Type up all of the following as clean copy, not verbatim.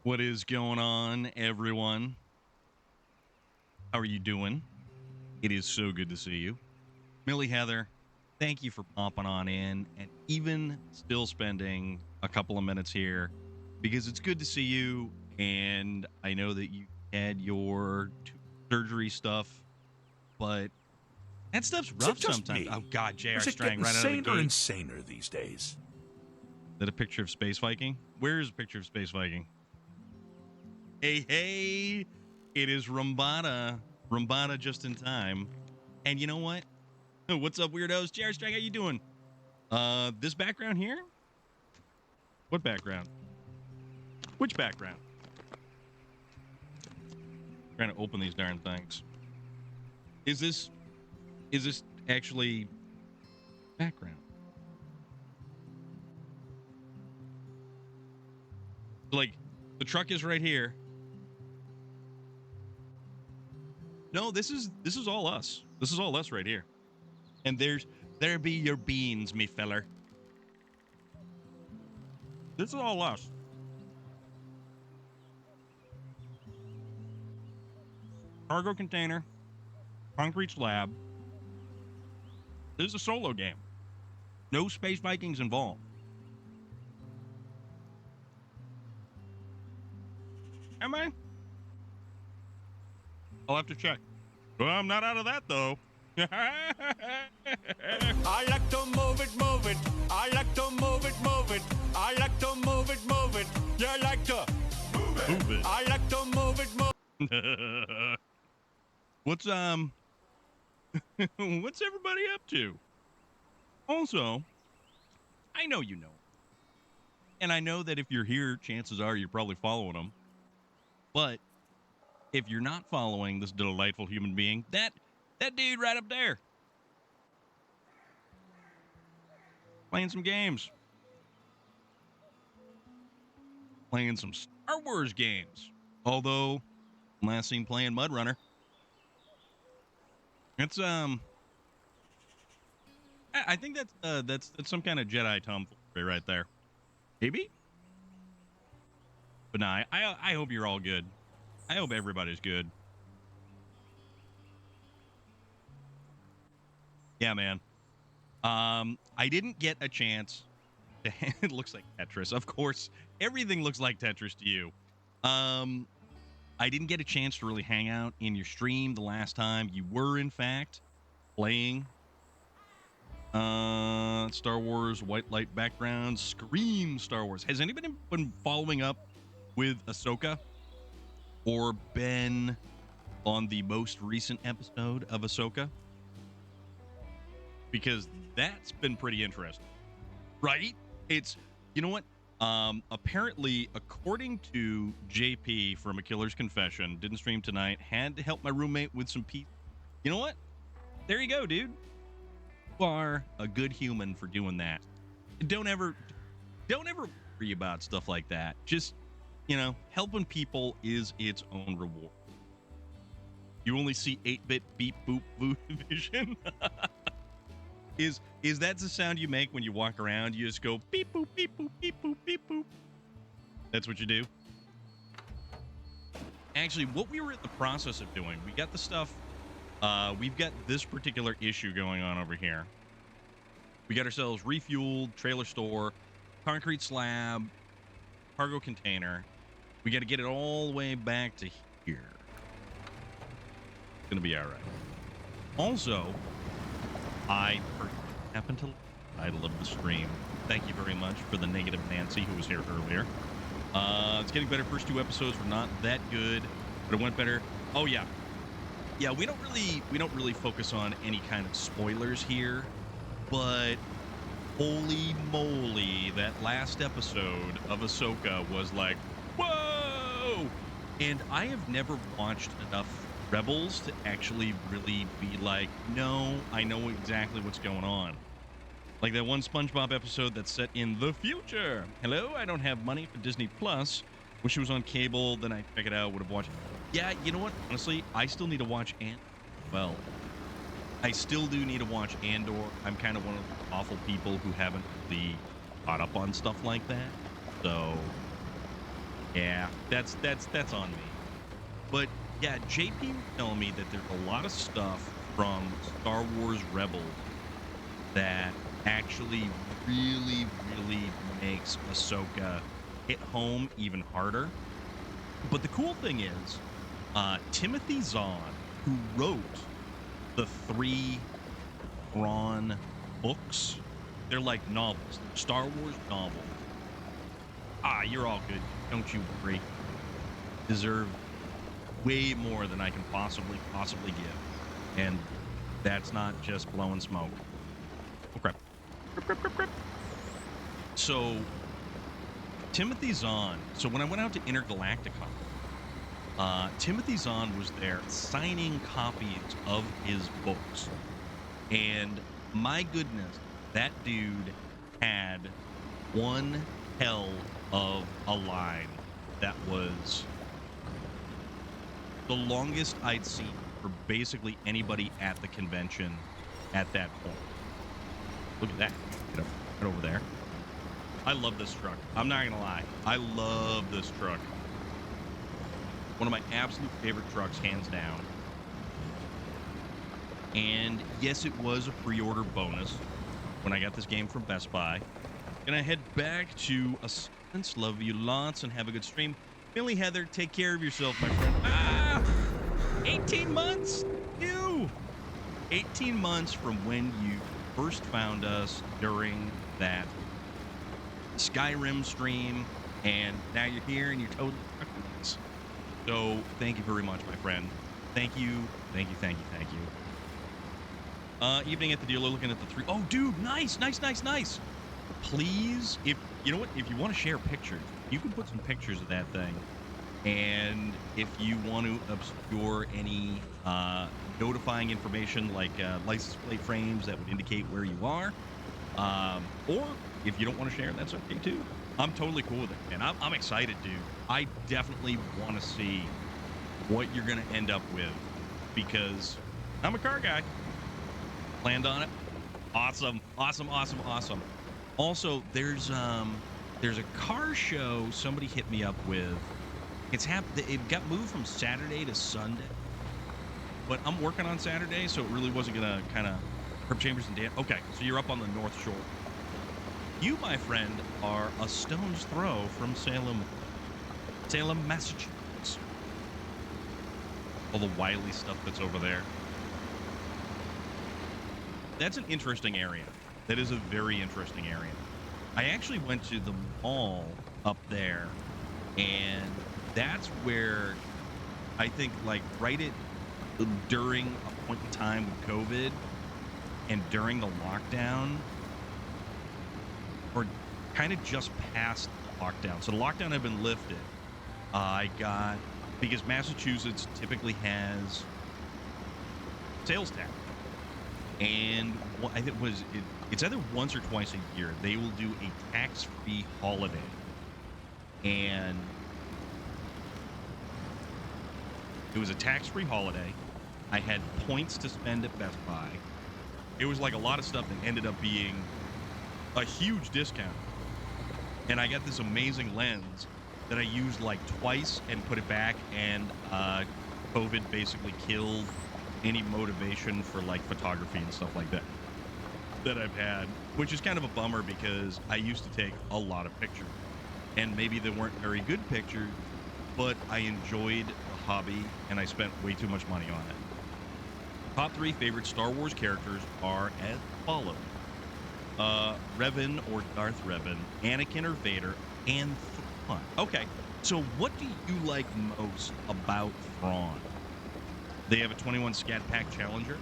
What is going on, everyone? How are you doing? It is so good to see you. Millie Heather, thank you for popping on in and even still spending a couple of minutes here because it's good to see you. And I know that you had your surgery stuff, but that stuff's Is it rough just sometimes. me? Oh, God, Or J.R. is it Strang getting right out of the saner and gate. saner these days? Is that a picture of Space Viking? Where is a picture of Space Viking? Hey, it is Rumbada. Rumbada just in time. And you know what? What's up, weirdos? J.R. Strang, how you doing? This background here? What background? Which background? Trying to open these darn things. Is this actually background? Like, the truck is right here. No, this is all us. This is all us right here. And there be your beans, me feller. This is all us. Cargo container, concrete slab. This is a solo game. No Space Vikings involved. Am I? I'll have to check. Well, I'm not out of that, though. I like to move it, move it. I like to move it, move it. I like to move it, move it. You like to move it. I like to move it, move it. What's what's everybody up to? Also, I know you know. And I know that if you're here, chances are you're probably following them. But if you're not following this delightful human being, that dude right up there, playing some games, playing some Star Wars games. Although, last seen playing Mud Runner. It's I think that's some kind of Jedi tomfoolery right there. Maybe. But nah, I hope you're all good. I hope everybody's good. Yeah, man. I didn't get a chance to. It looks like Tetris. Of course, everything looks like Tetris to you. I didn't get a chance to really hang out in your stream the last time. You were, in fact, playing Star Wars White Light background. Scream Star Wars. Has anybody been following up with Ahsoka or been on the most recent episode of Ahsoka? Because that's been pretty interesting, right? It's, you know what? Apparently, according to JP from A Killer's Confession, didn't stream tonight, had to help my roommate with some pizza. You know what? There you go, dude. You are a good human for doing that. Don't ever worry about stuff like that. Just, helping people is its own reward. You only see 8-bit beep boop boop vision. Is that the sound you make when you walk around? You just go beep boop beep boop beep boop beep boop. That's what you do. Actually, what we were in the process of doing, we got the stuff. We've got this particular issue going on over here. We got ourselves refueled, trailer store, concrete slab, cargo container. We got to get it all the way back to here. It's gonna be all right. Also, I happened to the title of the stream. Thank you very much for the negative Nancy who was here earlier. It's getting better. First 2 episodes were not that good, but it went better. Oh yeah, we don't really focus on any kind of spoilers here, but holy moly, that last episode of Ahsoka was like, whoa! And I have never watched enough Rebels to actually really be like, no, I know exactly what's going on. Like that one SpongeBob episode that's set in the future. Hello, I don't have money for Disney Plus. Wish it was on cable, then I'd check it out, would have watched it. Yeah, you know what? Honestly, I still need to watch Andor. Well, I still do need to watch Andor. I'm kind of one of the awful people who haven't really caught up on stuff like that. So, Yeah, that's on me. But yeah, JP was telling me that there's a lot of stuff from Star Wars Rebels that actually really makes Ahsoka hit home even harder. But the cool thing is, Timothy Zahn, who wrote the 3 Thrawn books, they're like novels, Star Wars novels. Ah, you're all good. Don't you worry. Deserve way more than I can possibly give. And that's not just blowing smoke. Oh, crap. So, Timothy Zahn. So, when I went out to Intergalacticon, Timothy Zahn was there signing copies of his books. And my goodness, that dude had one hell of a line that was the longest I'd seen for basically anybody at the convention at that point. Look at that. Get over there. I love this truck. I'm not going to lie. I love this truck. One of my absolute favorite trucks, hands down. And yes, it was a pre-order bonus when I got this game from Best Buy. Gonna head back to Ascendance. Love you lots and have a good stream. Billy Heather, take care of yourself, my friend. 18 months? You! 18 months from when you first found us during that Skyrim stream, and now you're here and you're totally stuck with us. So, thank you very much, my friend. Thank you. Evening at the dealer, looking at the 3. Oh, dude, nice. Please, if you know what, if you want to share pictures, you can put some pictures of that thing. And if you want to obscure any notifying information like license plate frames that would indicate where you are, or if you don't want to share, that's okay too. I'm totally cool with it, and I'm excited, dude. I definitely want to see what you're going to end up with, because I'm a car guy. Planned on it. Awesome. Also, there's a car show somebody hit me up with. It got moved from Saturday to Sunday, but I'm working on Saturday, so it really wasn't gonna kind of Herb Chambers and Dan. Okay, so you're up on the North Shore. You, my friend, are a stone's throw from Salem, Massachusetts. All the Wiley stuff that's over there. That's an interesting area. That is a very interesting area. I actually went to the mall up there, and that's where I think, like, during a point in time with COVID and during the lockdown, or kind of just past the lockdown. So the lockdown had been lifted. Because Massachusetts typically has sales tax. And I think it's either once or twice a year they will do a tax-free holiday, and it was a tax-free holiday. I had points to spend at Best Buy. It was like a lot of stuff that ended up being a huge discount, and I got this amazing lens that I used like twice and put it back, and COVID basically killed any motivation for like photography and stuff like that I've had, which is kind of a bummer because I used to take a lot of pictures, and maybe they weren't very good pictures, but I enjoyed the hobby and I spent way too much money on it. Top 3 favorite Star Wars characters are as follows: Revan or Darth Revan, Anakin or Vader, and Thrawn. Okay, so what do you like most about Thrawn? They have a 21 Scat Pack Challenger.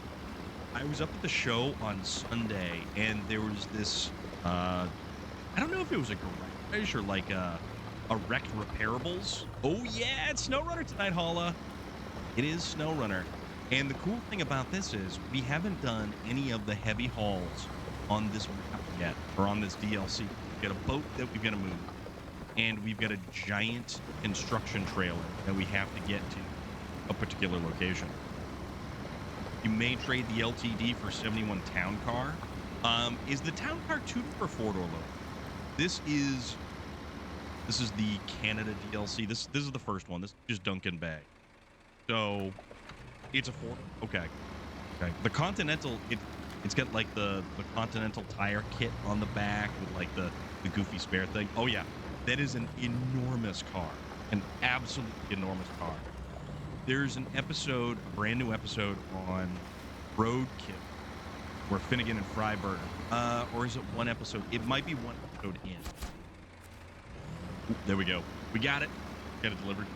I was up at the show on Sunday, and there was this, I don't know if it was a garage or like a wrecked repairables. Oh yeah, it's SnowRunner tonight, Holla. It is SnowRunner. And the cool thing about this is we haven't done any of the heavy hauls on this map yet, or on this DLC. We've got a boat that we've got to move, and we've got a giant construction trailer that we have to get to a particular location. You may trade the LTD for 71 Town Car. Is the Town Car 2-door or 4-door load? This is This is the Canada DLC. This is the first one. This is just Duncan Bay. So it's a 4. Okay. Okay. The Continental, it's got like the Continental tire kit on the back with like the goofy spare thing. Oh yeah, that is an enormous car, an absolutely enormous car. There's an episode, brand new episode on Roadkill, where Finnegan and Freiberg, or is it one episode? It might be one episode in. Ooh, there we go. We got it. Got it delivered.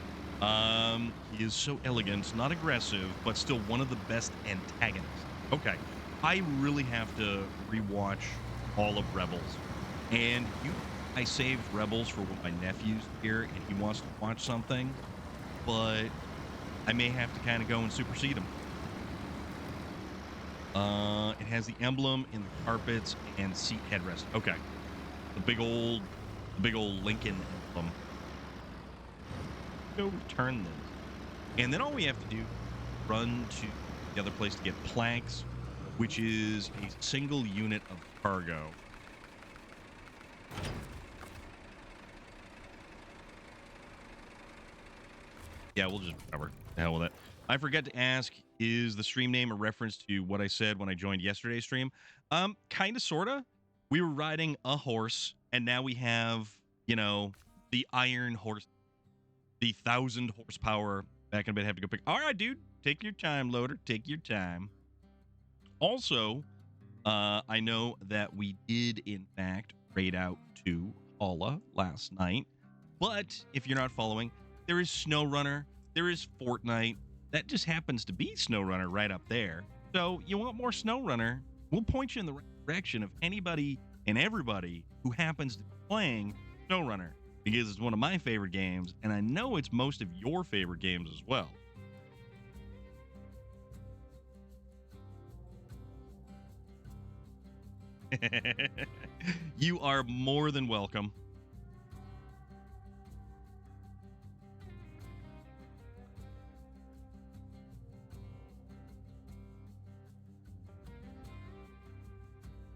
He is so elegant, not aggressive, but still one of the best antagonists. Okay, I really have to rewatch all of Rebels, and I saved Rebels for when my nephew's here and he wants to watch something, but I may have to kind of go and supersede him. It has the emblem in the carpets and seat headrest. Okay, the big old Lincoln emblem. Go return this, and then all we have to do, run to the other place to get planks, which is a single unit of cargo. Yeah, we'll just cover. The hell with it. I forgot to ask, is the stream name a reference to what I said when I joined yesterday's stream? Kind of, sort of. We were riding a horse, and now we have, you know, the iron horse, the 1,000 horsepower. Back in a bit, have to go pick. All right, dude, take your time, loader. Take your time. Also, I know that we did, in fact, raid out to Paula last night. But if you're not following, there is SnowRunner. There is Fortnite. That just happens to be SnowRunner right up there. So you want more SnowRunner? We'll point you in the right direction of anybody and everybody who happens to be playing SnowRunner, because it's one of my favorite games, and I know it's most of your favorite games as well. You are more than welcome.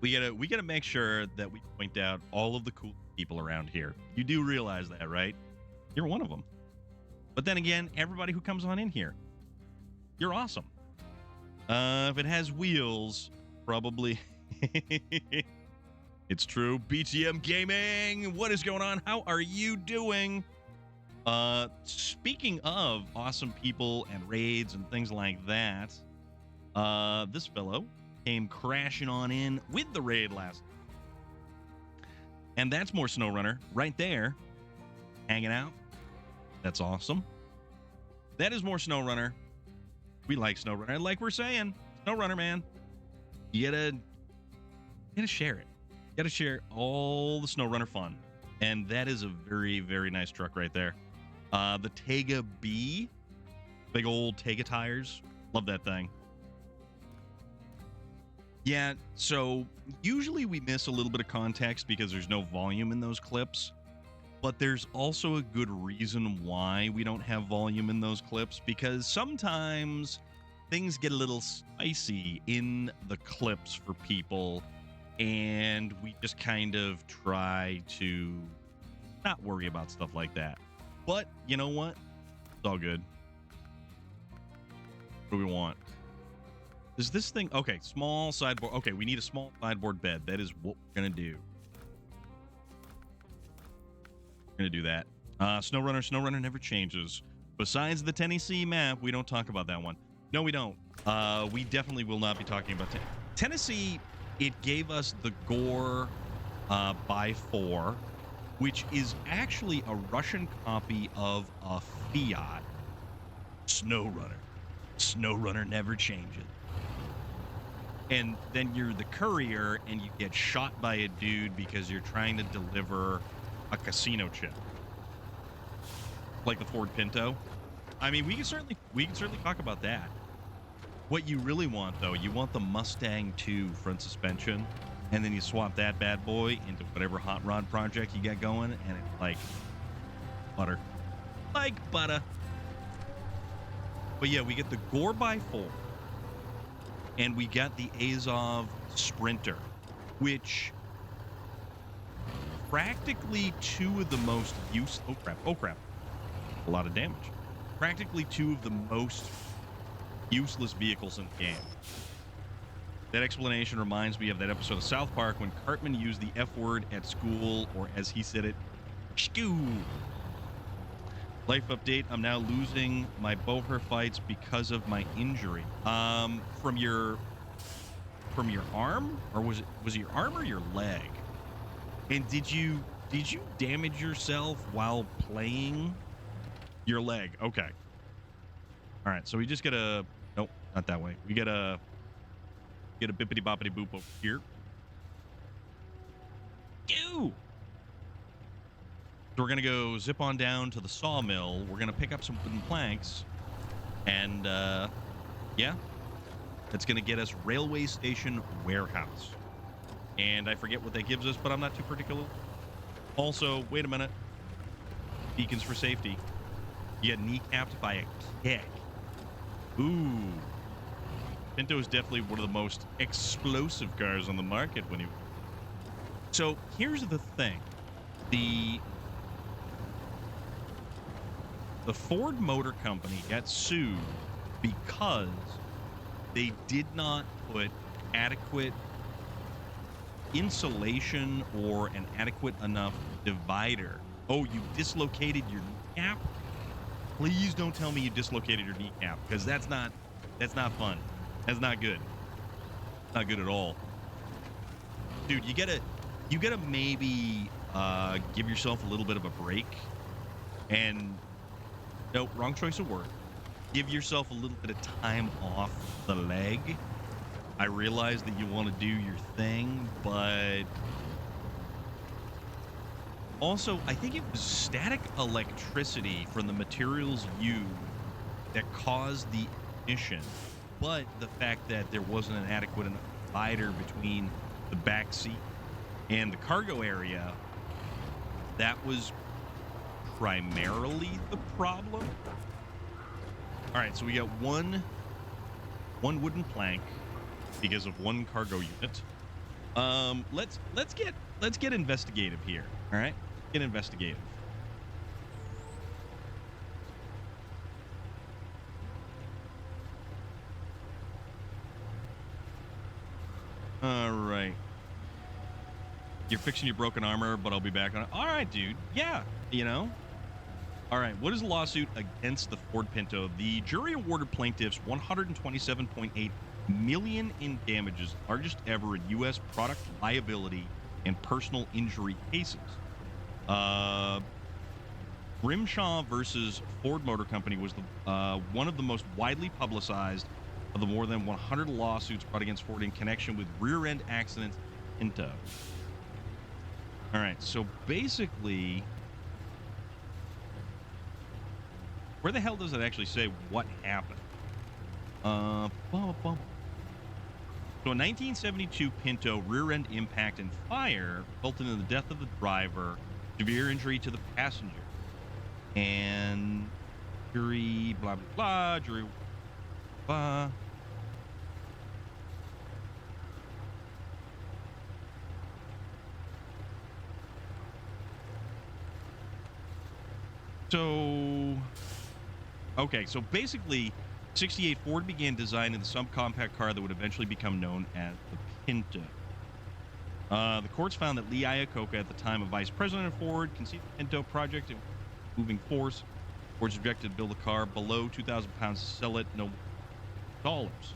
We gotta make sure that we point out all of the cool people around here. You do realize that, right? You're one of them. But then again, everybody who comes on in here, you're awesome. If it has wheels, probably. It's true. BTM Gaming, what is going on? How are you doing? Speaking of awesome people and raids and things like that, this fellow came crashing on in with the raid last night. And that's more SnowRunner right there, hanging out. That's awesome. That is more SnowRunner. We like SnowRunner. Like we're saying, SnowRunner, man. You gotta share it. You gotta share all the SnowRunner fun. And that is a very, very nice truck right there. The Tega B, big old Tega tires. Love that thing. Yeah, so usually we miss a little bit of context because there's no volume in those clips, but there's also a good reason why we don't have volume in those clips, because sometimes things get a little spicy in the clips for people, and we just kind of try to not worry about stuff like that. But you know what? It's all good. What do we want? Is this thing... Okay, small sideboard. Okay, we need a small sideboard bed. That is what we're going to do. We're going to do that. SnowRunner never changes. Besides the Tennessee map, we don't talk about that one. No, we don't. We definitely will not be talking about Tennessee. It gave us the Gore by 4, which is actually a Russian copy of a Fiat SnowRunner. SnowRunner never changes. And then you're the courier and you get shot by a dude because you're trying to deliver a casino chip. Like the Ford Pinto. I mean, we can certainly talk about that. What you really want, though, you want the Mustang 2 front suspension, and then you swap that bad boy into whatever hot rod project you got going, and it's like butter. Like butter. But yeah, we get the Gore by 4. And we got the Azov Sprinter, which practically two of the most use. Oh crap! Oh crap! A lot of damage. Practically two of the most useless vehicles in the game. That explanation reminds me of that episode of South Park when Cartman used the F word at school, or as he said it, school. Life update, I'm now losing my boher fights because of my injury. From your arm? Or was it your arm or your leg? And did you damage yourself while playing? Your leg. Okay. All right, so we just gotta, nope, not that way. We gotta get a bippity boppity boop over here. Ew! So we're gonna go zip on down to the sawmill. We're gonna pick up some wooden planks, and yeah, that's gonna get us railway station warehouse. And I forget what that gives us, but I'm not too particular. Also, wait a minute. Beacons for safety. You get kneecapped by a kick. Ooh. Pinto is definitely one of the most explosive cars on the market when you. So here's the thing. The Ford Motor Company got sued because they did not put adequate insulation or an adequate enough divider. Oh, you dislocated your kneecap? Please don't tell me you dislocated your kneecap, because that's not fun. That's not good. Not good at all. Dude, you gotta maybe give yourself a little bit of a break. And nope, wrong choice of word. Give yourself a little bit of time off the leg. I realize that you want to do your thing, but also, I think it was static electricity from the materials used that caused the ignition, but the fact that there wasn't an adequate enough divider between the back seat and the cargo area, that was primarily the problem. All right, so we got one wooden plank because of one cargo unit. Let's get investigative here. All right, get investigative. All right. You're fixing your broken armor, but I'll be back on it. All right, dude. Yeah, you know. All right, what is the lawsuit against the Ford Pinto? The jury awarded plaintiffs $127.8 million in damages, largest ever in U.S. product liability and personal injury cases. Grimshaw versus Ford Motor Company was one of the most widely publicized of the more than 100 lawsuits brought against Ford in connection with rear-end accidents in Pinto. All right, so basically, where the hell does it actually say what happened? So a 1972 Pinto rear-end impact and fire resulted in the death of the driver, severe injury to the passenger, and jury blah blah blah, jury blah. So, okay, so basically, 68 Ford began designing the subcompact car that would eventually become known as the Pinto. The courts found that Lee Iacocca, at the time a vice president of Ford, conceived the Pinto project in moving force. Ford's objective to build a car below 2,000 pounds to sell it no dollars,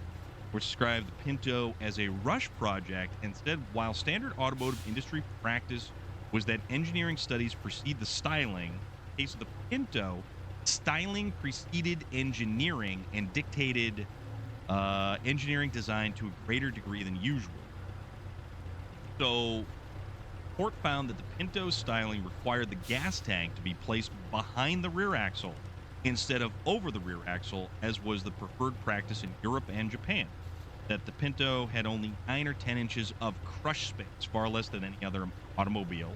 which described the Pinto as a rush project. Instead, while standard automotive industry practice was that engineering studies precede the styling, in the case of the Pinto, styling preceded engineering and dictated engineering design to a greater degree than usual. So, court found that the Pinto's styling required the gas tank to be placed behind the rear axle instead of over the rear axle, as was the preferred practice in Europe and Japan. That the Pinto had only 9 or 10 inches of crush space, far less than any other automobile.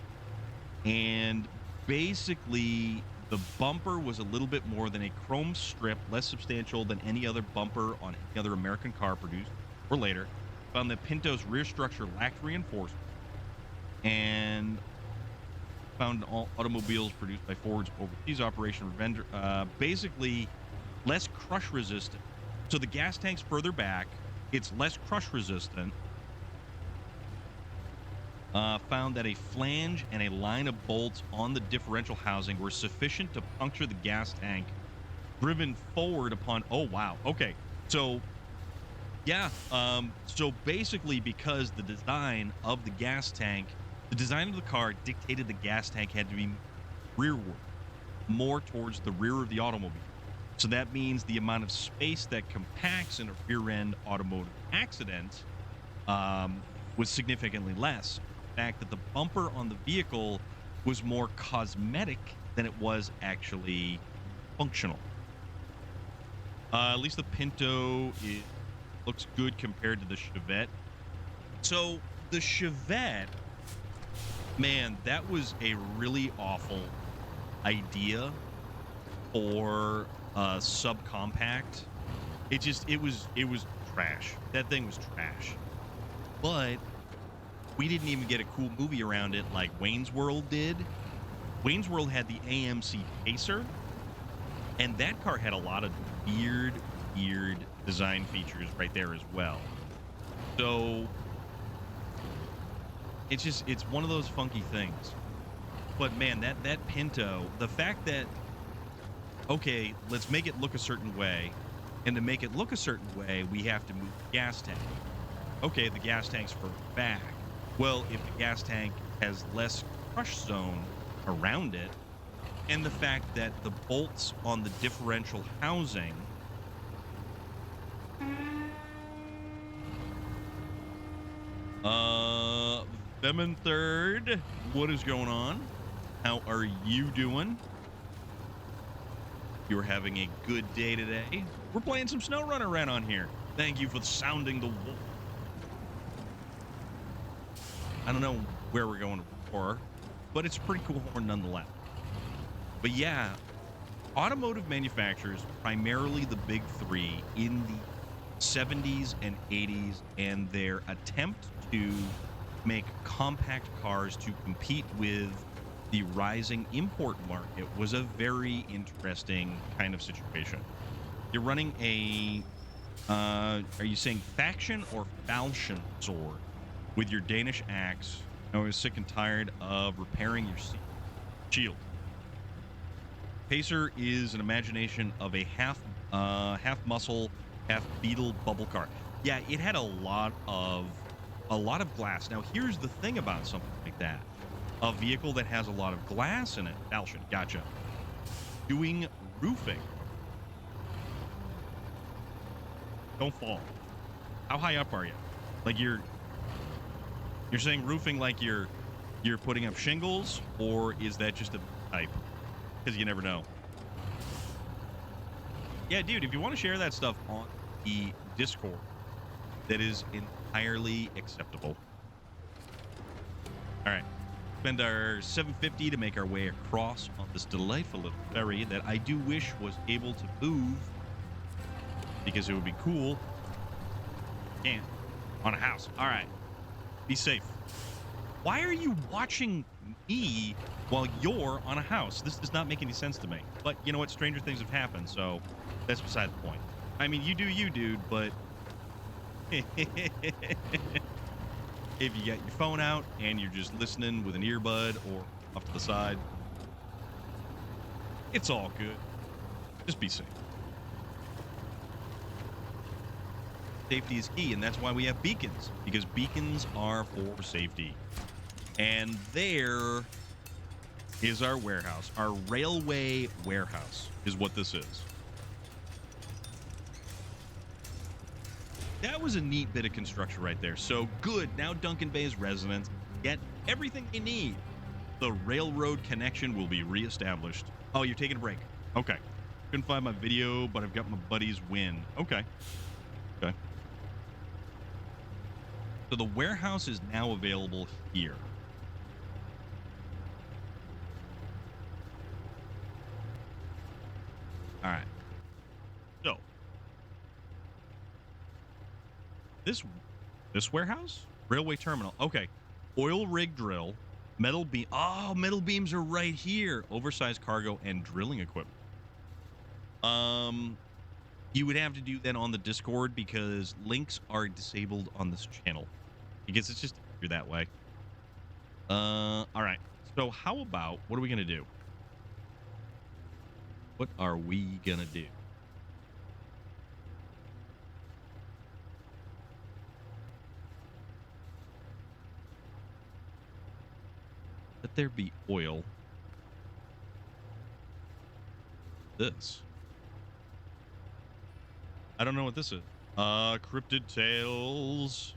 And basically, the bumper was a little bit more than a chrome strip, less substantial than any other bumper on any other American car produced or later. Found that Pinto's rear structure lacked reinforcement, and found in all automobiles produced by Ford's overseas operation vendor. Basically, less crush resistant. So the gas tank's further back. It's less crush resistant. Found that a flange and a line of bolts on the differential housing were sufficient to puncture the gas tank, driven forward upon. Oh, wow. Okay. So, yeah. So basically, because the design of the gas tank, the design of the car dictated the gas tank had to be rearward, more towards the rear of the automobile. So that means the amount of space that compacts in a rear-end automotive accident was significantly less. The fact that the bumper on the vehicle was more cosmetic than it was actually functional. At least the Pinto looks good compared to the Chevette. So the Chevette, man, that was a really awful idea for a subcompact. It was trash. That thing was trash. But we didn't even get a cool movie around it like Wayne's World did. Wayne's World had the AMC Pacer, and that car had a lot of weird design features right there as well. So it's one of those funky things. But man, that Pinto, the fact that, okay, let's make it look a certain way, and to make it look a certain way, we have to move the gas tank. Okay, the gas tank's further back. Well, if the gas tank has less crush zone around it, and the fact that the bolts on the differential housing Vemin Third, what is going on? How are you doing? You're having a good day today. We're playing some SnowRunner right on here. Thank you for sounding the wolf. I don't know where we're going for, but it's a pretty cool horn nonetheless. But yeah, automotive manufacturers, primarily the big three in the 70s and 80s, and their attempt to make compact cars to compete with the rising import market was a very interesting kind of situation. You're running a, are you saying faction or falchion sword with your Danish axe? I was sick and tired of repairing your shield. Pacer is an imagination of a half muscle, half beetle bubble car. Yeah, it had a lot of glass. Now, here's the thing about something like that. A vehicle that has a lot of glass in it. Falchion, gotcha. Doing roofing. Don't fall. How high up are you? Like you're saying roofing like you're putting up shingles, or is that just a type? Because you never know. Yeah, dude, if you want to share that stuff on the Discord, that is entirely acceptable. All right. Spend our $7.50 to make our way across on this delightful little ferry that I do wish was able to move, because it would be cool. Can't. On a house. All right. Be safe. Why are you watching me while you're on a house? This does not make any sense to me. But you know what? Stranger things have happened, so that's beside the point. I mean, you do you, dude, but if you got your phone out and you're just listening with an earbud or off to the side, it's all good. Just be safe. Safety is key, and that's why we have beacons, because beacons are for safety. And there is our warehouse. Our railway warehouse is what this is. That was a neat bit of construction right there. So good. Now Duncan Bay's residents get everything they need. The railroad connection will be reestablished. Oh, you're taking a break. Okay. Couldn't find my video, but I've got my buddy's win. Okay. Okay. So the warehouse is now available here. All right. So this warehouse, railway terminal. Okay. Oil rig drill, Metal beam. Oh, metal beams are right here. Oversized cargo and drilling equipment. You would have to do that on the Discord because links are disabled on this channel. Because it's just easier that way. All right. So how about, what are we going to do? What are we going to do? Let there be oil. This. I don't know what this is. Cryptid Tales.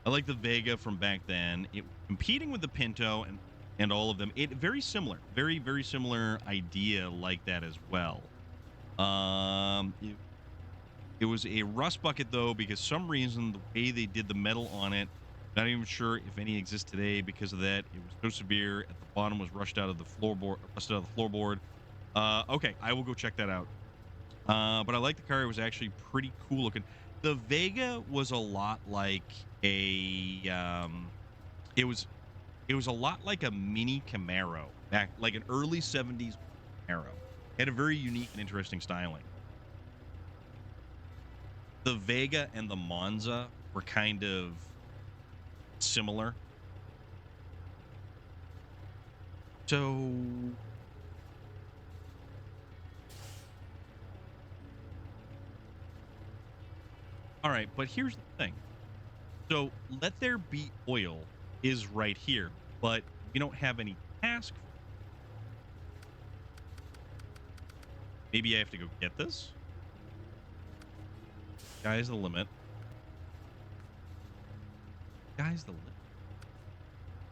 I like the Vega from back then. It competing with the Pinto and all of them. It very similar. Very, very similar idea like that as well. It was a rust bucket though, because some reason the way they did the metal on it, not even sure if any exist today because of that. It was so severe. At the bottom was rushed out of the floorboard. Rusted out of the floorboard. Okay, I will go check that out. But I like the car. It was actually pretty cool looking. The Vega was a lot like it was a lot like a mini Camaro, back like an early 70s Camaro. Had a very unique and interesting styling. The Vega and the Monza were kind of similar. So all right, but here's the thing. So let there be oil is right here, but we don't have any task. Maybe I have to go get this. Sky's the limit. Sky's the limit.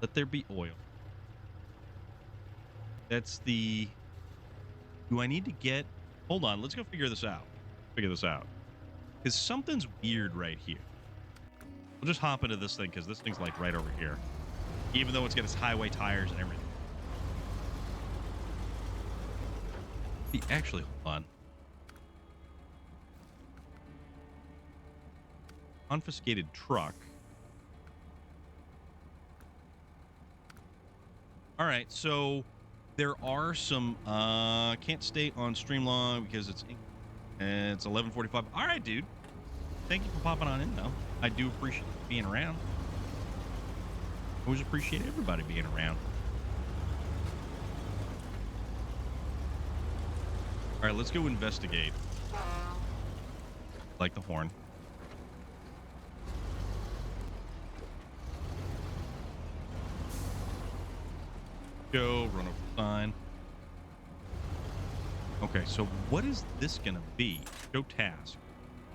Let there be oil. That's the... Do I need to get... Hold on, let's go figure this out. Because something's weird right here. We'll just hop into this thing because this thing's like right over here. Even though it's got its highway tires and everything. Actually, hold on. Confiscated truck. All right, so there are some can't stay on stream long because it's 11:45. All right, dude. Thank you for popping on in though. I do appreciate being around. Always appreciate everybody being around. All right, let's go investigate. Like the horn. Go, run over the sign. Okay, so what is this gonna be? Show task.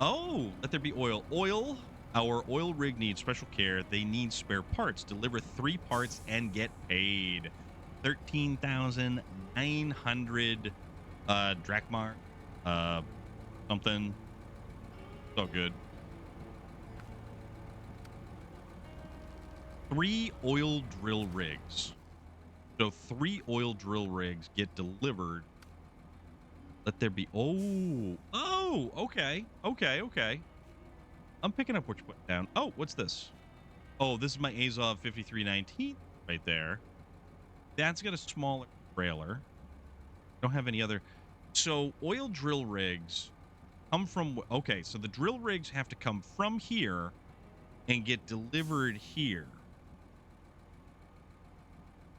Oh, let there be oil. Oil. Our oil rig needs special care. They need spare parts. Deliver 3 parts and get paid. 13,900 drachma. Something. So good. 3 oil drill rigs. So 3 oil drill rigs get delivered. Let there be... Oh, okay. I'm picking up what you put down. Oh, what's this? Oh, this is my Azov 5319 right there. That's got a smaller trailer. Don't have any other. So oil drill rigs come from... Okay, so the drill rigs have to come from here and get delivered here.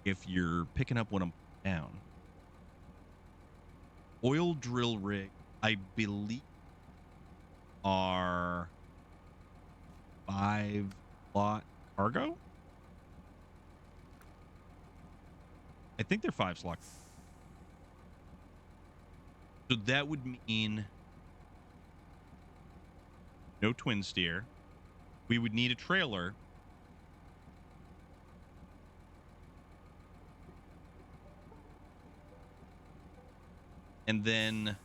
If you're picking up what I'm putting down. Oil drill rig, I believe, are 5-slot cargo. I think they're 5-slot. So that would mean no twin steer. We would need a trailer. And then,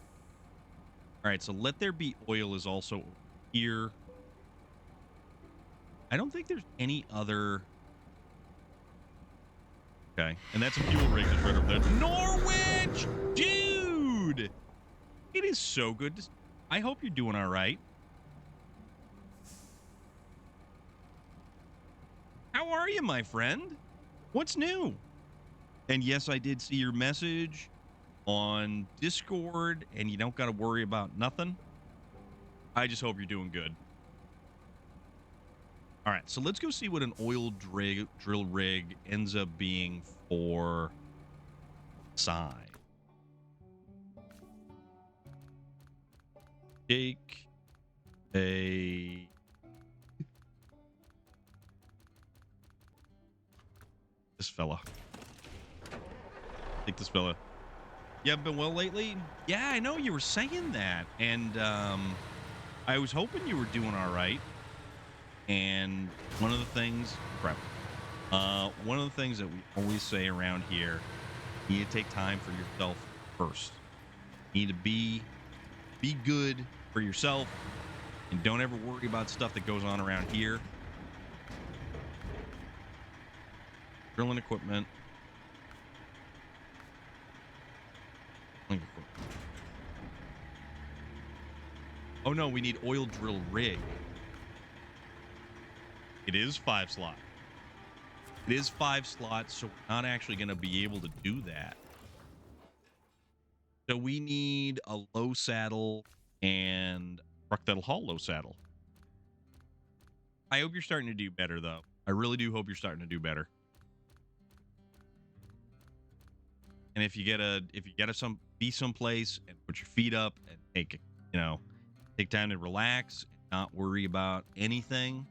all right, so let there be oil is also here. I don't think there's any other. Okay, and that's a fuel rig that's right over there. Norwich! Dude! It is so good. I hope you're doing all right. How are you, my friend? What's new? And yes, I did see your message on Discord, and you don't got to worry about nothing. I just hope you're doing good. All right, so let's go see what an oil drill rig ends up being for Psy. Take a... This fella. Take this fella. You haven't been well lately? Yeah, I know you were saying that. And I was hoping you were doing all right. And one of the things... Crap. One of the things that we always say around here, you need to take time for yourself first. You need to be good for yourself. And don't ever worry about stuff that goes on around here. Drilling equipment. Oh no, we need oil drill rig. It is 5 slot. It is 5 slots, so we're not actually going to be able to do that. So we need a low saddle and truck that'll haul low saddle. I hope you're starting to do better, though. I really do hope you're starting to do better. And if you gotta be someplace and put your feet up and take time to relax and not worry about anything,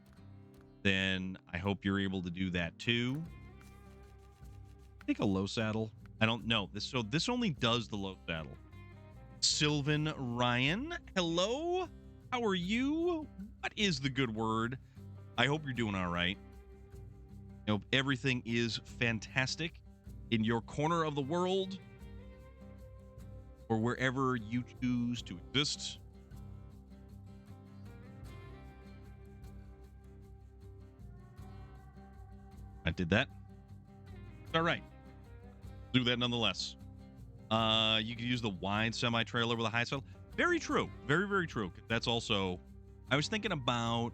then I hope you're able to do that too. Take a low saddle. I don't know this. So this only does the low saddle. Sylvan Ryan, hello. How are you? What is the good word? I hope you're doing all right. I hope everything is fantastic in your corner of the world or wherever you choose to exist. I did that. All right. Do that nonetheless. You can use the wide semi-trailer with a high saddle. Very true. Very, very true. That's also... I was thinking about...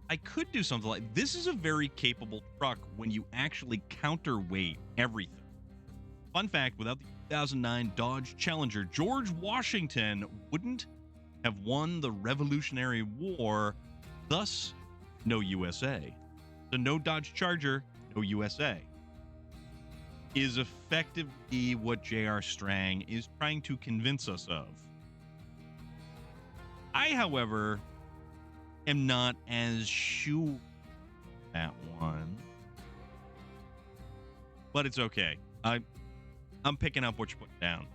I could do something like... This is a very capable truck when you actually counterweight everything. Fun fact, without the 2009 Dodge Challenger, George Washington wouldn't have won the Revolutionary War, thus no USA. So no Dodge Charger, no USA. Is effectively what J.R. Strang is trying to convince us of. I, however, am not as sure that one. But it's okay. I'm picking up what you're putting down.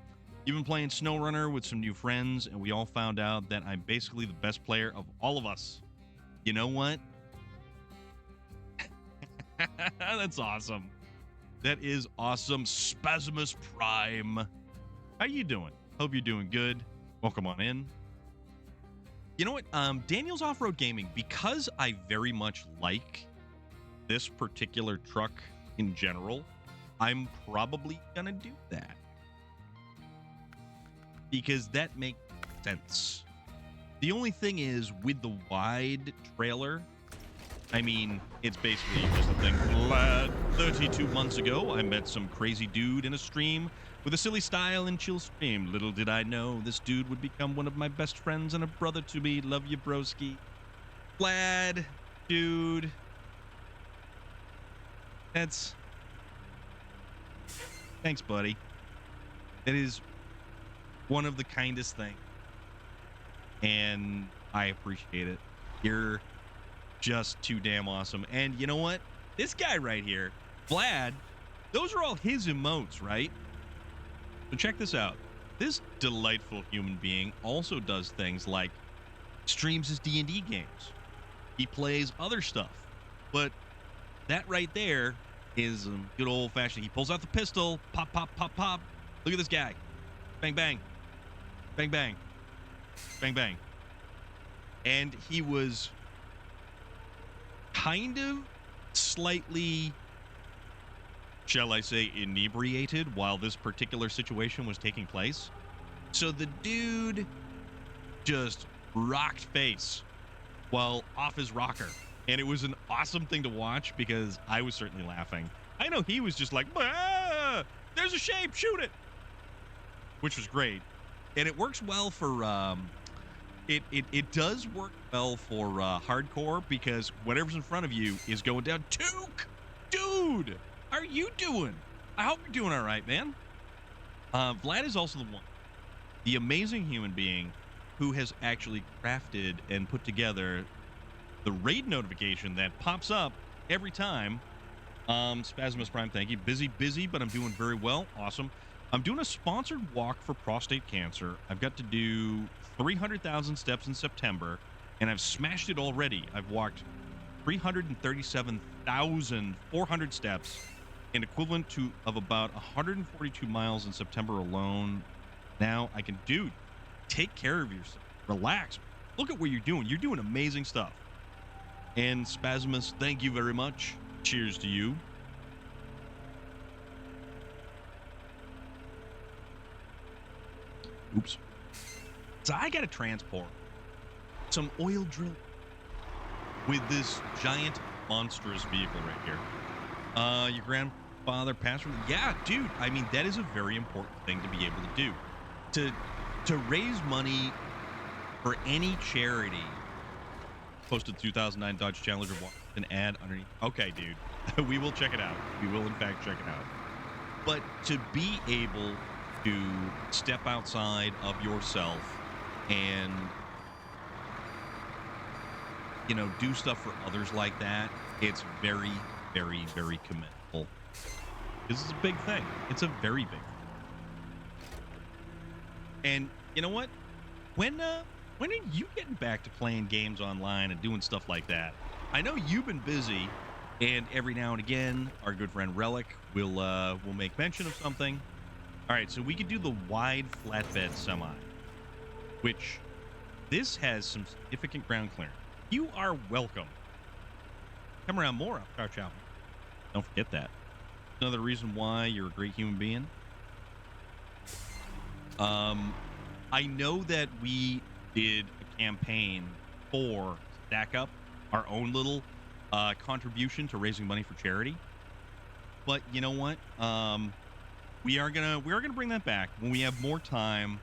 You've been playing SnowRunner with some new friends, and we all found out that I'm basically the best player of all of us. You know what? That's awesome. That is awesome. Spasmus Prime. How you doing? Hope you're doing good. Welcome on in. You know what? Daniel's Off-Road Gaming, because I very much like this particular truck in general, I'm probably going to do that. Because that makes sense. The only thing is, with the wide trailer... I mean, it's basically just a thing. Lad, 32 months ago, I met some crazy dude in a stream with a silly style and chill stream. Little did I know this dude would become one of my best friends and a brother to me. Love you, broski. Lad, dude. That's... Thanks, buddy. That is one of the kindest things. And I appreciate it. You're... just too damn awesome. And you know what? This guy right here, Vlad, those are all his emotes, right? So check this out. This delightful human being also does things like streams his D&D games. He plays other stuff. But that right there is good old-fashioned. He pulls out the pistol. Pop, pop, pop, pop. Look at this guy. Bang, bang. Bang, bang. Bang, bang. And he was... kind of slightly, shall I say, inebriated while this particular situation was taking place. So the dude just rocked face while off his rocker. And it was an awesome thing to watch because I was certainly laughing. I know he was just like, ah, there's a shape, shoot it, which was great. And it works well for it does work well for hardcore because whatever's in front of you is going down. Took, dude, how are you doing? I hope you're doing all right, man. Vlad is also the amazing human being who has actually crafted and put together the raid notification that pops up every time. Spasmus Prime, thank you. Busy, but I'm doing very well. Awesome. I'm doing a sponsored walk for prostate cancer. I've got to do 300,000 steps in September, and I've smashed it already. I've walked 337,400 steps, an equivalent of about 142 miles in September alone. Now I can, dude, take care of yourself. Relax. Look at what you're doing. You're doing amazing stuff. And Spasmus, thank you very much. Cheers to you. Oops. So I got to transport some oil drill with this giant monstrous vehicle right here. Your grandfather passed from... Yeah, dude. I mean, that is a very important thing to be able to do. To raise money for any charity. Posted 2009 Dodge Challenger an ad underneath. Okay, dude. We will check it out. We will, in fact, check it out. But to be able to step outside of yourself and, you know, do stuff for others like that, it's very, very, very commendable. This is a big thing. It's a very big thing. And you know what? When are you getting back to playing games online and doing stuff like that? I know you've been busy, and every now and again, our good friend Relic will make mention of something. All right, so we could do the wide flatbed semi, which this has some significant ground clearance. You are welcome. Come around more. Ciao, ciao. Don't forget that. Another reason why you're a great human being. I know that we did a campaign for Stack Up, our own little contribution to raising money for charity. But you know what? We are gonna bring that back when we have more time.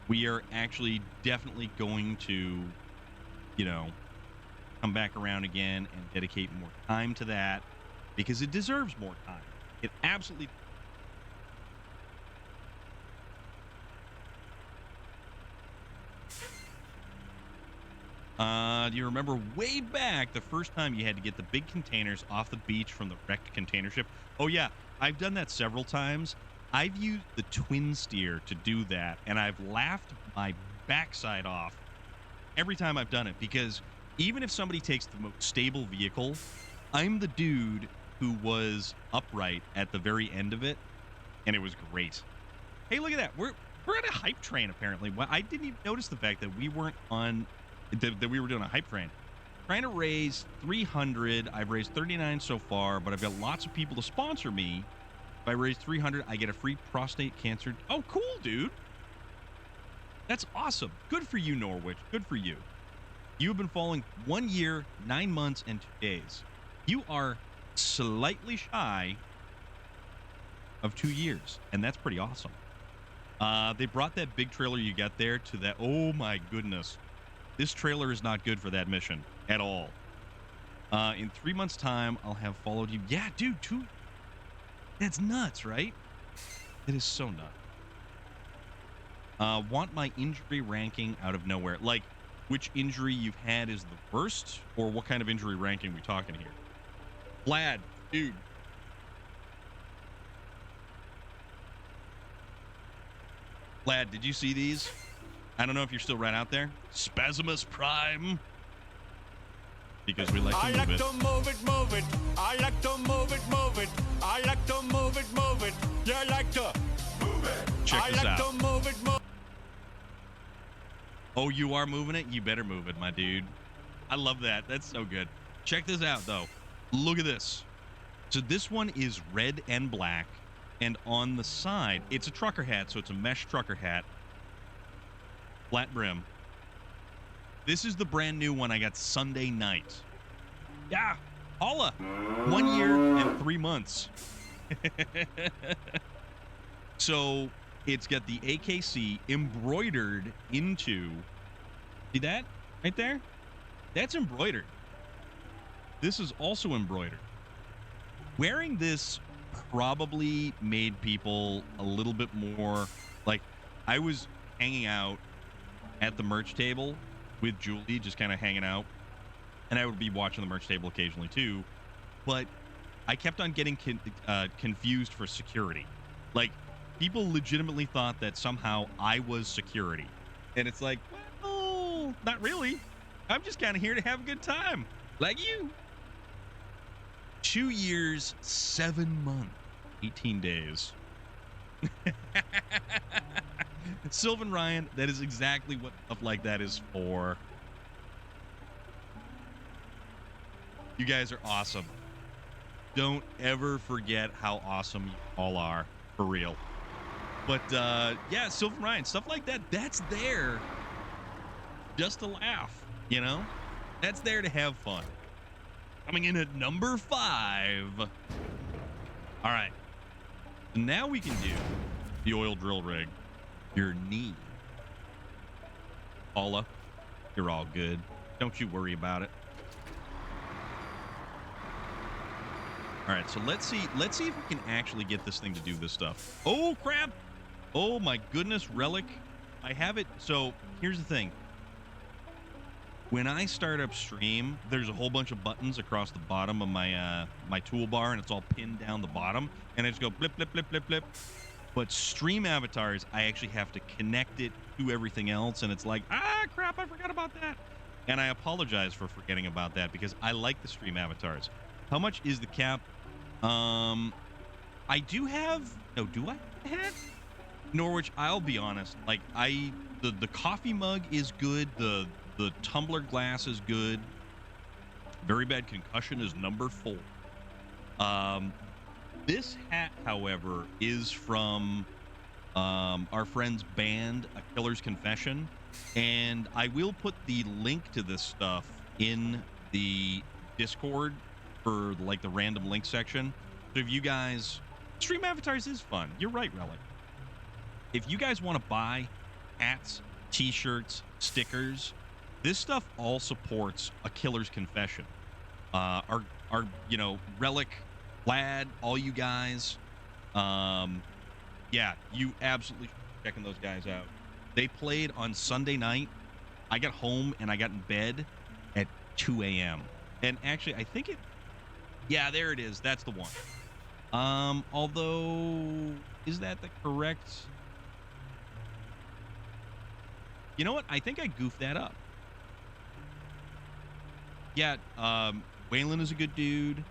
We are actually definitely going to, you know, come back around again and dedicate more time to that because it deserves more time. It absolutely. Do you remember way back the first time you had to get the big containers off the beach from the wrecked container ship? Oh, yeah. I've done that several times. I've used the twin steer to do that, and I've laughed my backside off every time I've done it because even if somebody takes the most stable vehicle, I'm the dude who was upright at the very end of it, and it was great. Hey, look at that. We're at a hype train, apparently. Well, I didn't even notice the fact that we weren't on... that we were doing a hype train. Trying to raise 300. I've raised 39 so far, but I've got lots of people to sponsor me. If I raise 300, I get a free prostate cancer. Oh, cool, dude. That's awesome. Good for you, Norwich. Good for you. You've been following 1 year, 9 months, and 2 days. You are slightly shy of 2 years, and that's pretty awesome. They brought that big trailer you got there to that. Oh, my goodness. This trailer is not good for that mission at all. In 3 months' time, I'll have followed you. Yeah, dude, 2. That's nuts, right? It is so nuts. Want my injury ranking out of nowhere. Like, which injury you've had is the worst, or what kind of injury ranking we talking here? Vlad, dude. Vlad, did you see these? I don't know if you're still right out there. Spasmus Prime. Because we like to move it. I like to move it, move it. I like to move it, move it. I like to move it, move it. You like to move it. Check this out. I like to move it, move it. Oh, you are moving it? You better move it, my dude. I love that. That's so good. Check this out, though. Look at this. So this one is red and black. And on the side, it's a trucker hat, so it's a mesh trucker hat. Flat brim. This is the brand new one I got Sunday night. Yeah, Paula, 1 year and 3 months. So it's got the AKC embroidered into. See that right there? That's embroidered. This is also embroidered. Wearing this probably made people a little bit more like. I was hanging out at the merch table with Julie, just kind of hanging out, and I would be watching the merch table occasionally too. But I kept on getting confused for security. Like, people legitimately thought that somehow I was security, and it's like, well, not really. I'm just kind of here to have a good time, like you. 2 years, 7 months, 18 days. Sylvan Ryan, that is exactly what stuff like that is for. You guys are awesome. Don't ever forget how awesome you all are, for real. But yeah, Sylvan Ryan, stuff like that, that's there just to laugh, you know? That's there to have fun. Coming in at number 5. All right. So now we can do the oil drill rig. Your knee. Paula, you're all good. Don't you worry about it. All right, so let's see if we can actually get this thing to do this stuff. Oh, crap. Oh, my goodness, Relic. I have it. So here's the thing. When I start up stream, there's a whole bunch of buttons across the bottom of my my toolbar, and it's all pinned down the bottom, and I just go blip, blip, blip, blip, blip. But stream avatars, I actually have to connect it to everything else, and it's like, crap, I forgot about that. And I apologize for forgetting about that because I like the stream avatars. How much is the cap? I do have, no, do I have? Norwich, I'll be honest, like the coffee mug is good, the tumbler glass is good. Very Bad Concussion is number 4. This hat, however, is from our friend's band, A Killer's Confession, and I will put the link to this stuff in the Discord for like the random link section. So if you guys, stream avatars is fun. You're right, Relic. If you guys want to buy hats, t-shirts, stickers, this stuff all supports A Killer's Confession. Our Relic, Lad, all you guys. Yeah, you absolutely should be checking those guys out. They played on Sunday night. I got home and I got in bed at 2 a.m. And actually, I think yeah, there it is. That's the one. Although, is that the correct? You know what? I think I goofed that up. Yeah, Waylon is a good dude.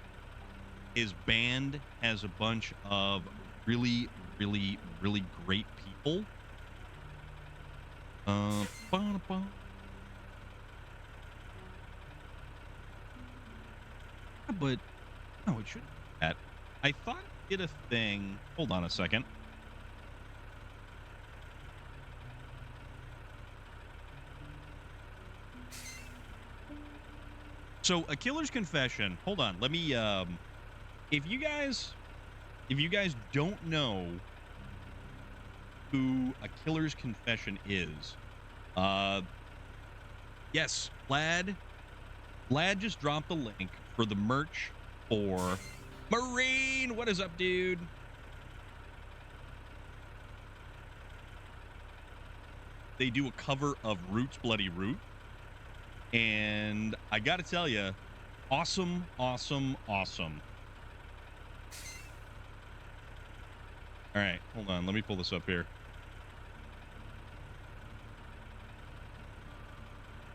His band has a bunch of really, really, really great people. But no, it shouldn't be that. I thought it did a thing. Hold on a second. So, A Killer's Confession. Hold on. Let me if you guys don't know who A Killer's Confession is, yes, Lad just dropped the link for the merch for Marine. What is up, dude? They do a cover of Roots Bloody Root. And I got to tell you, awesome, awesome, awesome. All right, hold on. Let me pull this up here.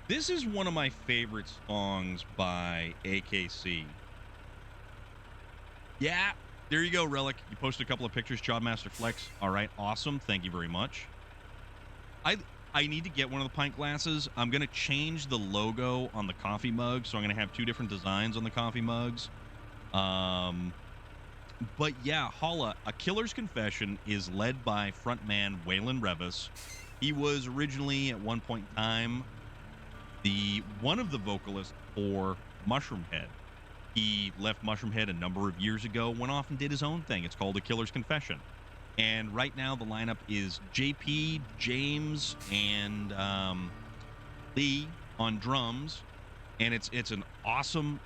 This is one of my favorite songs by AKC. Yeah, there you go, Relic. You posted a couple of pictures, Jawmaster Flex. All right, awesome. Thank you very much. I need to get one of the pint glasses. I'm going to change the logo on the coffee mug, so I'm going to have 2 different designs on the coffee mugs. But yeah, Holla, A Killer's Confession is led by frontman Waylon Revis. He was originally, at one point in time, one of the vocalists for Mushroom Head. He left Mushroom Head a number of years ago, went off and did his own thing. It's called A Killer's Confession. And right now the lineup is JP, James, and Lee on drums. And it's an awesome,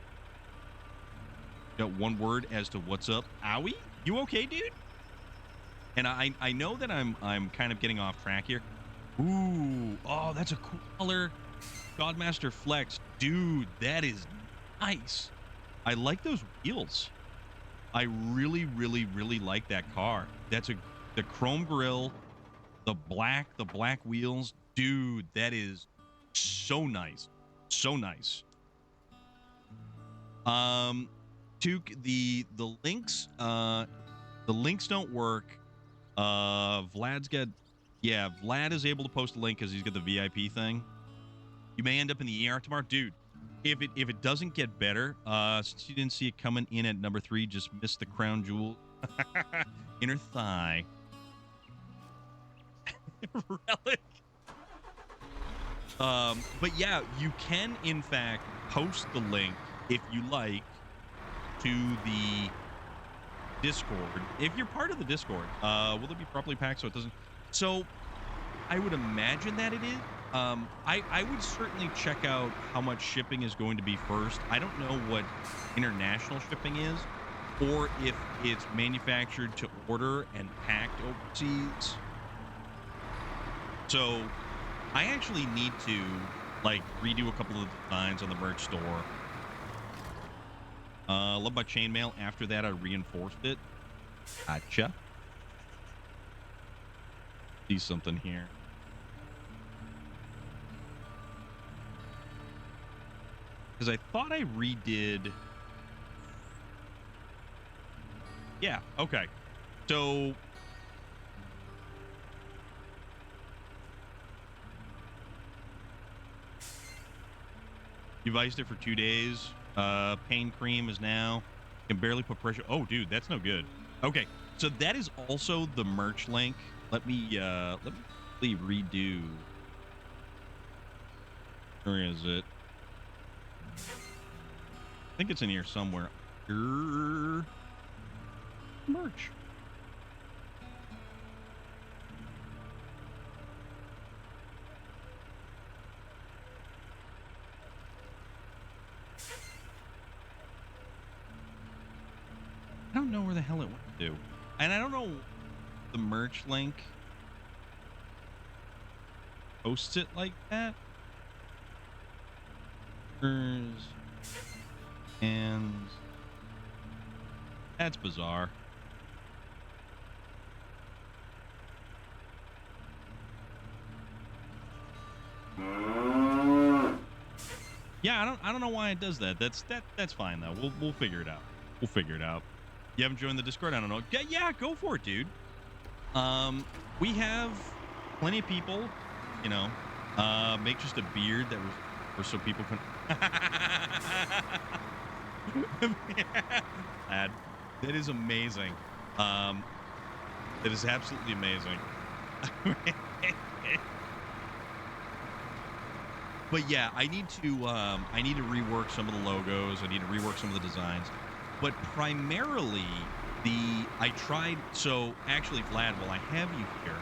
got one word as to what's up. Owie? You okay, dude? And I know that I'm kind of getting off track here. Ooh, oh, that's a cool color. Godmaster Flex. Dude, that is nice. I like those wheels. I really, really, really like that car. That's the chrome grille, the black wheels. Dude, that is so nice. So nice. The links, the links don't work. Vlad is able to post a link because he's got the VIP thing. You may end up in the ER tomorrow, dude. If it doesn't get better, since you didn't see it coming in at number 3, just missed the crown jewel. Inner thigh. Relic. But yeah, you can in fact post the link if you like to the Discord. If you're part of the Discord, will it be properly packed so it doesn't? So I would imagine that it is. I would certainly check out how much shipping is going to be first. I don't know what international shipping is, or if it's manufactured to order and packed overseas. So I actually need to like redo a couple of designs on the merch store. Love my chainmail. After that, I reinforced it. Gotcha. See something here. Because I thought I redid. Yeah, okay. So you've iced it for 2 days. Pain cream is now. Can barely put pressure. Oh, dude, that's no good. Okay, so that is also the merch link. Let me redo. Where is it? I think it's in here somewhere. Merch. I don't know where the hell it went to. And I don't know the merch link posts it like that. And that's bizarre. Yeah, I don't know why it does that. That's fine though. We'll figure it out. We'll figure it out. You haven't joined the Discord? I don't know. Yeah, go for it, dude. We have plenty of people, you know. Make just a beard that was or so people can that is amazing. That is absolutely amazing. But yeah, I need to rework some of the logos. I need to rework some of the designs. But primarily, I tried. So actually, Vlad, while I have you here,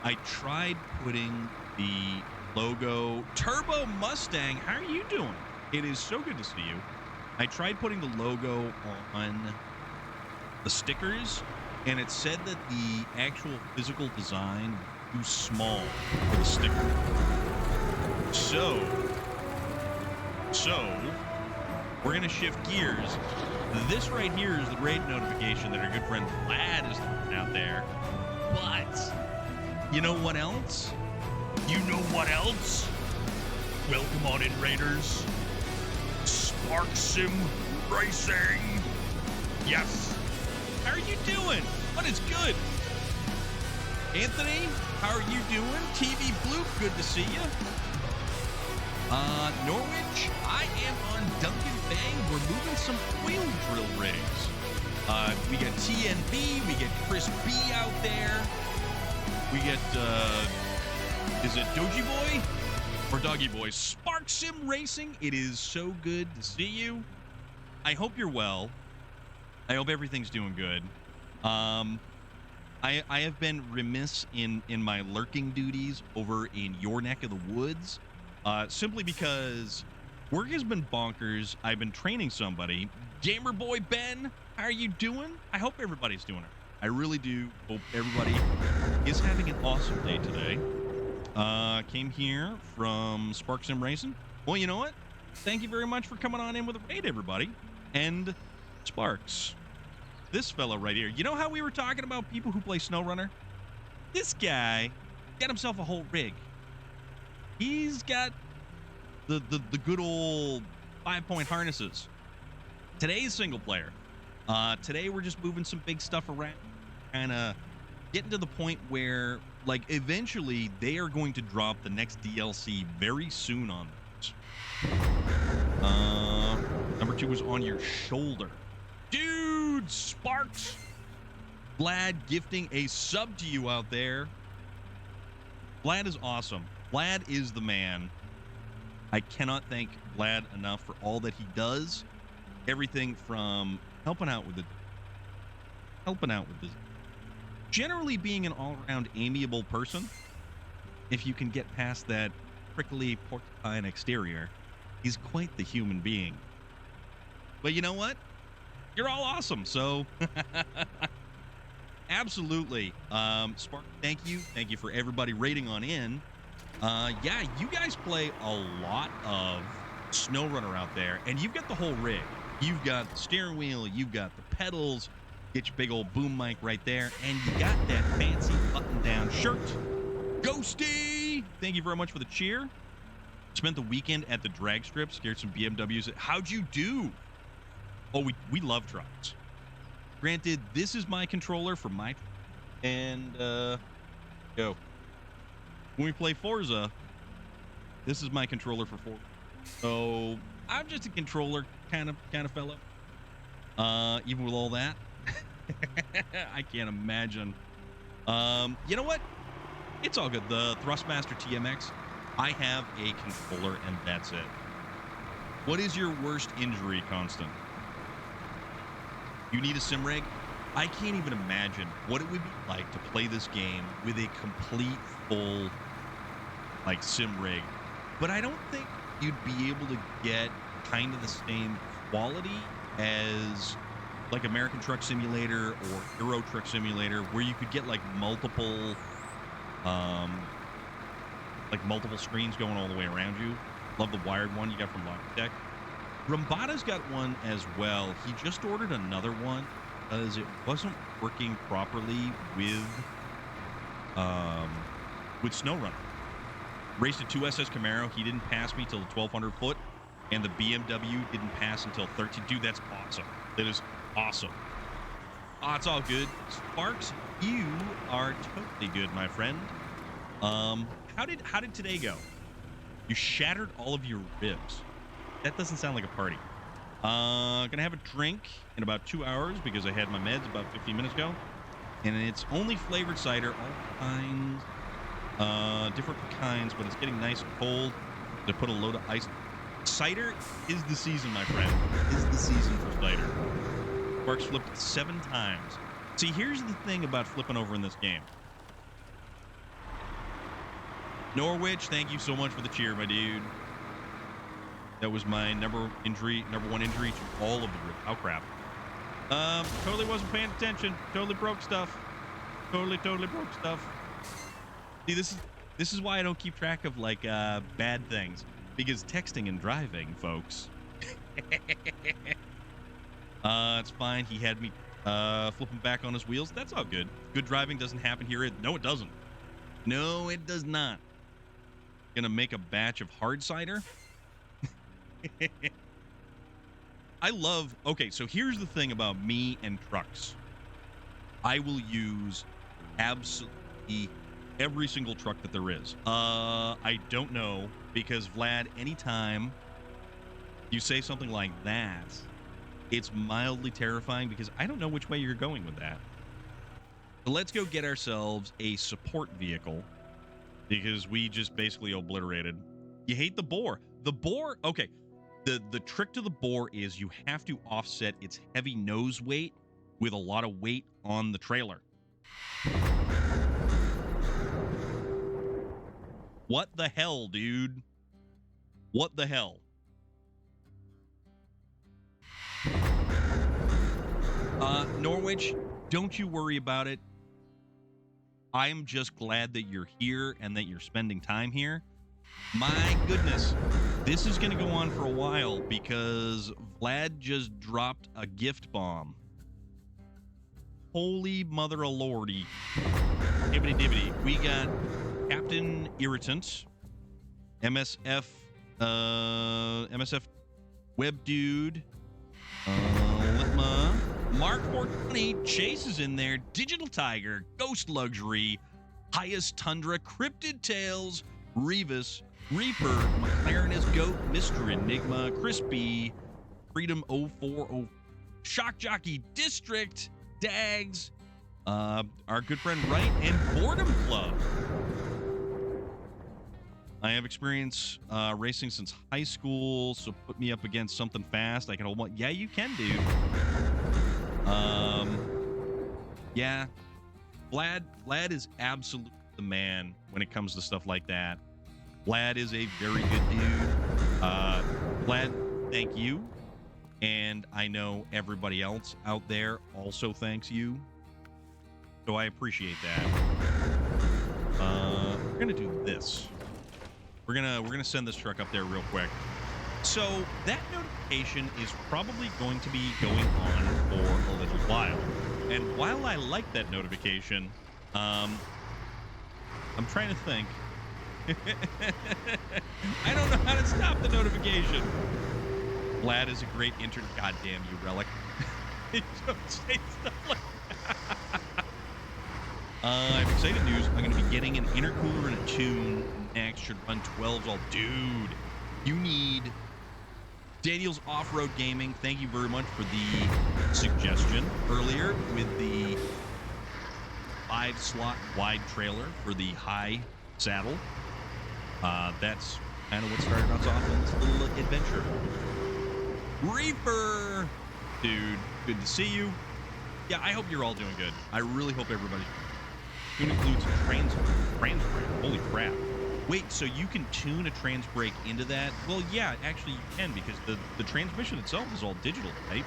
I tried putting the logo Turbo Mustang. How are you doing? It is so good to see you. I tried putting the logo on the stickers, and it said that the actual physical design was too small for the sticker. So we're gonna shift gears. This right here is the raid notification that our good friend Vlad is throwing out there. But you know what else? You know what else? Welcome on in, Raiders. Spark Sim Racing. Yes. How are you doing? What is good? Anthony, how are you doing? TV Blue, good to see you. Norwich, I am on Duncan Bay. We're moving some oil drill rigs. We got TNB, we get Chris B out there. We get, is it Doji Boy or Doggy Boy? Spark Sim Racing, it is so good to see you. I hope you're well. I hope everything's doing good. Um, I have been remiss in my lurking duties over in your neck of the woods, simply because work has been bonkers. I've been training somebody. Gamer boy Ben, how are you doing? I hope everybody's doing it. I really do hope everybody is having an awesome day today. Came here from Sparks Sim Racing. Well, you know what? Thank you very much for coming on in with a raid, everybody. And Sparks, this fellow right here. You know how we were talking about people who play SnowRunner? This guy got himself a whole rig. He's got the good old 5-point harnesses. Today's single player. Today we're just moving some big stuff around, kind of getting to the point where, like, eventually they are going to drop the next DLC very soon on this. Number 2 is on your shoulder. Dude, Sparks. Vlad gifting a sub to you out there. Vlad is awesome. Vlad is the man. I cannot thank Vlad enough for all that he does. Everything from helping out with this, generally being an all-around amiable person. If you can get past that prickly porcupine exterior, he's quite the human being. But you know what? You're all awesome, so absolutely. Spark, thank you. Thank you for everybody rating on in. Yeah, you guys play a lot of SnowRunner out there, and you've got the whole rig. You've got the steering wheel, you've got the pedals, get your big old boom mic right there, and you got that fancy button-down shirt. Ghosty! Thank you very much for the cheer. Spent the weekend at the drag strip, scared some BMWs. How'd you do? Oh, we love trucks. Granted, this is my controller for my... And, go. When we play Forza, this is my controller for Forza. So, I'm just a controller kind of fellow. Even with all that. I can't imagine. You know what? It's all good. The Thrustmaster TMX, I have a controller and that's it. What is your worst injury, Constant? You need a sim rig? I can't even imagine what it would be like to play this game with a complete full like sim rig. But I don't think you'd be able to get kind of the same quality as like American Truck Simulator or Euro Truck Simulator, where you could get like multiple screens going all the way around you. Love the wired one you got from Logitech. Rambada's got one as well. He just ordered another one because it wasn't working properly with SnowRunner. Raced a 2SS Camaro. He didn't pass me till the 1200 foot, and the BMW didn't pass until 13. Dude, that's awesome. That is awesome. Oh, it's all good. Sparks, you are totally good, my friend. How did today go? You shattered all of your ribs. That doesn't sound like a party. Gonna have a drink in about 2 hours because I had my meds about 15 minutes ago. And it's only flavored cider, all kinds, different kinds, but it's getting nice and cold. They put a load of ice. Cider is the season, my friend. Is the season for cider. Sparks flipped 7 times. See, here's the thing about flipping over in this game. Norwich, thank you so much for the cheer, my dude. That was my number 1 injury to all of the ribs. Oh, crap. Totally wasn't paying attention. Totally broke stuff. Totally broke stuff. See, this is why I don't keep track of, like, bad things. Because texting and driving, folks. It's fine. He had me flipping back on his wheels. That's all good. Good driving doesn't happen here. No, it doesn't. No, it does not. Gonna make a batch of hard cider. I love... Okay, so here's the thing about me and trucks. I will use absolutely every single truck that there is. I don't know, because Vlad, anytime you say something like that, it's mildly terrifying because I don't know which way you're going with that. So let's go get ourselves a support vehicle because we just basically obliterated. You hate the boar. The boar... Okay, The trick to the boar is you have to offset its heavy nose weight with a lot of weight on the trailer. What the hell, dude? What the hell? Norwich, don't you worry about it. I'm just glad that you're here and that you're spending time here. My goodness, this is going to go on for a while because Vlad just dropped a gift bomb. Holy mother of lordy. Hibbity dibbity. We got Captain Irritant, MSF Web Dude, Litma, Mark 420, Chase is in there, Digital Tiger, Ghost Luxury, Highest Tundra, Cryptid Tales, Revis, Reaper, McLaren is Goat, Mr. Enigma, Crispy, Freedom 040, Shock Jockey District, Dags, our good friend Wright, and Boredom Club. I have experience racing since high school, so put me up against something fast. I can hold one. Yeah, you can, dude. Yeah. Vlad is absolutely the man when it comes to stuff like that. Vlad is a very good dude. Vlad, thank you. And I know everybody else out there also thanks you. So I appreciate that. We're gonna do this. We're gonna send this truck up there real quick. So that notification is probably going to be going on for a little while. And while I like that notification, I'm trying to think. I don't know how to stop the notification. Vlad is a great internet. Goddamn you, Relic. Don't say stuff like that. I have exciting news. I'm going to be getting an intercooler and a tune next. Should run 12s all. Dude, you need Daniel's Off-Road Gaming. Thank you very much for the suggestion earlier with the 5-slot wide trailer for the high saddle. That's kind of what started us off on this little adventure. Reaper! Dude, good to see you. Yeah, I hope you're all doing good. I really hope everybody. Tune includes trans brake. Holy crap. Wait, so you can tune a trans brake into that? Well, yeah, actually you can because the transmission itself is all digital, right?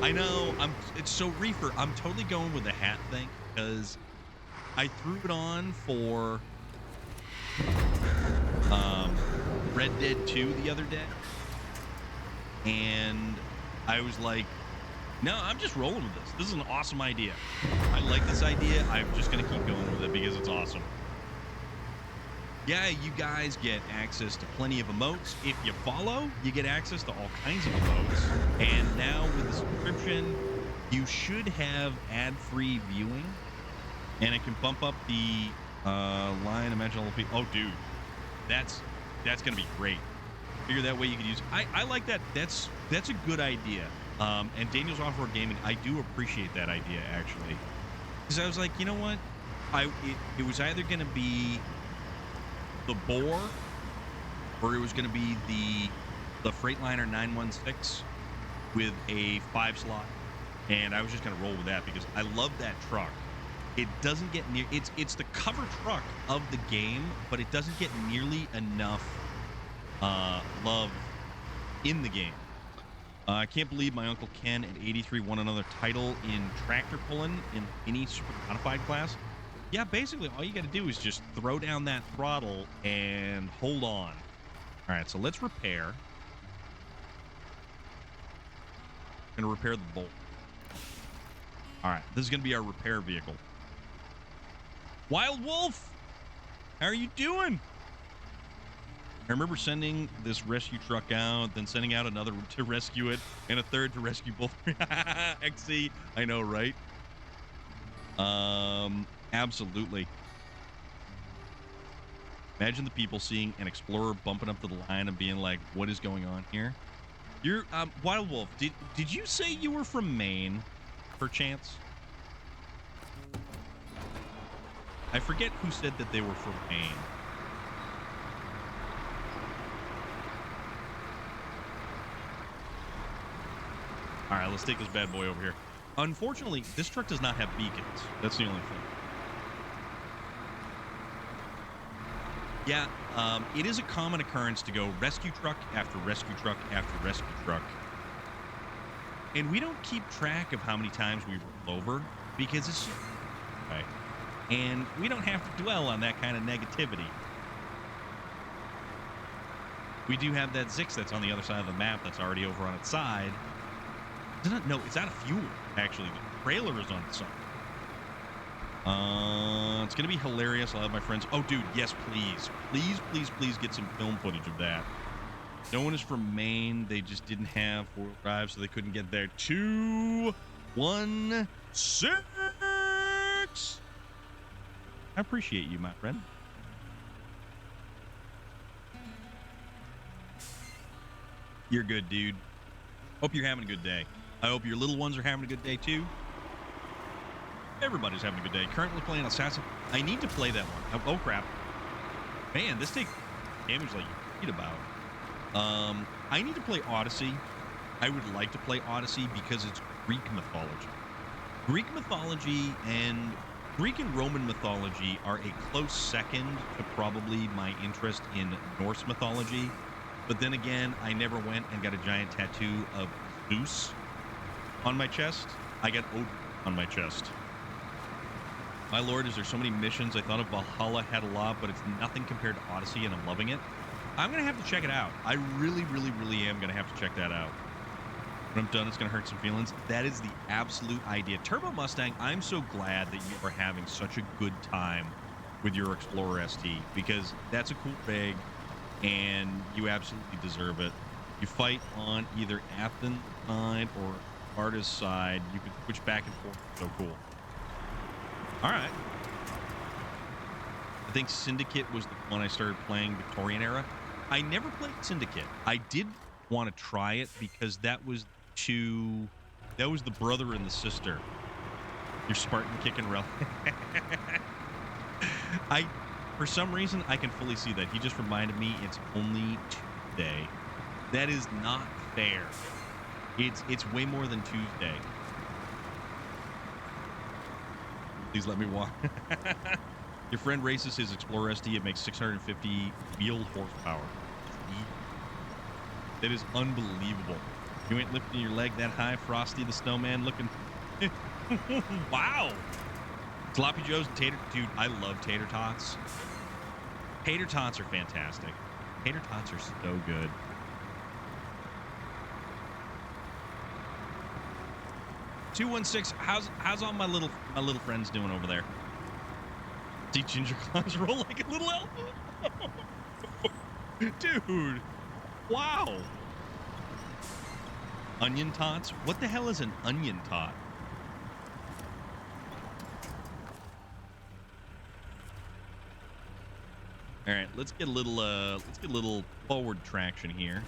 I know. It's so Reefer. I'm totally going with the hat thing because I threw it on for Red Dead 2 the other day, and I was like, no, I'm just rolling with this. This is an awesome idea. I like this idea. I'm just going to keep going with it because it's awesome. Yeah, you guys get access to plenty of emotes. If you follow, you get access to all kinds of emotes. And now with the subscription, you should have ad-free viewing, and it can bump up the line. Imagine all the people. Oh, dude, that's going to be great. Figure that way you can use. I like that. That's a good idea. And Daniel's Off-Road Gaming, I do appreciate that idea, actually. Because I was like, you know what? It was either going to be the Boar, or it was going to be the Freightliner 916 with a 5-slot. And I was just going to roll with that because I love that truck. It doesn't get near... It's the cover truck of the game, but it doesn't get nearly enough love in the game. I can't believe my Uncle Ken at 83 won another title in tractor pulling in any super modified class. Yeah, basically all you got to do is just throw down that throttle and hold on. All right, so let's repair. Gonna repair the bolt. All right, this is gonna be our repair vehicle. Wild Wolf, how are you doing? I remember sending this rescue truck out, then sending out another to rescue it, and a third to rescue both. XC, I know, right? Absolutely. Imagine the people seeing an Explorer bumping up to the line and being like, what is going on here? You're, Wild Wolf, did you say you were from Maine, perchance? I forget who said that they were from Maine. All right, let's take this bad boy over here. Unfortunately, this truck does not have beacons. That's the only thing. Yeah, it is a common occurrence to go rescue truck after rescue truck after rescue truck. And we don't keep track of how many times we roll over because it's just... Okay. And we don't have to dwell on that kind of negativity. We do have that Zix that's on the other side of the map that's already over on its side. No, it's out of fuel, actually. The trailer is on its side. It's going to be hilarious. I'll have my friends... Oh, dude, yes, please. Please, please, please get some film footage of that. No one is from Maine. They just didn't have four-wheel drive, so they couldn't get there. 216. I appreciate you, my friend. You're good, dude. Hope you're having a good day. I hope your little ones are having a good day, too. Everybody's having a good day. Currently playing Assassin. I need to play that one. Oh, crap. Man, this takes damage like you read about. I need to play Odyssey. I would like to play Odyssey because it's Greek mythology. Greek mythology and Greek and Roman mythology are a close second to probably my interest in Norse mythology. But then again, I never went and got a giant tattoo of Zeus on my chest. I got Odin on my chest. My lord, is there so many missions? I thought of Valhalla had a lot, but it's nothing compared to Odyssey, and I'm loving it. I'm going to have to check it out. I really, really, really am going to have to check that out. When I'm done, it's going to hurt some feelings. That is the absolute idea. Turbo Mustang, I'm so glad that you are having such a good time with your Explorer ST, because that's a cool rig, and you absolutely deserve it. You fight on either Athens' side or Sparta's side. You can switch back and forth. So cool. All right. I think Syndicate was the one I started playing Victorian era. I never played Syndicate. I did want to try it because that was the brother and the sister. Your Spartan kicking relic. For some reason, I can fully see that. He just reminded me it's only Tuesday. That is not fair. It's way more than Tuesday. Please let me walk. Your friend races his Explorer ST. It makes 650 wheel horsepower. That is unbelievable. You ain't lifting your leg that high, Frosty the Snowman looking. Wow. Sloppy Joe's and Tater. Dude, I love Tater Tots. Tater Tots are fantastic. Tater Tots are so good. $216. How's all my little friends doing over there? See Ginger Claus roll like a little elf. Dude. Wow. Onion tots? What the hell is an onion tot? All right, let's get a little forward traction here.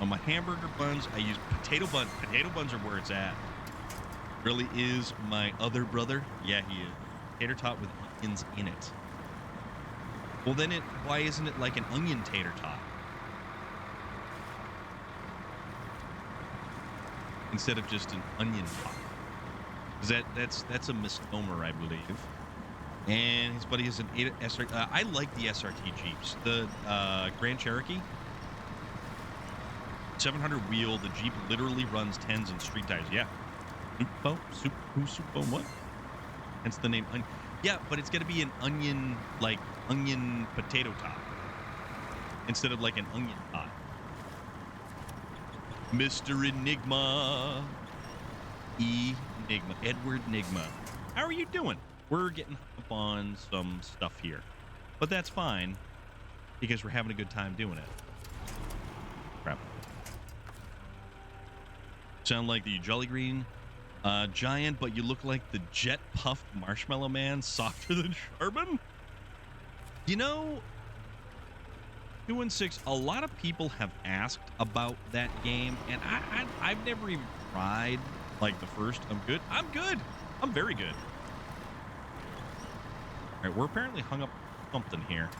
On my hamburger buns, I use potato buns. Potato buns are where it's at. Really is my other brother. Yeah, he is. Tater tot with onions in it. Well, then why isn't it like an onion tater tot? Instead of just an onion tot. Because that's a misnomer, I believe. And his buddy has an SRT. I like the SRT Jeeps. The Grand Cherokee. 700 wheel. The Jeep literally runs 10s and street tires. Yeah. Super, what? Hence the name. Yeah, but it's going to be an onion potato top. Instead of like an onion tot. Mr. Enigma. Enigma. Edward Enigma. How are you doing? We're getting up on some stuff here. But that's fine. Because we're having a good time doing it. Crap. Sound like the Jolly Green Giant, but you look like the Jet Puffed Marshmallow Man, softer than Charbon? You know, 216, a lot of people have asked about that game, and I've never even tried, like, the first. I'm good. I'm very good. All right, we're apparently hung up something here.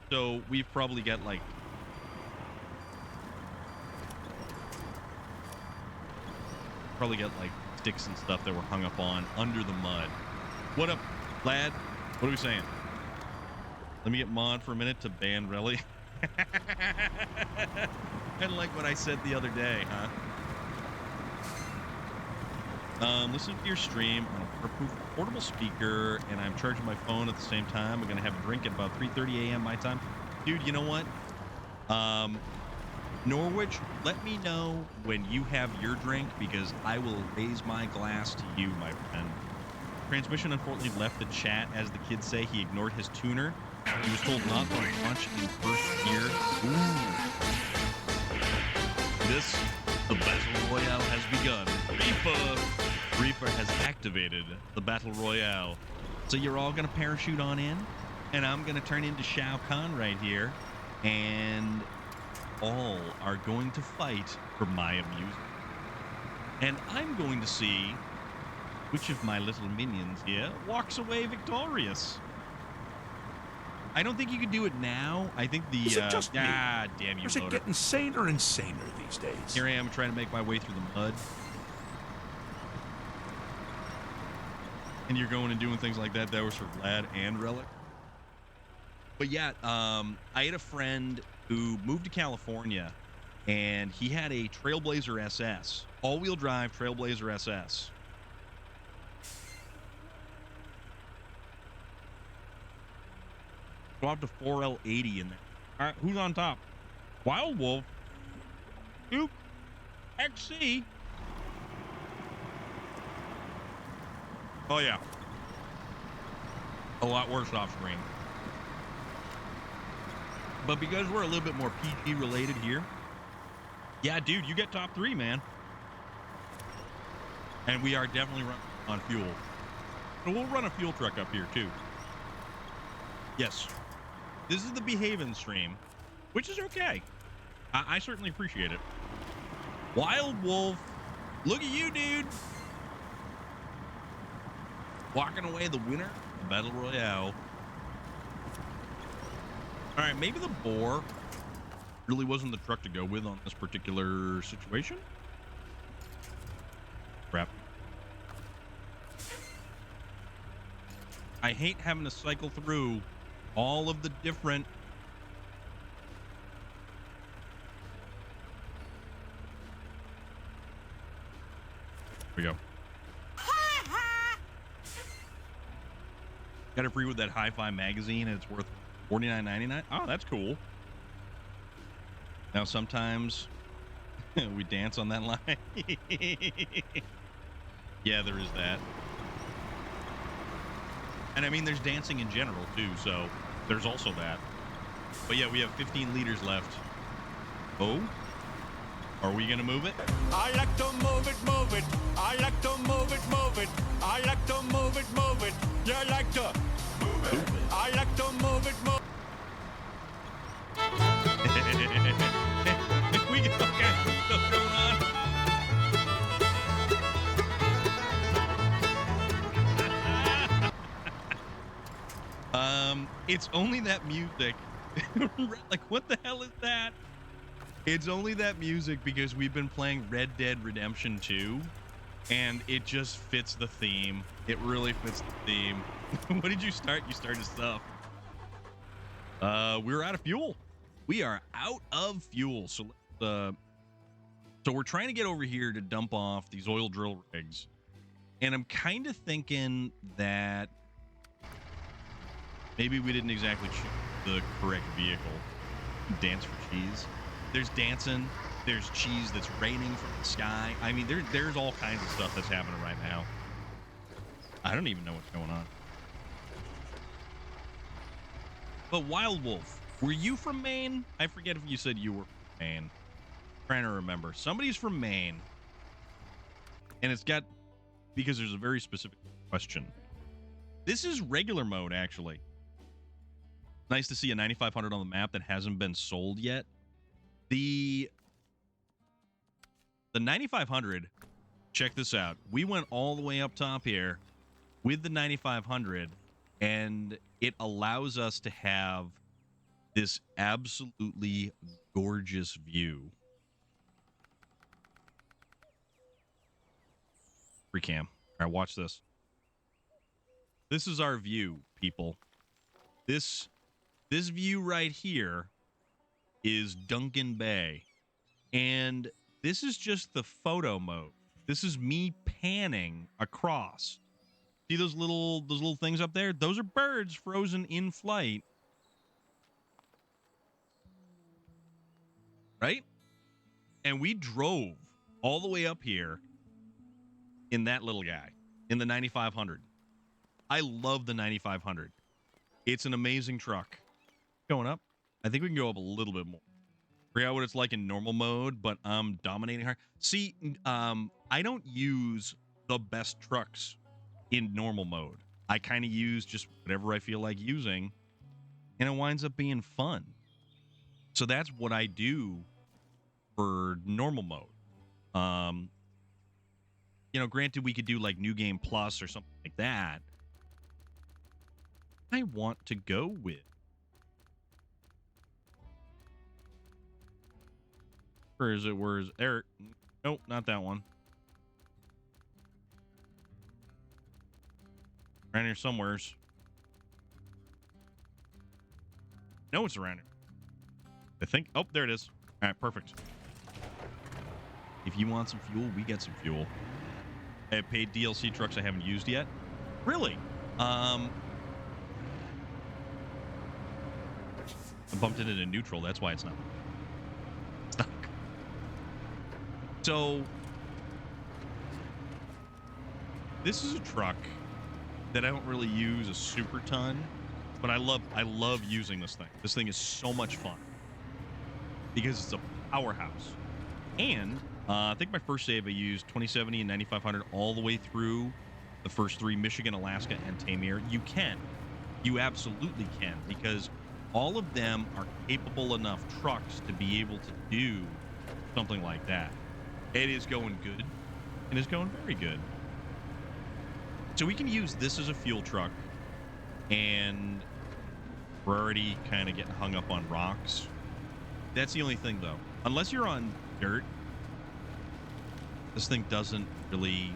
So we've probably got, like, probably get like sticks and stuff that were hung up on under the mud. What up, lad? What are we saying? Let me get mod for a minute to ban Relly. Kind of like what I said the other day, huh? Listen to your stream on a portable speaker, and I'm charging my phone at the same time. I'm going to have a drink at about 3:30 a.m. my time. Dude, you know what? Norwich, let me know when you have your drink, because I will raise my glass to you, my friend. Transmission unfortunately left the chat. As the kids say, he ignored his tuner. He was told not to launch in first gear. Ooh. The Battle Royale has begun. Reaper has activated the Battle Royale. So you're all going to parachute on in, and I'm going to turn into Shao Kahn right here, and all are going to fight for my amusement. And I'm going to see which of my little minions here walks away victorious. I don't think you can do it now. I think the... Is it just me? damn you, Or is it loader. getting saner and saner these days? Here I am trying to make my way through the mud. And you're going and doing things like that. That was for Vlad and Relic. But yeah, I had a friend who moved to California, and he had a Trailblazer SS. All-wheel drive Trailblazer SS. Go up to 4L80 in there. All right, who's on top? Wild Wolf. Duke. XC. Oh, yeah. A lot worse off screen. But because we're a little bit more PG related here, yeah, dude, you get top 3, man. And we are definitely running on fuel. So we'll run a fuel truck up here, too. Yes. This is the Behavin' stream, which is okay. I certainly appreciate it. Wild Wolf. Look at you, dude. Walking away the winner of Battle Royale. All right, maybe the Boar really wasn't the truck to go with on this particular situation. Crap. I hate having to cycle through all of the different... Here we go. Got it free with that Hi-Fi magazine, and it's worth $49.99. Oh, that's cool. Now, sometimes we dance on that line. Yeah, there is that. And I mean, there's dancing in general, too, so there's also that. But yeah, we have 15 liters left. Oh? Are we gonna move it? I like to move it, move it. I like to move it, move it. I like to move it, move it. You like to move it. I like to move it, move it. We got all kinds of stuff going on. It's only that music. Like, what the hell is that? It's only that music because we've been playing Red Dead Redemption 2, and it just fits the theme. It really fits the theme. What did you start? You started stuff. We're out of fuel. We are out of fuel. So we're trying to get over here to dump off these oil drill rigs. And I'm kind of thinking that maybe we didn't exactly choose the correct vehicle. Dance for cheese. There's dancing. There's cheese that's raining from the sky. I mean, there's all kinds of stuff that's happening right now. I don't even know what's going on. But Wild Wolf, were you from Maine? I forget if you said you were from Maine. I'm trying to remember. Somebody's from Maine. And it's got, because there's a very specific question. This is regular mode, actually. Nice to see a 9500 on the map that hasn't been sold yet. The 9500, check this out. We went all the way up top here with the 9500, and it allows us to have this absolutely gorgeous view. Free cam. All right, watch this. This is our view, people. This view right here is Duncan Bay. And this is just the photo mode. This is me panning across. See those little things up there? Those are birds frozen in flight. Right? And we drove all the way up here in that little guy, in the 9500. I love the 9500. It's an amazing truck. Going up. I think we can go up a little bit more. Forget what it's like in normal mode, but I'm dominating her. See, I don't use the best trucks in normal mode. I kind of use just whatever I feel like using, and it winds up being fun. So that's what I do for normal mode. Granted, we could do like New Game Plus or something like that. I want to go with. Where is it? Where is Eric? Nope, not that one. Around here somewheres. No, it's around here. I think. Oh, there it is. All right, perfect. If you want some fuel, we get some fuel. I have paid DLC trucks I haven't used yet. Really? I bumped it into neutral. That's why it's not stuck. So this is a truck that I don't really use a super ton, but I love using this thing. This thing is so much fun because it's a powerhouse. And I think my first save I used 2070 and 9500 all the way through the first three, Michigan, Alaska, and Tamir. You absolutely can, because all of them are capable enough trucks to be able to do something like that. It is going good. It is going very good. So we can use this as a fuel truck, and we're already kind of getting hung up on rocks. That's the only thing, though. Unless you're on dirt, this thing doesn't really...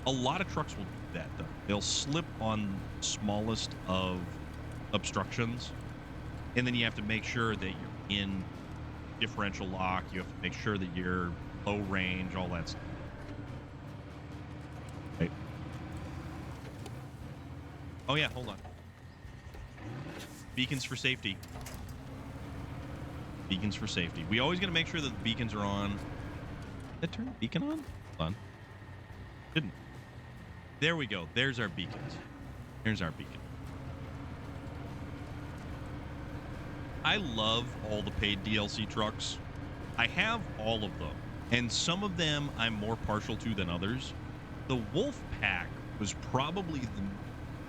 A lot of trucks will do that, though. They'll slip on smallest of obstructions, and then you have to make sure that you're in differential lock. You have to make sure that you're low range, all that stuff. Right. Oh, yeah, hold on. Beacons for safety. Beacons for safety. We always got to make sure that the beacons are on. Did that turn the beacon on? Hold on. Didn't. There we go. There's our beacons. Here's our beacon. I love all the paid DLC trucks. I have all of them, and some of them I'm more partial to than others. The Wolf Pack was probably the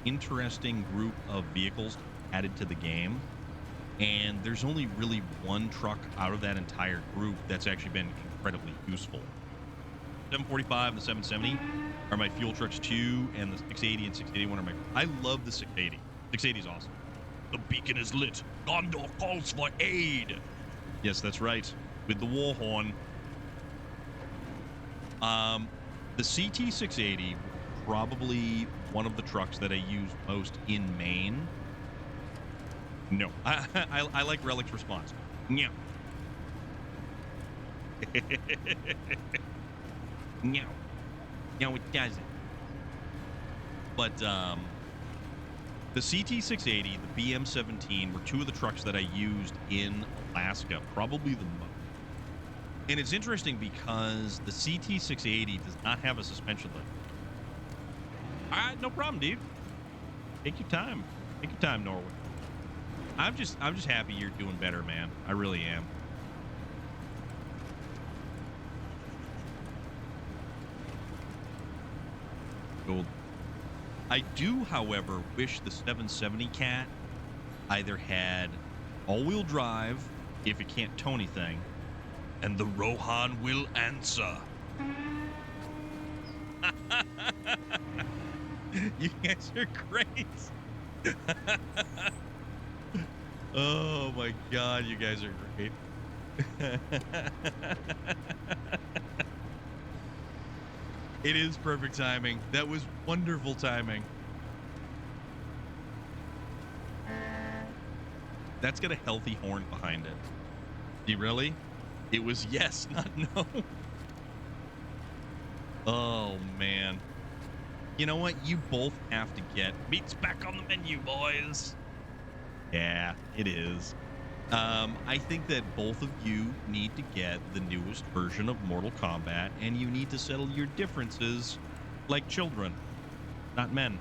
interesting group of vehicles added to the game, and there's only really one truck out of that entire group that's actually been incredibly useful. 745 and the 770 are my fuel trucks too, and the 680 and 681 are my... I love the 680. 680 is awesome. The beacon is lit. Gondor calls for aid. Yes, that's right. With the war horn. The CT680, probably one of the trucks that I use most in Maine. No. I like Relic's response. No. No. No, it doesn't. But, the CT680, the BM17 were two of the trucks that I used in Alaska, probably the most. And it's interesting because the CT680 does not have a suspension lift. All right, no problem, dude. Take your time. Take your time, Norway. I'm just happy you're doing better, man. I really am. Gold. I do, however, wish the 770 Cat either had all-wheel drive, if it can't tow anything, and the Rohan will answer. You guys are great. Oh my God, you guys are great. It is perfect timing. That was wonderful timing. That's got a healthy horn behind it. You really? It was yes, not no. Oh, man. You know what? You both have to get meat's back on the menu, boys. Yeah, it is. I think that both of you need to get the newest version of Mortal Kombat, and you need to settle your differences like children, not men.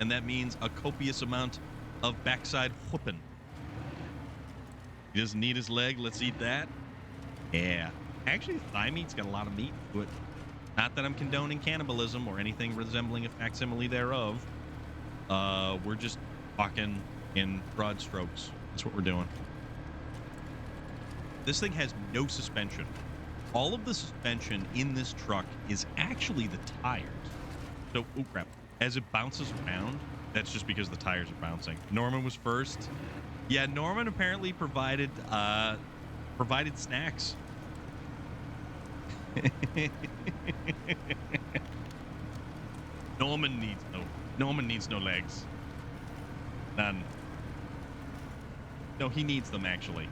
And that means a copious amount of backside whooping. He doesn't need his leg. Let's eat that. Yeah. Actually, thigh meat's got a lot of meat to it. Not that I'm condoning cannibalism or anything resembling a facsimile thereof. We're just talking in broad strokes. That's what we're doing. This thing has no suspension. All of the suspension in this truck is actually the tires. So, oh crap. As it bounces around, that's just because the tires are bouncing. Norman was first. Yeah, Norman apparently provided snacks. Norman needs no legs. None. No, he needs them actually.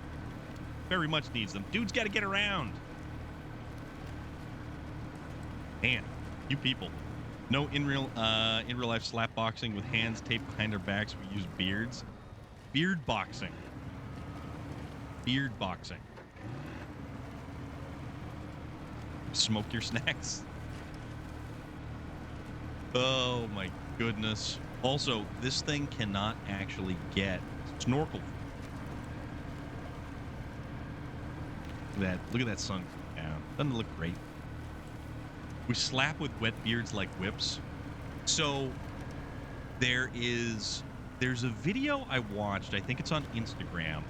Very much needs them. Dude's got to get around. Man, you people. No in real life slap boxing with hands taped behind our backs. We use beards. Beard boxing. Beard boxing. Smoke your snacks. Oh my goodness. Also, this thing cannot actually get snorkel. Look at that sun down. Doesn't it look great? We slap with wet beards like whips. So there's a video I watched, I think it's on Instagram,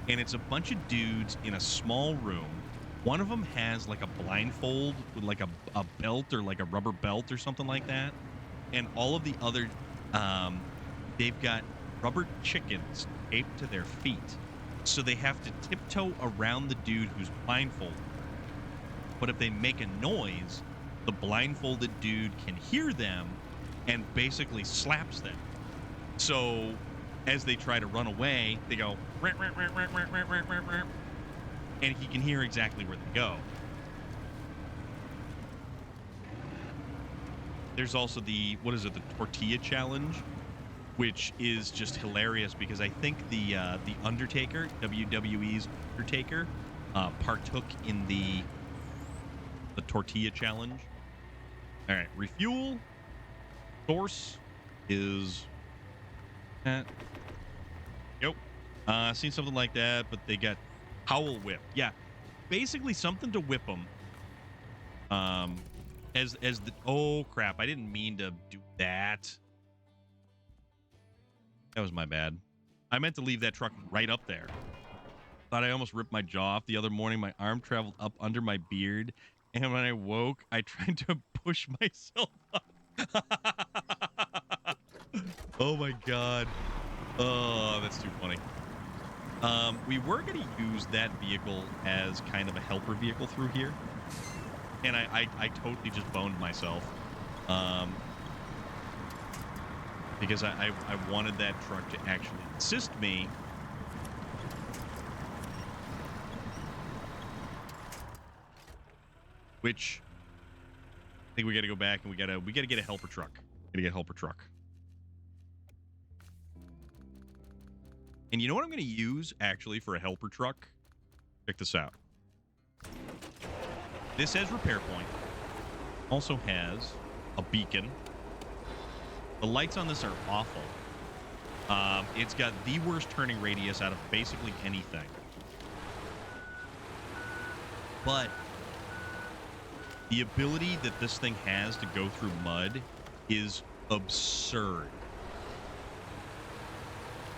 and it's a bunch of dudes in a small room. One of them has like a blindfold with like a belt or like a rubber belt or something like that. And all of the other, they've got rubber chickens taped to their feet. So they have to tiptoe around the dude who's blindfolded. But if they make a noise, the blindfolded dude can hear them and basically slaps them. So as they try to run away, they go, "Rah, rah, rah, rah, rah, rah, rah, rah," and he can hear exactly where they go. There's also the tortilla challenge, which is just hilarious because I think the Undertaker, WWE's Undertaker, partook in the tortilla challenge. All right, refuel source is that. Yep. Seen something like that, but they got Howl Whip. Yeah, basically something to whip them. Oh crap! I didn't mean to do that. That was my bad. I meant to leave that truck right up there. Thought I almost ripped my jaw off the other morning. My arm traveled up under my beard, and when I woke, I tried to push myself up. Oh my god. Oh, that's too funny. We were going to use that vehicle as kind of a helper vehicle through here. And I totally just boned myself. Because I wanted that truck to actually assist me. Which I think we got to go back and we got to get a helper truck. Got to get a helper truck. And you know what I'm going to use actually for a helper truck? Check this out. This has repair point. Also has a beacon. The lights on this are awful. It's got the worst turning radius out of basically anything. But the ability that this thing has to go through mud is absurd.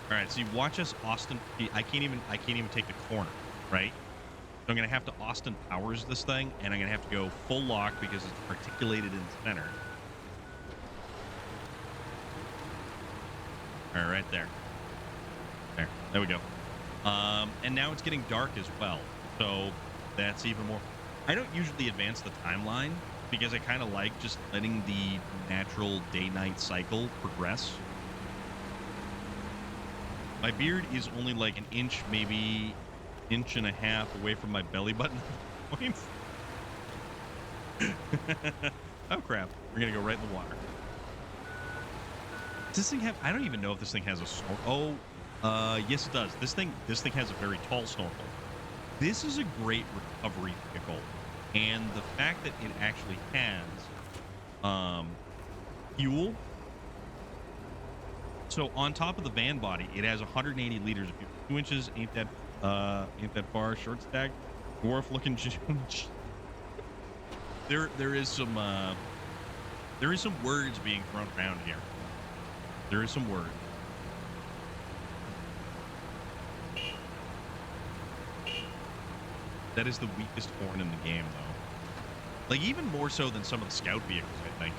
All right, so you watch us, Austin. I can't even take the corner, right? So I'm gonna have to Austin Powers this thing, and I'm gonna have to go full lock because it's articulated in the center. All right, right there. There we go. And now it's getting dark as well, so that's even more. I don't usually advance the timeline because I kind of like just letting the natural day-night cycle progress. My beard is only like an inch, maybe inch and a half away from my belly button at this point. Oh crap, we're gonna go right in the water. Does this thing have, I don't even know if this thing has a snorkel. Oh, yes it does. This thing has a very tall snorkel. This is a great recovery vehicle. And the fact that it actually has fuel. So on top of the van body, it has 180 liters of fuel. 2 inches ain't that far. Short stack, dwarf looking. There is some words being thrown around here. There is some word. That is the weakest horn in the game, though. Like, even more so than some of the scout vehicles, I think.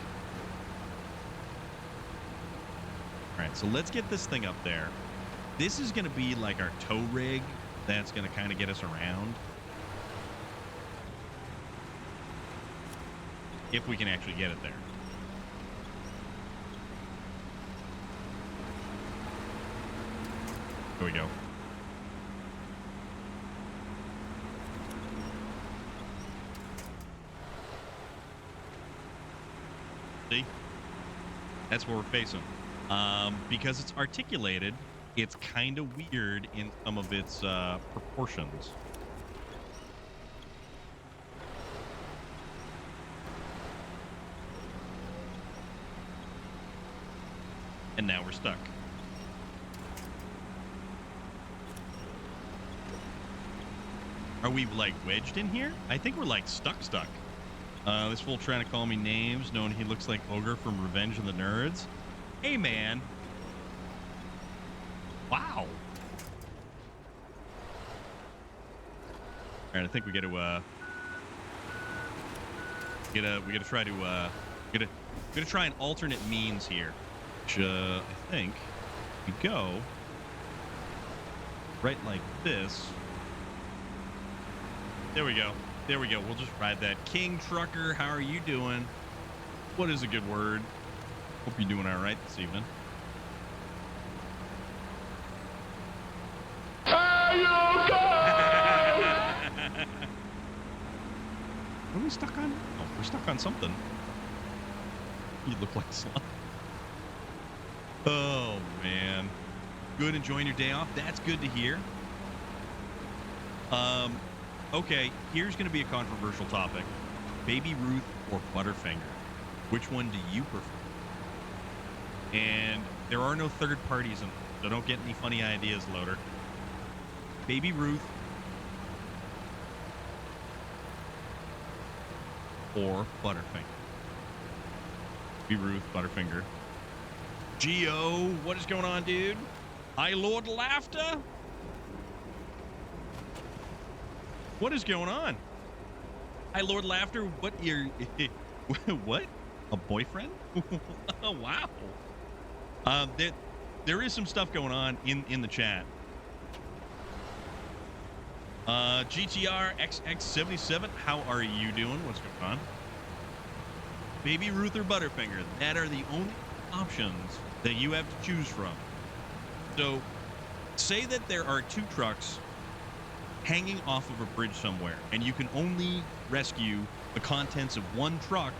All right, so let's get this thing up there. This is going to be like our tow rig that's going to kind of get us around. If we can actually get it there. Here we go. See? That's what we're facing. Because it's articulated, it's kind of weird in some of its proportions. And now we're stuck. Are we, like, wedged in here? I think we're, like, stuck. This fool trying to call me names, knowing he looks like Ogre from Revenge of the Nerds. Hey, man. Wow. All right, I think we got to, we gotta try to, gotta try an alternate means here. Which, I think we go right like this. There we go. There we go. We'll just ride that. King Trucker, how are you doing? What is a good word? Hope you're doing all right this evening. What are we stuck on? Oh, we're stuck on something. You look like slime. Oh, man. Good, enjoying your day off? That's good to hear. Okay, here's going to be a controversial topic. Baby Ruth or Butterfinger? Which one do you prefer? And there are no third parties in, so don't get any funny ideas, Loader. Baby Ruth or Butterfinger? Baby Ruth, Butterfinger. Geo, what is going on, dude? Hi, Lord Laughter. What is going on? Hi, Lord Laughter. What you're what? A boyfriend? Oh, wow. There is some stuff going on in the chat. GTR XX77, how are you doing? What's going on? Baby Ruth or Butterfinger? That are the only options that you have to choose from. So, say that there are two trucks hanging off of a bridge somewhere, and you can only rescue the contents of one truck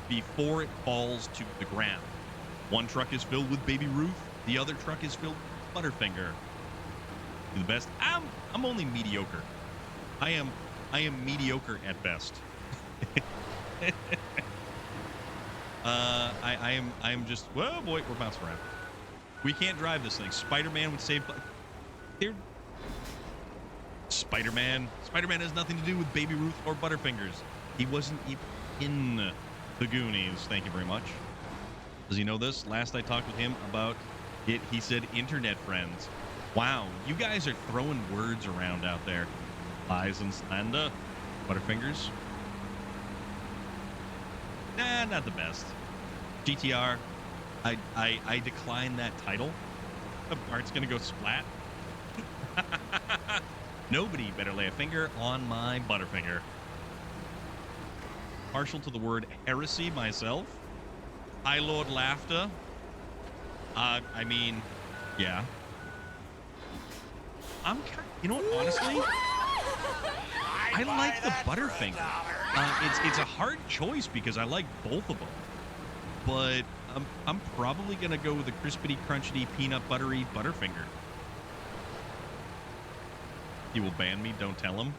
before it falls to the ground. One truck is filled with Baby Ruth, the other truck is filled with Butterfinger. The best. I'm only mediocre. I am mediocre at best. I am just, whoa boy, we're bouncing around. We can't drive this thing. Spider-Man would save. Here. Spider-Man has nothing to do with Baby Ruth or Butterfingers. He wasn't even in the Goonies. Thank you very much. Does he know this? Last I talked with him about it, he said internet friends. Wow, you guys are throwing words around out there. Lies and slander. Butterfingers. Nah, not the best. GTR, I decline that title. Bart's gonna go splat. Nobody better lay a finger on my Butterfinger. partial to the word heresy myself. High Lord Laughter. I mean, yeah. I'm kind of, you know what, honestly? I like the Butterfinger. It's a hard choice because I like both of them. But I'm probably going to go with the crispity, crunchity, peanut buttery Butterfinger. He will ban me. Don't tell him.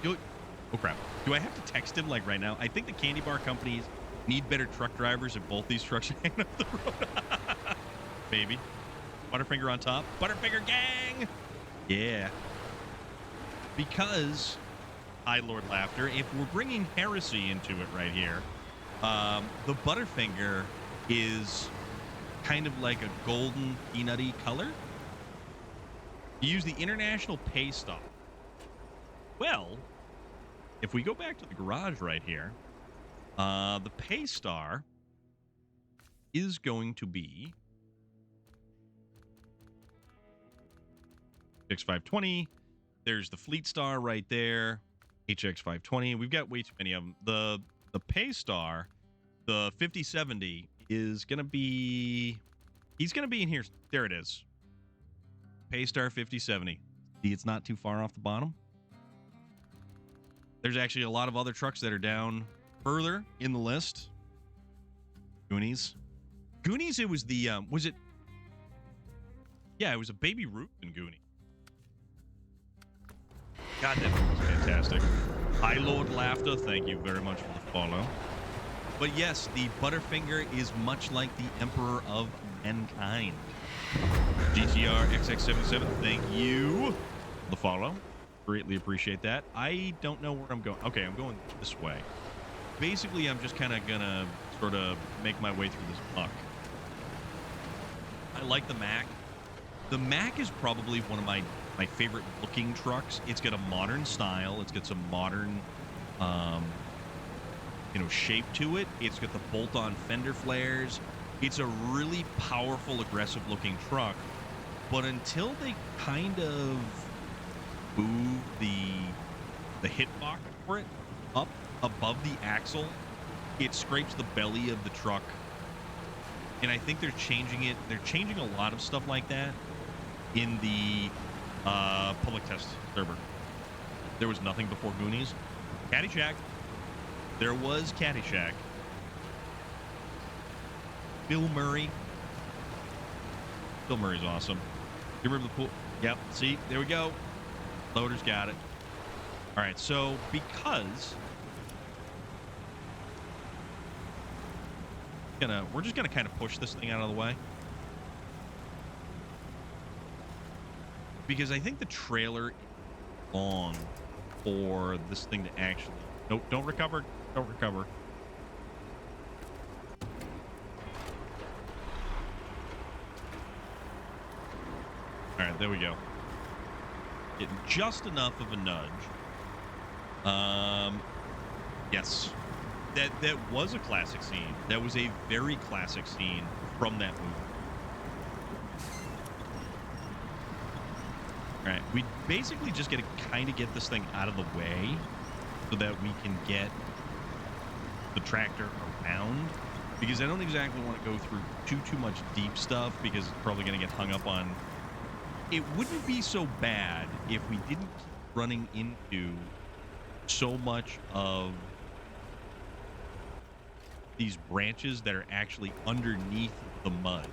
Oh, crap. Do I have to text him like right now? I think the candy bar companies need better truck drivers if both these trucks are hanging up the road. Maybe. Butterfinger on top. Butterfinger gang! Yeah. Because, High Lord Laughter, if we're bringing heresy into it right here, the Butterfinger is kind of like a golden peanutty color. You use the International Pay Stop. Well, if we go back to the garage right here, the Pay Star is going to be HX520. There's the Fleet Star right there. HX520. We've got way too many of them. The Pay Star, the 5070, is going to be... He's going to be in here. There it is. Pay Star 5070. See, it's not too far off the bottom. There's actually a lot of other trucks that are down further in the list. Goonies. Goonies, it was the... was it... Yeah, it was a Baby Ruth in Goonies. God, that was fantastic. High Lord Laughter, thank you very much for the follow. But yes, the Butterfinger is much like the Emperor of Mankind. GTR XX77, thank you for the follow. Greatly appreciate that. I don't know where I'm going. Okay, I'm going this way. Basically, I'm just kind of gonna sort of make my way through this muck. I like the Mac. The Mac is probably one of my favorite looking trucks. It's got a modern style. It's got some modern, shape to it. It's got the bolt-on fender flares. It's a really powerful, aggressive looking truck. But until they kind of move the hitbox for it up above the axle, it scrapes the belly of the truck. And I think they're changing it. They're changing a lot of stuff like that in the public test server. There was nothing before Goonies. Caddyshack. There was Caddyshack. Bill Murray. Bill Murray's awesome. You remember the pool? Yep. See, there we go. Loader's got it. All right. So because we're just gonna kind of push this thing out of the way. Because I think the trailer is long for this thing to actually... Nope, don't recover. Don't recover. All right, there we go. Getting just enough of a nudge. Yes. That was a classic scene. That was a very classic scene from that movie. All right, we basically just got to kind of get this thing out of the way so that we can get the tractor around, because I don't exactly want to go through too much deep stuff, because it's probably going to get hung up on. It wouldn't be so bad if we didn't keep running into so much of these branches that are actually underneath the mud.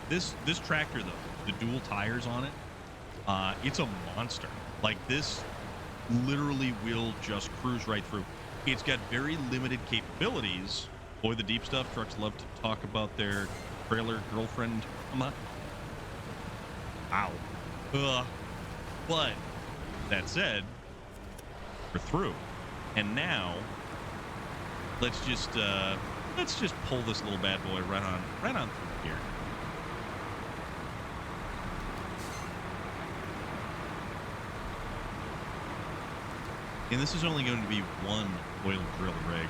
This tractor, though, the dual tires on it, it's a monster. Like, this literally will just cruise right through. It's got very limited capabilities. Boy, the deep stuff trucks love to talk about their trailer girlfriend. Ow. But that said, we're through. And now let's just pull this little bad boy right on through here. And this is only going to be one oil drill rig.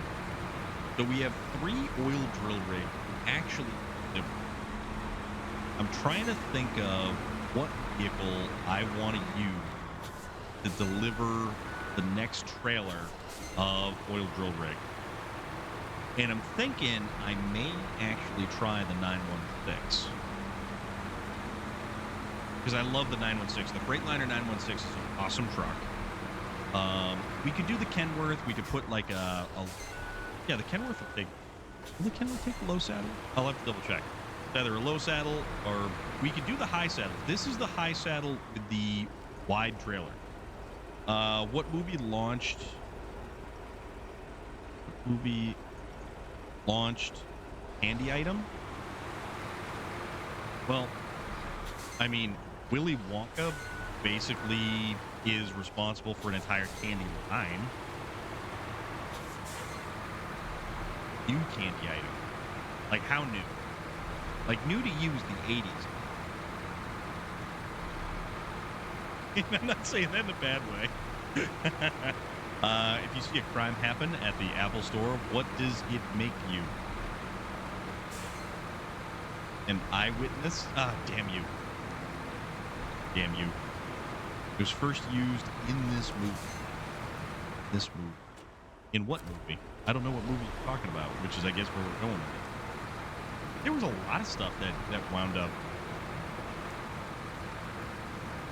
So we have 3 oil drill rigs actually. I'm trying to think of what vehicle I want to use to deliver the next trailer of Oil Drill Rig. And I'm thinking I may actually try the 916. Because I love the 916. The Freightliner 916 is an awesome truck. We could do the Kenworth. We could put like yeah, the Kenworth will take. Will the Kenworth take a low saddle? I'll have to double check. It's either a low saddle or we could do the high saddle. This is the high saddle with the wide trailer. What movie launched? Handy item? Well, I mean, Willy Wonka basically is responsible for an entire candy line. New candy item. Like, how new? Like, new to you is the 80s. I'm not saying that in a bad way. If you see a crime happen at the Apple Store, what does it make you? An eyewitness? Ah, damn you. Damn you. It was first used in this movie. This movie. In what movie? I don't know what movie you're talking about, which is, I guess, where we're going with it. There was a lot of stuff that wound up.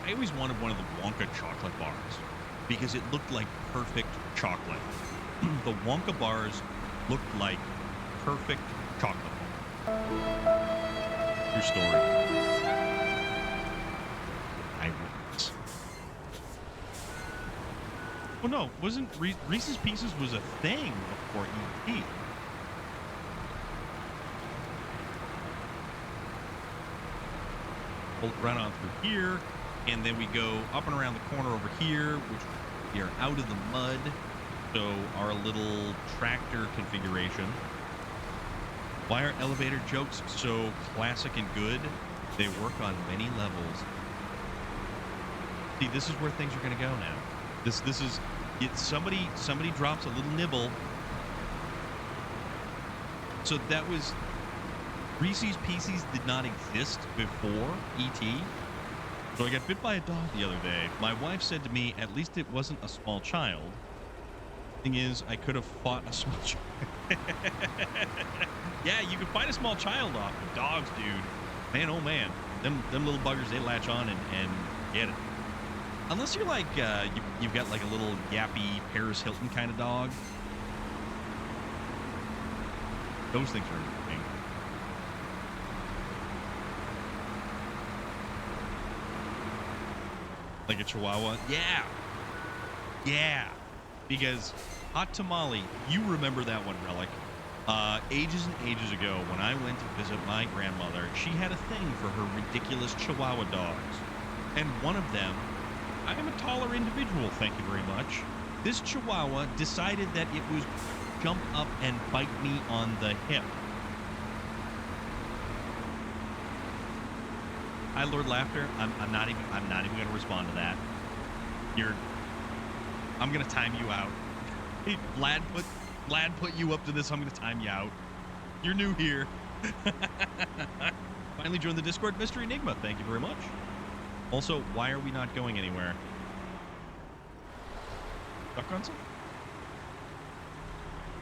I always wanted one of the Wonka chocolate bars because it looked like perfect chocolate. The Wonka bars looked like perfect chocolate. Your story. Eyewitness. Well, no, wasn't Reese's Pieces was a thing before E.T. We'll run on through here, and then we go up and around the corner over here, which we are out of the mud. So our little tractor configuration. Why are elevator jokes so classic and good? They work on many levels. See, this is where things are going to go now. This is it. Somebody drops a little nibble. So that was Reese's Pieces did not exist before E.T. So I got bit by a dog the other day. My wife said to me, "At least it wasn't a small child." Thing is, I could have fought a small child. Yeah, you can fight a small child off, but dogs, dude, man, oh man, them little buggers, they latch on and get it. Unless you're like you've got like a little yappy Paris Hilton kind of dog. Those things are interesting. Like a Chihuahua, yeah. Because Hot Tamale, you remember that one, Relic. Ages and ages ago, when I went to visit my grandmother, she had a thing for her ridiculous Chihuahua dogs. And one of them, I am a taller individual, thank you very much. This Chihuahua decided that it was jump up and bite me on the hip. Hi, Lord Laughter. I'm not even going to respond to that. I'm going to time you out. Hey, Vlad put you up to this. I'm going to time you out. You're new here. Finally joined the Discord. Mystery Enigma, thank you very much. Also, why are we not going anywhere? Duck on some?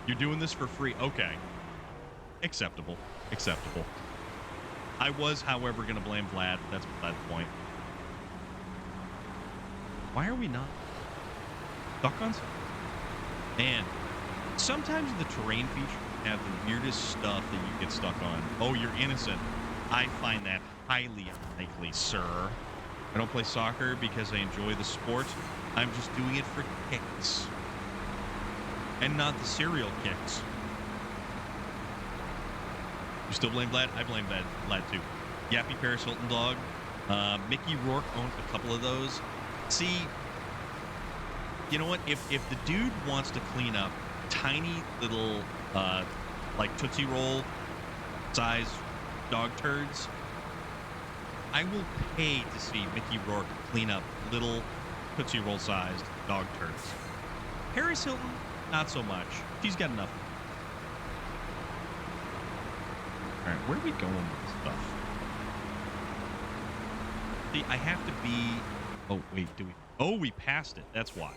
You're doing this for free. Okay. Acceptable. I was, however, going to blame Vlad. That's Vlad's point. Why are we not stuck on something? Man, sometimes the terrain features have the weirdest stuff that you get stuck on. Oh, you're innocent. I find that highly unlikely, sir. I don't play soccer because I enjoy the sport. I'm just doing it for kicks. And not the serial kicks. You still blame Vlad? I blame Vlad too. Yappy Paris Hilton dog. Mickey Rourke owns a couple of those. See, you know what? If the dude wants to clean up tiny little, like Tootsie Roll size dog turds, I will pay to see Mickey Rourke clean up little Tootsie Roll sized dog turds. Paris Hilton, not so much. She's got enough. All right, where are we going with this stuff? See, I have to be... Oh, wait, do we... Oh, we passed it. That's why.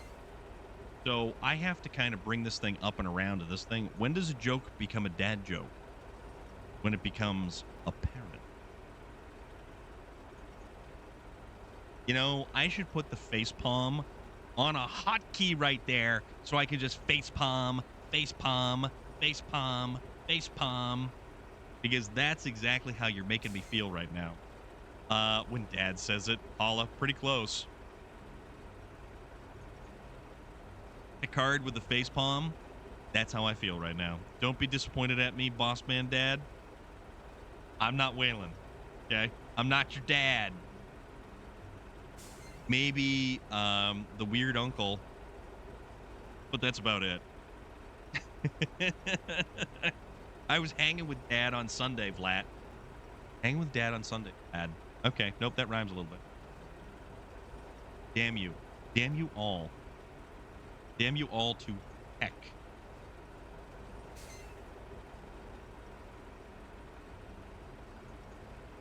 So I have to kind of bring this thing up and around to this thing. When does a joke become a dad joke? When it becomes apparent. You know, I should put the face palm on a hotkey right there so I can just face palm, face palm, face palm, face palm. Because that's exactly how you're making me feel right now. When Dad says it, Paula, pretty close. A card with the face palm. That's how I feel right now. Don't be disappointed at me, boss man dad. I'm not Waylon. Okay? I'm not your dad. Maybe the weird uncle. But that's about it. I was hanging with Dad on Sunday, Vlad. Hanging with Dad on Sunday, Vlad. Okay. Nope, that rhymes a little bit. Damn you. Damn you all. Damn you all to heck.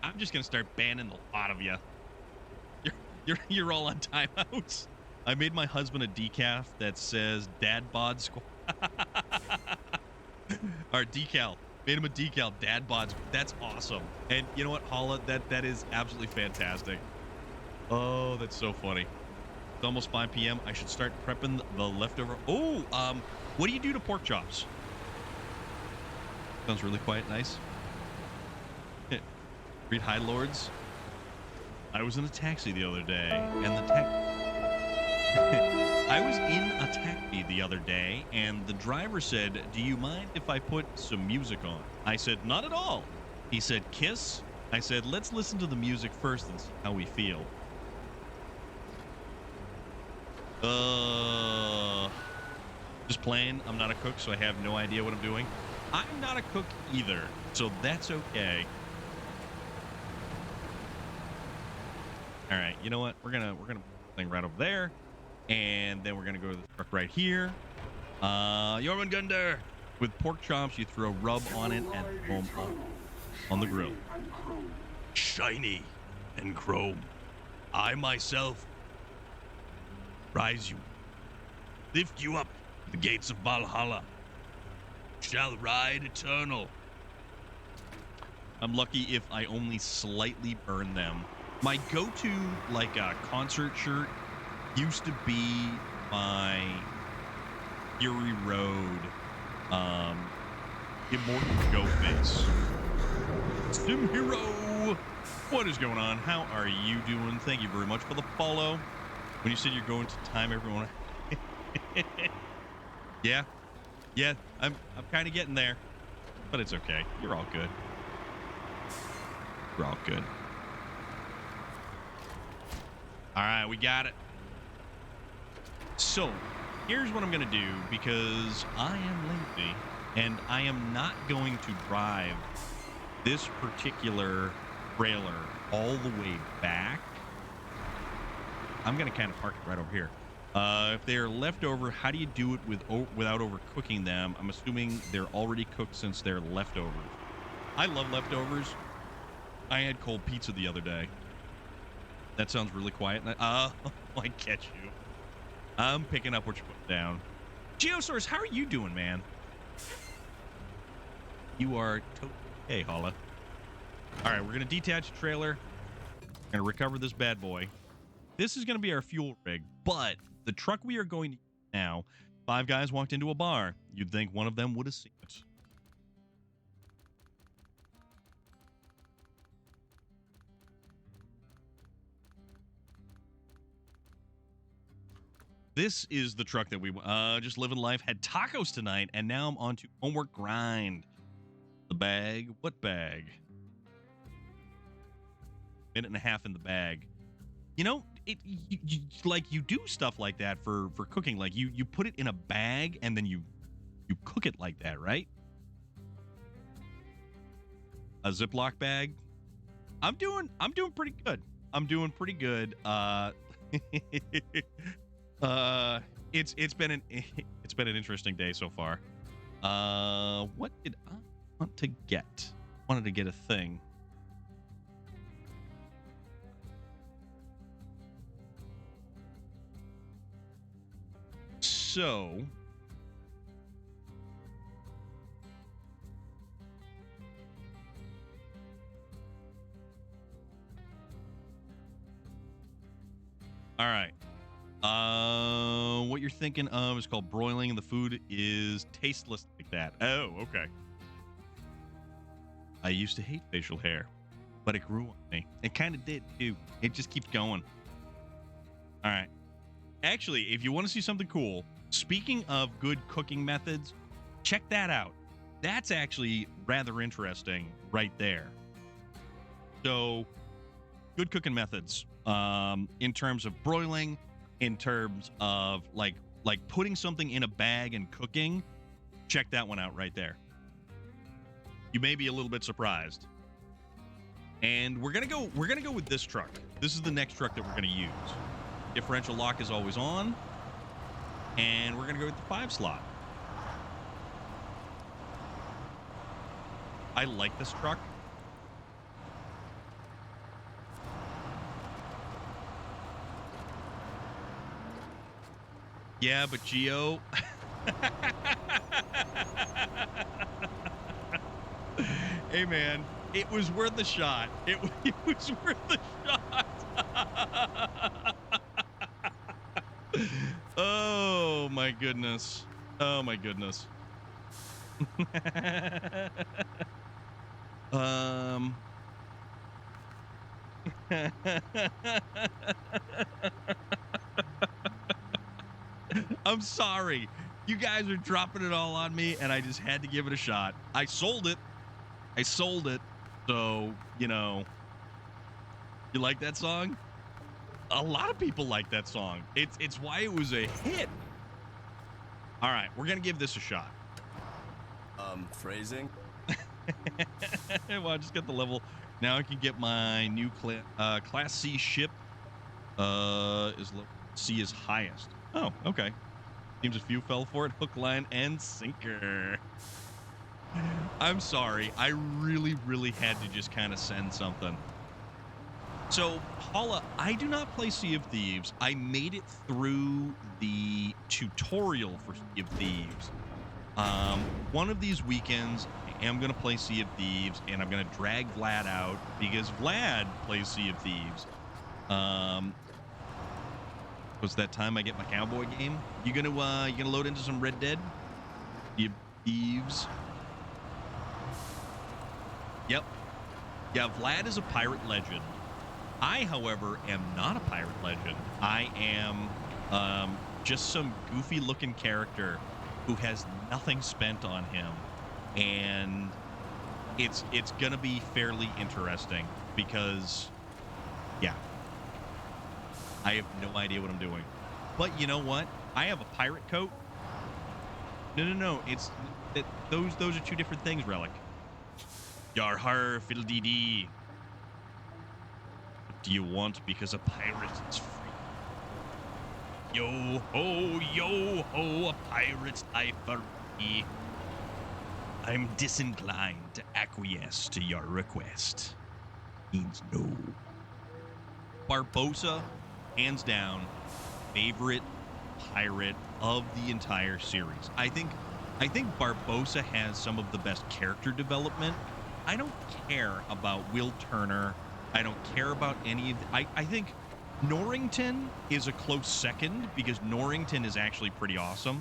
I'm just gonna start banning a lot of you. You're all on timeouts. I made my husband a decaf that says Dad Bod Squad. Or decal. Made him a decal. Dad Bod. That's awesome. And you know what, Holla? That is absolutely fantastic. Oh, that's so funny. It's almost 5 p.m. I should start prepping the leftover. Oh, what do you do to pork chops? Sounds really quiet, nice. Read High Lords. I was in a taxi the other day, and I was in a taxi the other day, and the driver said, "Do you mind if I put some music on?" I said, "Not at all." He said, "Kiss?" I said, "Let's listen to the music first and see how we feel." Just playing. I'm not a cook, so I have no idea what I'm doing. I'm not a cook either, so that's okay. All right, you know what? We're gonna put the thing right over there, and then we're gonna go to the truck right here. Jormungandr. With pork chops, you throw rub on it and boom on the grill. Shiny and chrome. I myself rise you, lift you up to the gates of Valhalla. Shall ride eternal. I'm lucky if I only slightly burn them. My go-to, like, concert shirt used to be my Fury Road, Immortal Go face. Sim Hero! What is going on? How are you doing? Thank you very much for the follow. When you said you're going to time everyone... Yeah, I'm kind of getting there. But it's okay. You're all good. We're all good. All right, we got it. So, here's what I'm going to do, because I am lazy, and I am not going to drive this particular trailer all the way back. I'm going to kind of park it right over here. If they're leftover, how do you do it without overcooking them? I'm assuming they're already cooked since they're leftovers. I love leftovers. I had cold pizza the other day. That sounds really quiet. I catch you. I'm picking up what you put down. Geosaurus, how are you doing, man? You are totally okay, Holla. All right, we're going to detach the trailer. We're going to recover this bad boy. This is going to be our fuel rig, but the truck we are going to use now, 5 guys walked into a bar. You'd think one of them would have seen it. This is the truck that we just living life. Had tacos tonight, and now I'm on to homework grind. The bag. What bag? Minute and a half in the bag. You know, you do stuff like that for cooking. Like you put it in a bag and then you cook it like that, right? A Ziploc bag. I'm doing pretty good. I'm doing pretty good. It's been an interesting day so far. What did I want to get? Wanted to get a thing. So all right. What you're thinking of is called broiling, and the food is tasteless like that. Oh, okay. I used to hate facial hair, but it grew on me. It kind of did too. It just keeps going. All right. Actually, if you want to see something cool, speaking of good cooking methods, check that out. That's actually rather interesting right there. So, good cooking methods in terms of broiling, in terms of like putting something in a bag and cooking. Check that one out right there. You may be a little bit surprised. And we're gonna go with this truck. This is the next truck that we're gonna use. Differential lock is always on. And we're gonna go with the 5 slot. I like this truck. Yeah, but Geo. Hey man, it was worth the shot. It was worth the shot. Oh my goodness. Oh my goodness. I'm sorry. You guys are dropping it all on me, and I just had to give it a shot. I sold it. So, you know. You like that song? A lot of people like that song. It's why it was a hit. All right, we're going to give this a shot. Phrasing? Well, I just got the level. Now I can get my new Class C ship. C is highest. Oh, okay. Seems a few fell for it. Hook, line, and sinker. I'm sorry. I really, really had to just kind of send something. So, Paula, I do not play Sea of Thieves. I made it through the tutorial for Sea of Thieves. One of these weekends, I am going to play Sea of Thieves, and I'm going to drag Vlad out because Vlad plays Sea of Thieves. Was that time I get my cowboy game? You gonna load into some Red Dead? You thieves. Yep. Yeah, Vlad is a pirate legend. I, however, am not a pirate legend. I am just some goofy looking character who has nothing spent on him. And it's gonna be fairly interesting because yeah. I have no idea what I'm doing. But you know what? I have a pirate coat. No. It's those are two different things, Relic. Yar har fiddle dee dee. What do you want? Because a pirate is free. Yo ho, a pirate's life for me. I'm disinclined to acquiesce to your request. Means no. Barbossa, hands down, favorite pirate of the entire series. I think Barbossa has some of the best character development. I don't care about Will Turner. I don't care about any of I think Norrington is a close second because Norrington is actually pretty awesome.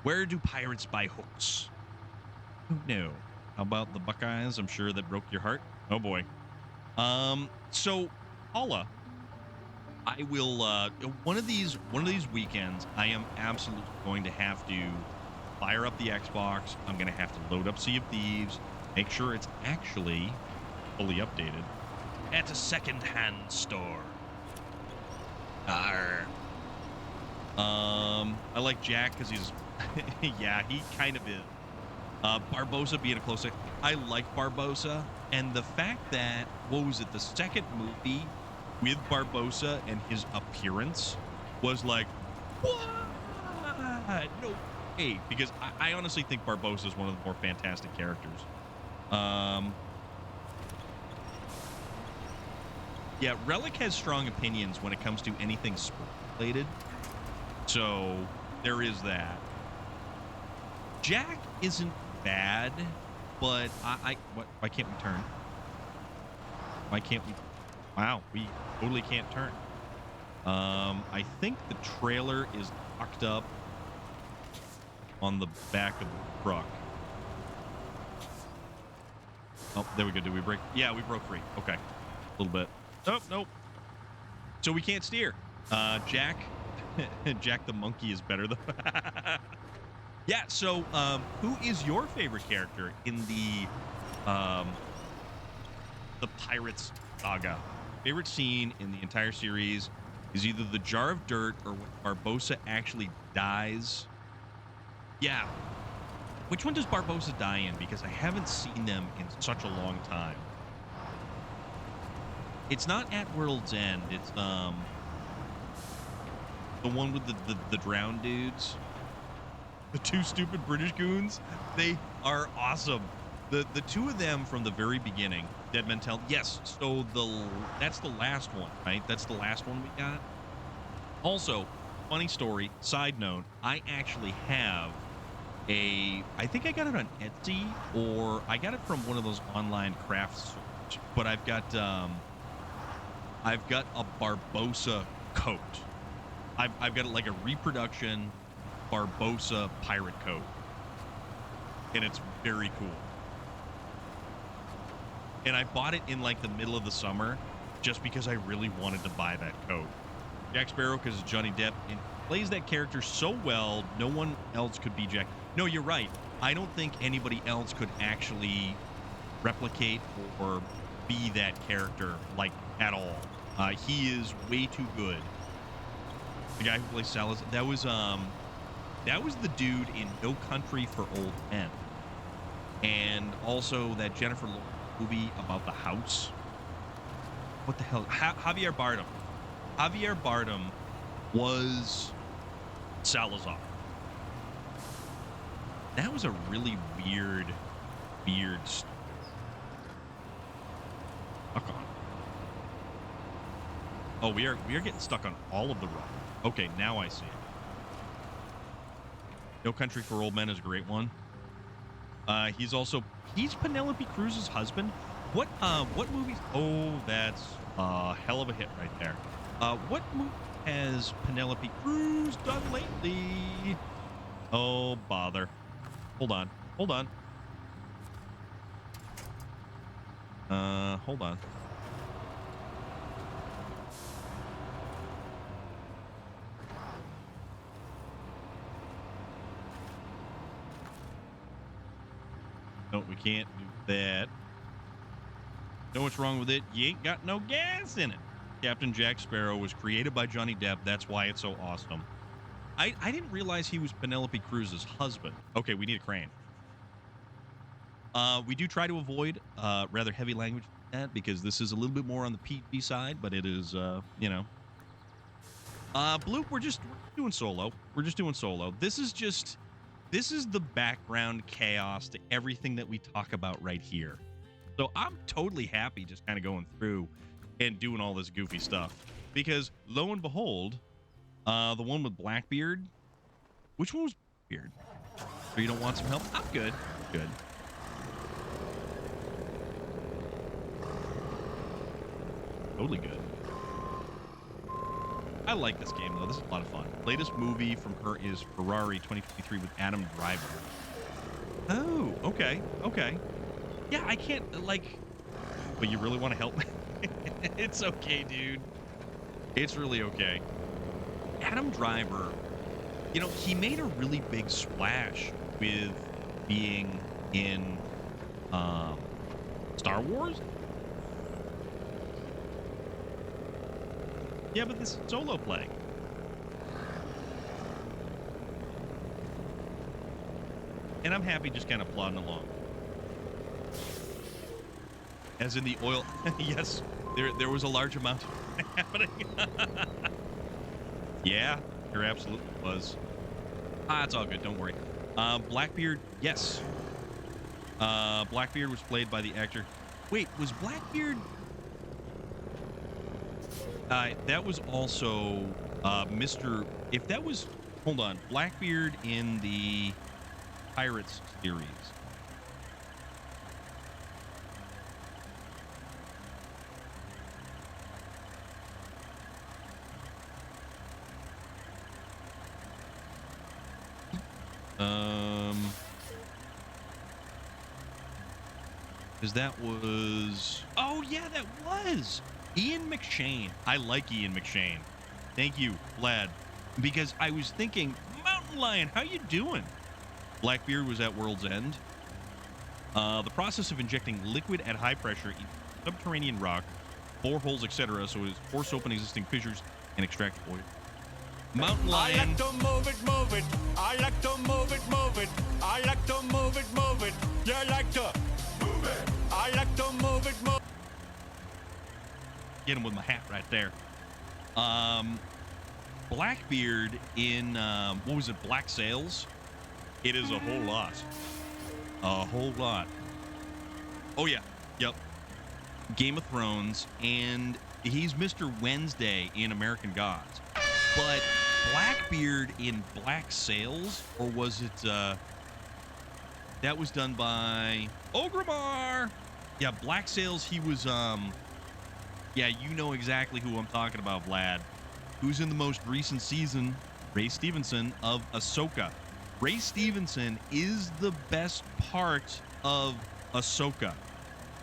Where do pirates buy hooks? No. How about the Buckeyes? I'm sure that broke your heart. Oh boy. So Paula, I will one of these weekends I am absolutely going to have to fire up the Xbox. I'm going to have to load up Sea of Thieves, make sure it's actually fully updated at a second-hand store. Arr. I like Jack cuz he's yeah, he kind of is. Barbossa being a close second. I like Barbossa, and the fact that what was it, the second movie with Barbossa and his appearance was like, what? No way. Because I honestly think Barbossa is one of the more fantastic characters. Yeah, Relic has strong opinions when it comes to anything sport related. So there is that. Jack isn't bad, but why can't we turn? Why can't we? Wow, we totally can't turn. I think the trailer is locked up on the back of the truck. Oh, there we go. Did we break? Yeah, we broke free. Okay. A little bit. Oh, nope. So we can't steer. Jack the monkey is better though. Yeah, so who is your favorite character in the Pirates saga? Favorite scene in the entire series is either the jar of dirt or when Barbossa actually dies. Yeah. Which one does Barbossa die in? Because I haven't seen them in such a long time. It's not at World's End. It's the one with the drowned dudes. The two stupid British goons. They are awesome. The two of them from the very beginning. Dead Mentality. Yes. So that's the last one, right? That's the last one we got. Also, funny story. Side note. I actually have I think I got it on Etsy, or I got it from one of those online craft stores. But I've got a Barbossa coat. I've got like a reproduction Barbossa pirate coat, and it's very cool. And I bought it in like the middle of the summer just because I really wanted to buy that coat. Jack Sparrow, because Johnny Depp plays that character so well, no one else could be Jack. No, you're right. I don't think anybody else could actually replicate or be that character like at all. He is way too good. The guy who plays Salazar, that was the dude in No Country for Old Men, and also that Jennifer Lawrence movie about the house. What the hell? Javier Bardem. Javier Bardem was Salazar. That was a really weird story. Stuck on. Oh, we are getting stuck on all of the rock. Okay, now I see it. No Country for Old Men is a great one. He's Penelope Cruz's husband. What movies? Oh, that's a hell of a hit right there. What movie has Penelope Cruz done lately? Oh, bother. Hold on. Hold on. No, we can't do that. Know what's wrong with it? You ain't got no gas in it. Captain Jack Sparrow was created by Johnny Depp. That's why it's so awesome. I didn't realize he was Penelope Cruz's husband. Okay, we need a crane. We do try to avoid rather heavy language like that because this is a little bit more on the PG side, but it is, Bloop, we're doing solo. We're just doing solo. This is the background chaos to everything that we talk about right here. So I'm totally happy just kind of going through and doing all this goofy stuff because lo and behold, the one with Blackbeard, which one was Blackbeard? So you don't want some help? I'm good. Good. Totally good. I like this game though. This is a lot of fun. Latest movie from her is Ferrari 2023 with Adam Driver. Oh, okay. Okay. Yeah, I can't but you really want to help me? It's okay, dude. It's really okay. Adam Driver, he made a really big splash with being in Star Wars. Yeah, but this is solo play. And I'm happy just kind of plodding along. As in the oil. Yes, there was a large amount happening. Yeah, there absolutely was. It's all good. Don't worry. Blackbeard, yes. Blackbeard was played by the actor. Wait, was Blackbeard... that was also Mr... If that was Hold on. Blackbeard in the Pirates series. Because that was... Oh, yeah, that was Ian McShane. I like Ian McShane. Thank you, Vlad. Because I was thinking, Mountain Lion, how you doing? Blackbeard was at World's End. The process of injecting liquid at high pressure in subterranean rock, boreholes, etc., so as force open existing fissures and extract oil. Mountain Lion. I like to move it, move it. I like to move it, move it. I like to move it, move it. You like to move it. I like to move it, move it. Get him with my hat right there. Blackbeard in, what was it, Black Sails? It is a whole lot. A whole lot. Oh, yeah. Yep. Game of Thrones, and he's Mr. Wednesday in American Gods. But Blackbeard in Black Sails, or was it, that was done by Ogrimmar. Yeah, Black Sails, he was, yeah, you know exactly who I'm talking about, Vlad. Who's in the most recent season? Ray Stevenson of Ahsoka. Ray Stevenson is the best part of Ahsoka.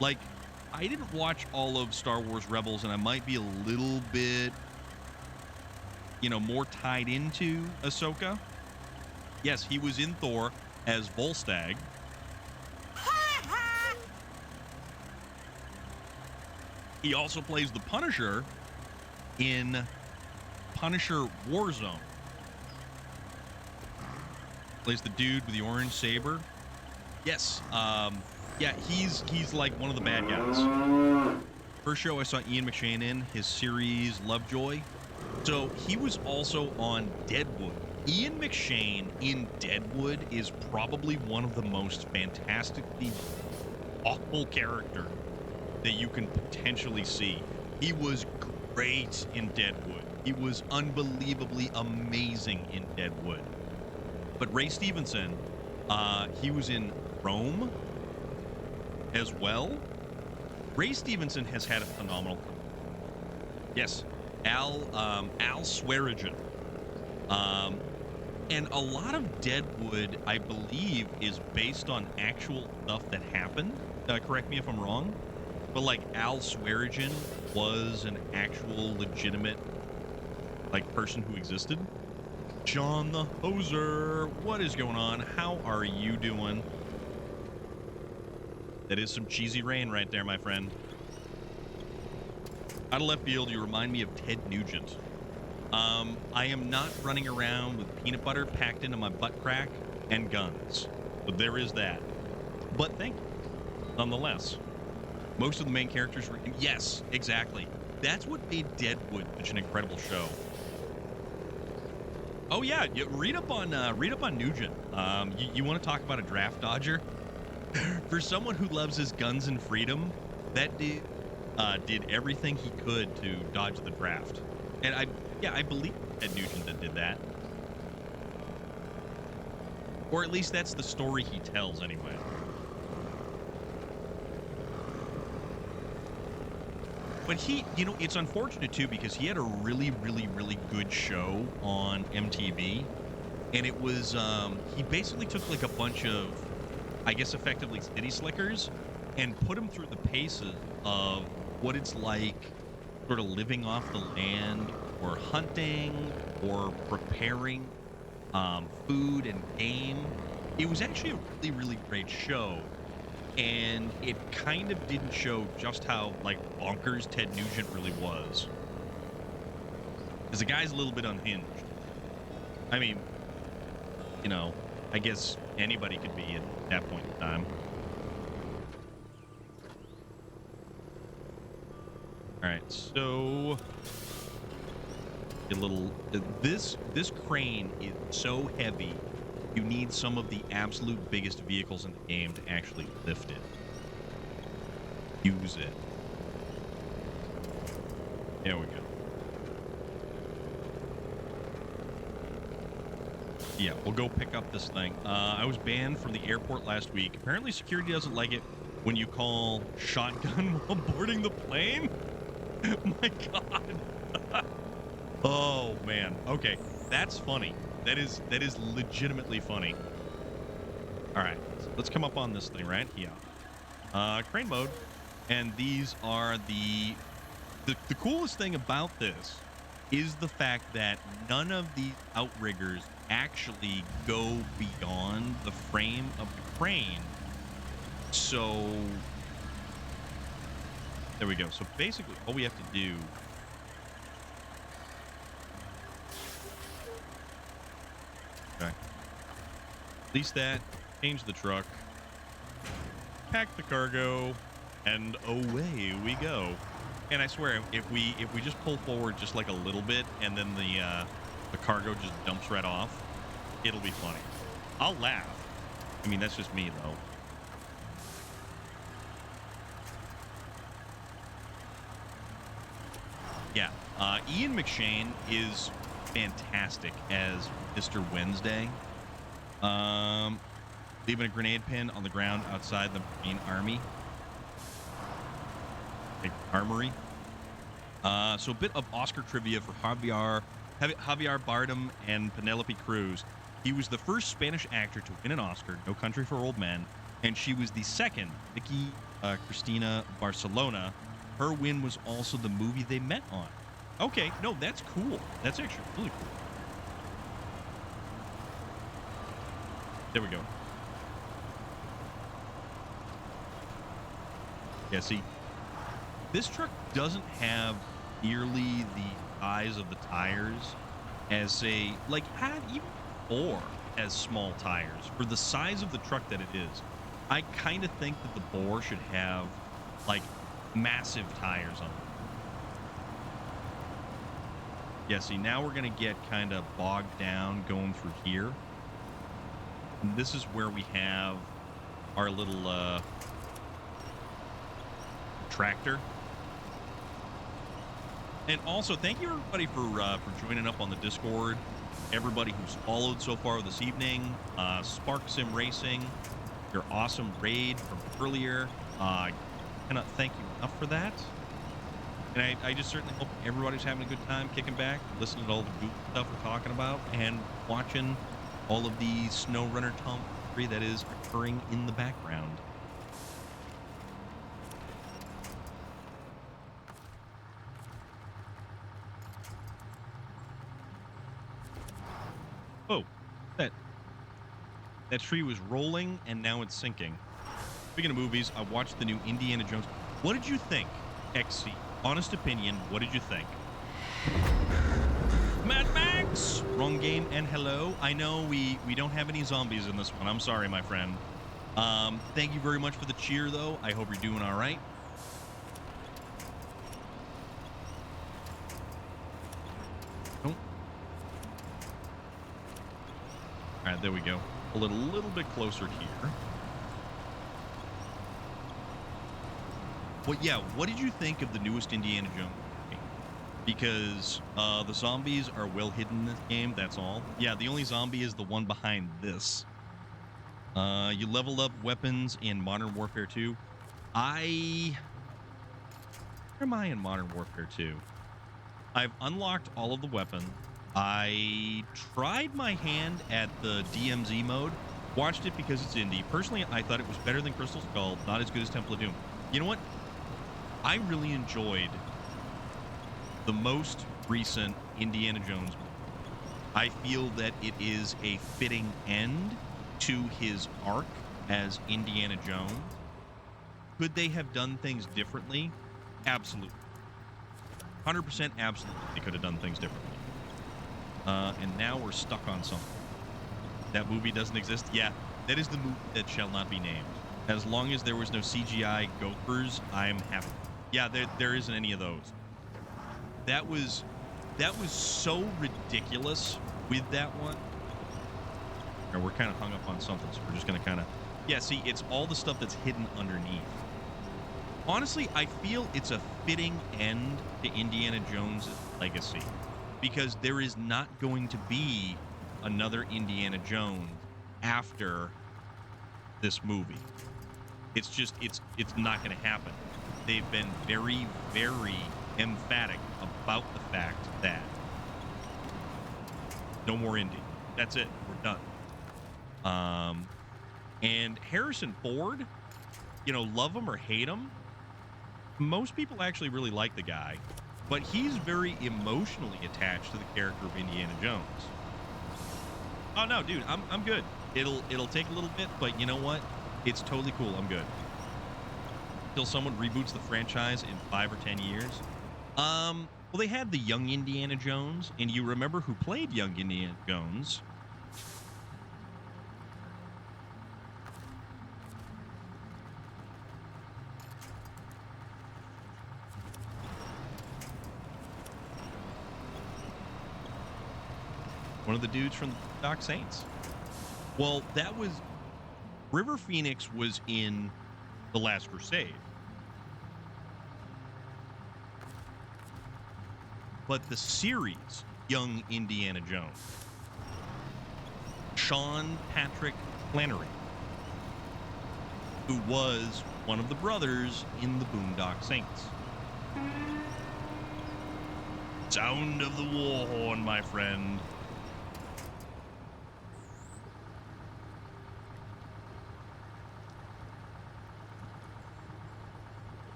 Like, I didn't watch all of Star Wars Rebels, and I might be a little bit, you know, more tied into Ahsoka. Yes, he was in Thor as Volstagg. He also plays the Punisher in Punisher Warzone. Plays the dude with the orange saber. Yes. Yeah, he's like one of the bad guys. First show I saw Ian McShane in, his series Lovejoy. So he was also on Deadwood. Ian McShane in Deadwood is probably one of the most fantastically awful characters that you can potentially see. He was great in Deadwood. He was unbelievably amazing in Deadwood. But Ray Stevenson, he was in Rome as well. Ray Stevenson has had a phenomenal career. Yes, Al Swearigan. And a lot of Deadwood, I believe, is based on actual stuff that happened. Correct me if I'm wrong. But, like, Al Swearigan was an actual legitimate, like, person who existed. John the Hoser, what is going on? How are you doing? That is some cheesy rain right there, my friend. Out of left field, you remind me of Ted Nugent. I am not running around with peanut butter packed into my butt crack and guns. But there is that. But thank you, nonetheless. Most of the main characters were... Yes, exactly. That's what made Deadwood such an incredible show. Oh yeah, read up on Nugent. You want to talk about a draft dodger? For someone who loves his guns and freedom, that dude did everything he could to dodge the draft. And I believe Ted Nugent that did that. Or at least that's the story he tells anyway. But he, you know, it's unfortunate too because he had a really, really, really good show on MTV. And it was, he basically took like a bunch of, I guess effectively city slickers and put them through the paces of what it's like sort of living off the land or hunting or preparing food and game. It was actually a really, really great show. And it kind of didn't show just how, like, bonkers Ted Nugent really was. Because the guy's a little bit unhinged. I mean, you know, I guess anybody could be at that point in time. Alright, so... a little... This crane is so heavy... You need some of the absolute biggest vehicles in the game to actually lift it. Use it. There we go. Yeah, we'll go pick up this thing. I was banned from the airport last week. Apparently, security doesn't like it when you call shotgun while boarding the plane. My God. Oh man. Okay, that's funny. That is legitimately funny. All right, let's come up on this thing right here. Crane mode, and these are the coolest thing about this is the fact that none of these outriggers actually go beyond the frame of the crane. So there we go. So basically all we have to do release that, change the truck, pack the cargo, and away we go. And I swear, if we just pull forward just like a little bit, and then the cargo just dumps right off, it'll be funny. I'll laugh. I mean, that's just me though. Yeah, Ian McShane is fantastic as Mr. Wednesday. Leaving a grenade pin on the ground outside the Marine Army. Armory. So a bit of Oscar trivia for Javier Bardem and Penelope Cruz. He was the first Spanish actor to win an Oscar, No Country for Old Men, and she was the second, Vicky Cristina Barcelona. Her win was also the movie they met on. Okay, no, that's cool. That's actually really cool. There we go. Yeah, see, this truck doesn't have nearly the size of the tires as a, like, had even or as small tires. For the size of the truck that it is, I kind of think that the Boar should have, like, massive tires on it. Yeah, see, now we're going to get kind of bogged down going through here. And this is where we have our little tractor. And also, thank you everybody for joining up on the Discord. Everybody who's followed so far this evening. Spark Sim Racing, your awesome raid from earlier. Cannot thank you enough for that. And I just certainly hope everybody's having a good time kicking back, listening to all the good stuff we're talking about, and watching all of the SnowRunner tomfoolery that is occurring in the background. Oh, that tree was rolling and now it's sinking. Speaking of movies, I watched the new Indiana Jones. What did you think, XC? Honest opinion, what did you think? Mad Max! Wrong game and hello. I know we don't have any zombies in this one. I'm sorry, my friend. Thank you very much for the cheer, though. I hope you're doing all right. Oh. All right, there we go. A little bit closer here. Well, yeah, what did you think of the newest Indiana Jones game? Because the zombies are well hidden in this game, that's all. Yeah, the only zombie is the one behind this. You level up weapons in Modern Warfare 2. Where am I in Modern Warfare 2? I've unlocked all of the weapons. I tried my hand at the DMZ mode. Watched it because it's indie. Personally, I thought it was better than Crystal Skull. Not as good as Temple of Doom. You know what? I really enjoyed the most recent Indiana Jones movie. I feel that it is a fitting end to his arc as Indiana Jones. Could they have done things differently? Absolutely. 100% absolutely. They could have done things differently. And now we're stuck on something. That movie doesn't exist? Yeah, that is the movie that shall not be named. As long as there was no CGI gophers, I'm happy. Yeah, there isn't any of those. That was so ridiculous with that one. Or we're kind of hung up on something, so we're just going to kind of... Yeah, see, it's all the stuff that's hidden underneath. Honestly, I feel it's a fitting end to Indiana Jones' legacy. Because there is not going to be another Indiana Jones after this movie. It's just it's not going to happen. They've been very, very emphatic about the fact that no more Indy. That's it. We're done. And Harrison Ford, you know, love him or hate him, most people actually really like the guy, but he's very emotionally attached to the character of Indiana Jones. Oh no, dude, I'm good. It'll take a little bit, but you know what? It's totally cool. I'm good. Till someone reboots the franchise in 5 or 10 years. Well, they had the young Indiana Jones, and you remember who played young Indiana Jones? One of the dudes from the Doc Saints. Well, that was River Phoenix was in The Last Crusade. But the series, Young Indiana Jones, Sean Patrick Flannery, who was one of the brothers in the Boondock Saints. Sound of the war horn, my friend.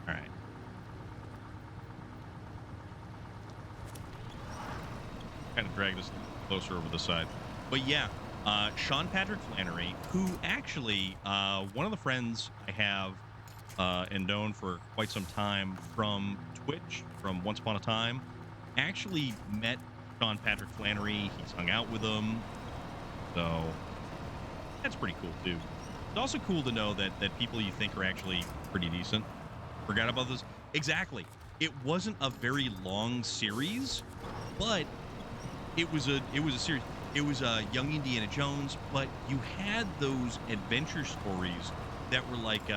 All right. Kind of dragged us closer over the side. But yeah, Sean Patrick Flannery, who actually, one of the friends I have and known for quite some time from Twitch, from Once Upon a Time, actually met Sean Patrick Flannery. He's hung out with him. So that's pretty cool, too. It's also cool to know that people you think are actually pretty decent. Forgot about this. Exactly. It wasn't a very long series, but it was a series. It was Young Indiana Jones, but you had those adventure stories that were like, do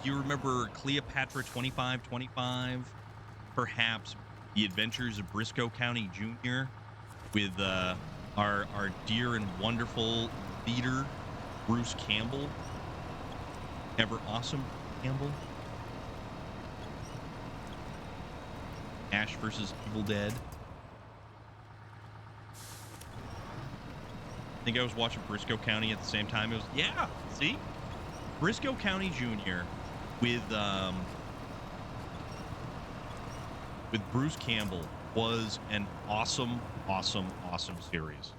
you remember Cleopatra 2525? Perhaps The Adventures of Briscoe County Jr. with our dear and wonderful leader, Bruce Campbell. Ever awesome Campbell. Ash versus Evil Dead. I think I was watching Briscoe County at the same time. It was, yeah, see? Briscoe County Jr. with Bruce Campbell was an awesome, awesome, awesome series.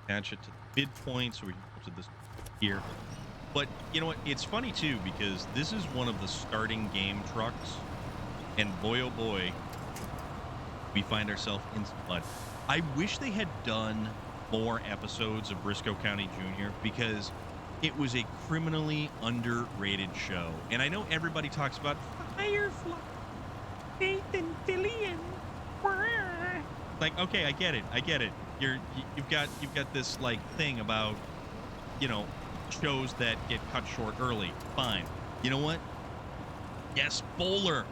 Attach it to the midpoint so we can go to this here. But you know what? It's funny too because this is one of the starting game trucks, and boy oh boy, we find ourselves in some mud. I wish they had done more episodes of Briscoe County Jr. because it was a criminally underrated show. And I know everybody talks about Firefly, Nathan Fillion. Like, okay, I get it. You've got this like thing about, you know, shows that get cut short early. Fine. You know what? Yes, Bowler.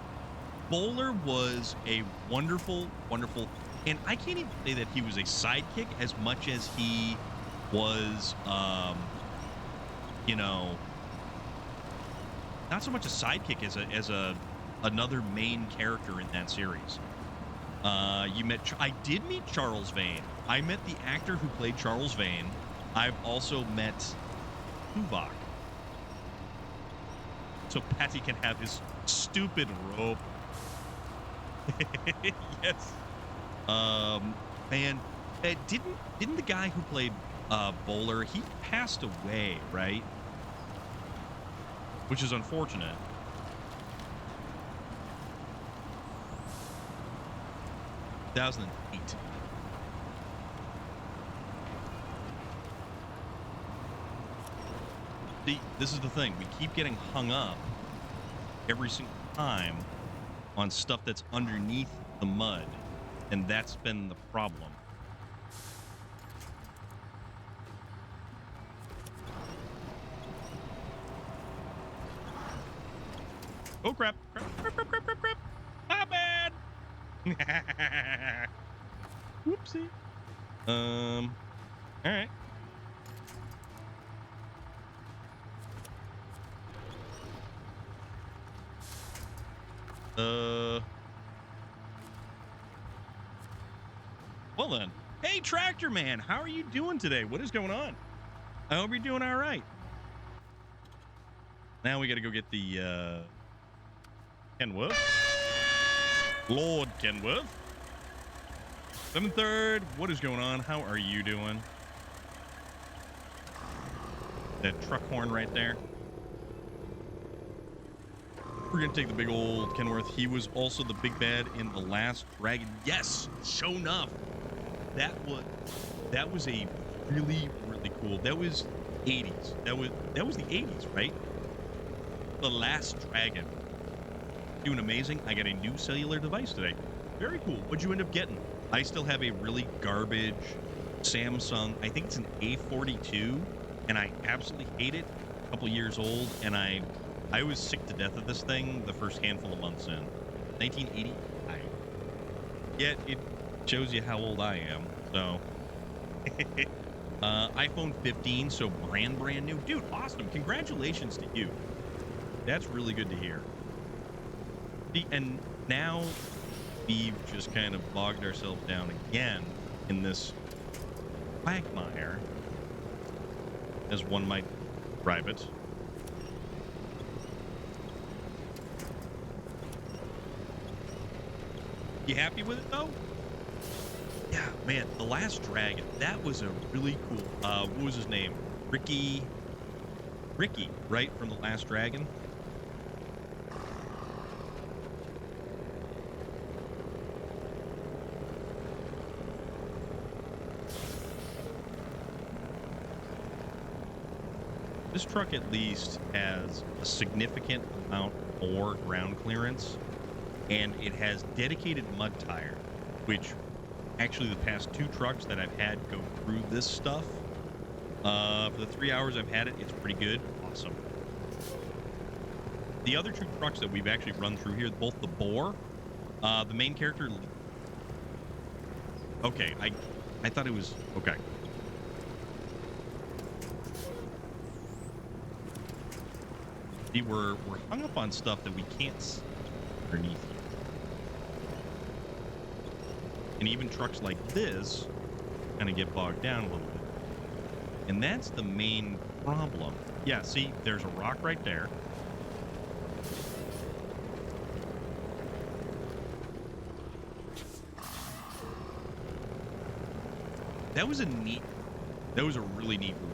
Bowler was a wonderful, wonderful, and I can't even say that he was a sidekick as much as he was, you know, not so much a sidekick as another main character in that series. I did meet Charles Vane. I met the actor who played Charles Vane. I've also met Tuvok. So Patty can have his stupid rope. Yes. Man, didn't the guy who played Bowler, he passed away, right? Which is unfortunate. In 2008. See, this is the thing. We keep getting hung up every single time on stuff that's underneath the mud, and that's been the problem. Oh, crap. Crap. My bad. Whoopsie. All right. Well then. Hey, Tractor Man, how are you doing today? What is going on? I hope you're doing all right. Now we got to go get the Kenworth. Lord Kenworth. 7/3. What is going on? How are you doing? That truck horn right there. We're going to take the big old Kenworth. He was also the big bad in The Last Dragon. Yes, sure enough. That was a really, really cool. That was 80s. That was the 80s, right? The Last Dragon. Doing amazing. I got a new cellular device today. Very cool. What'd you end up getting? I still have a really garbage Samsung. I think it's an A42, and I absolutely hate it. A couple years old, and I was sick to death of this thing the first handful of months in. 1985. Yet it shows you how old I am. So iPhone 15, so brand new. Dude, awesome. Congratulations to you. That's really good to hear. And now we've just kind of bogged ourselves down again in this quagmire, as one might describe it. You happy with it though? Yeah, man, The Last Dragon. That was a really cool. What was his name? Ricky, right, from The Last Dragon. This truck at least has a significant amount more ground clearance, and it has dedicated mud tire, which actually the past 2 trucks that I've had go through this stuff, for the 3 hours I've had it, it's pretty good. Awesome. The other 2 trucks that we've actually run through here, both the Boar, the main character. Okay, I thought it was okay. See, we're hung up on stuff that we can't see underneath here. And even trucks like this kind of get bogged down a little bit. And that's the main problem. Yeah, see, there's a rock right there. That was a really neat movie.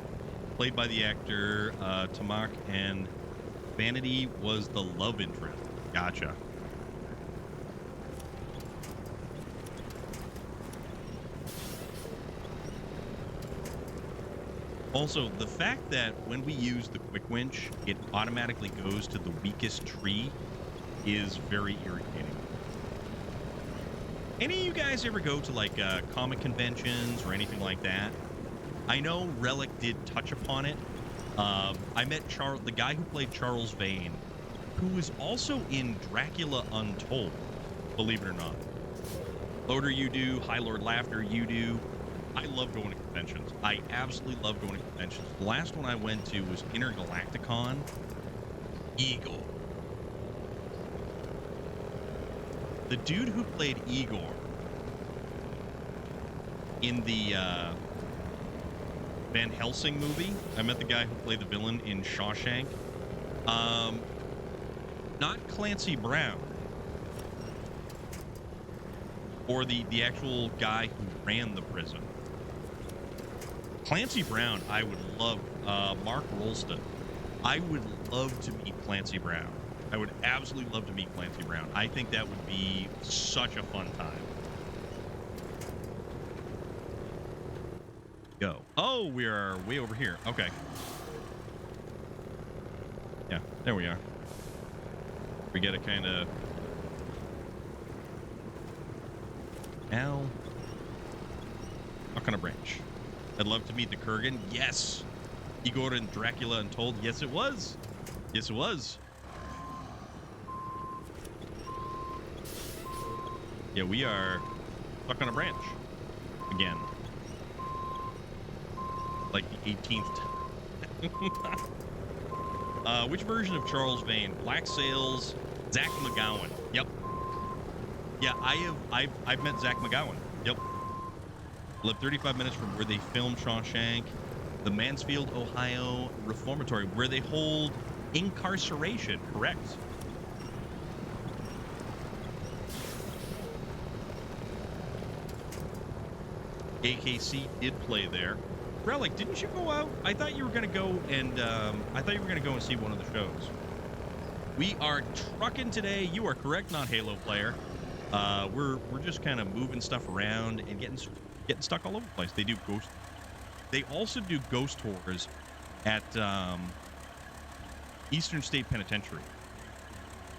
Played by the actor Tamak, and Vanity was the love interest. Gotcha. Also, the fact that when we use the quick winch, it automatically goes to the weakest tree is very irritating. Any of you guys ever go to like comic conventions or anything like that? I know Relic did touch upon it. I met the guy who played Charles Vane, who was also in Dracula Untold, believe it or not. Loader, you do. High Lord Laughter, you do. I love going to conventions. I absolutely love going to conventions. The last one I went to was Intergalacticon. Igor. The dude who played Igor in the Van Helsing movie. I met the guy who played the villain in Shawshank. Not Clancy Brown. Or the actual guy who ran the prison. Clancy Brown, I would love. Mark Rolston. I would love to meet Clancy Brown. I would absolutely love to meet Clancy Brown. I think that would be such a fun time. Go. Oh, we are way over here. Okay. Yeah, there we are. We gotta kind of... Now... Not gonna branch. I'd love to meet the Kurgan. Yes! Igor and Dracula Untold. Yes, it was. Yes, it was. Yeah, we are stuck on a branch again. Like the 18th time. Which version of Charles Vane? Black Sails, Zach McGowan. Yep. Yeah, I've met Zach McGowan. Yep. Live 35 minutes from where they filmed Shawshank, the Mansfield, Ohio Reformatory, where they hold incarceration. Correct. AKC did play there. Relic, didn't you go out? I thought you were gonna go and see one of the shows. We are trucking today. You are correct, not Halo player. We're just kind of moving stuff around and getting stuck all over the place. They do ghost. They also do ghost tours at Eastern State Penitentiary.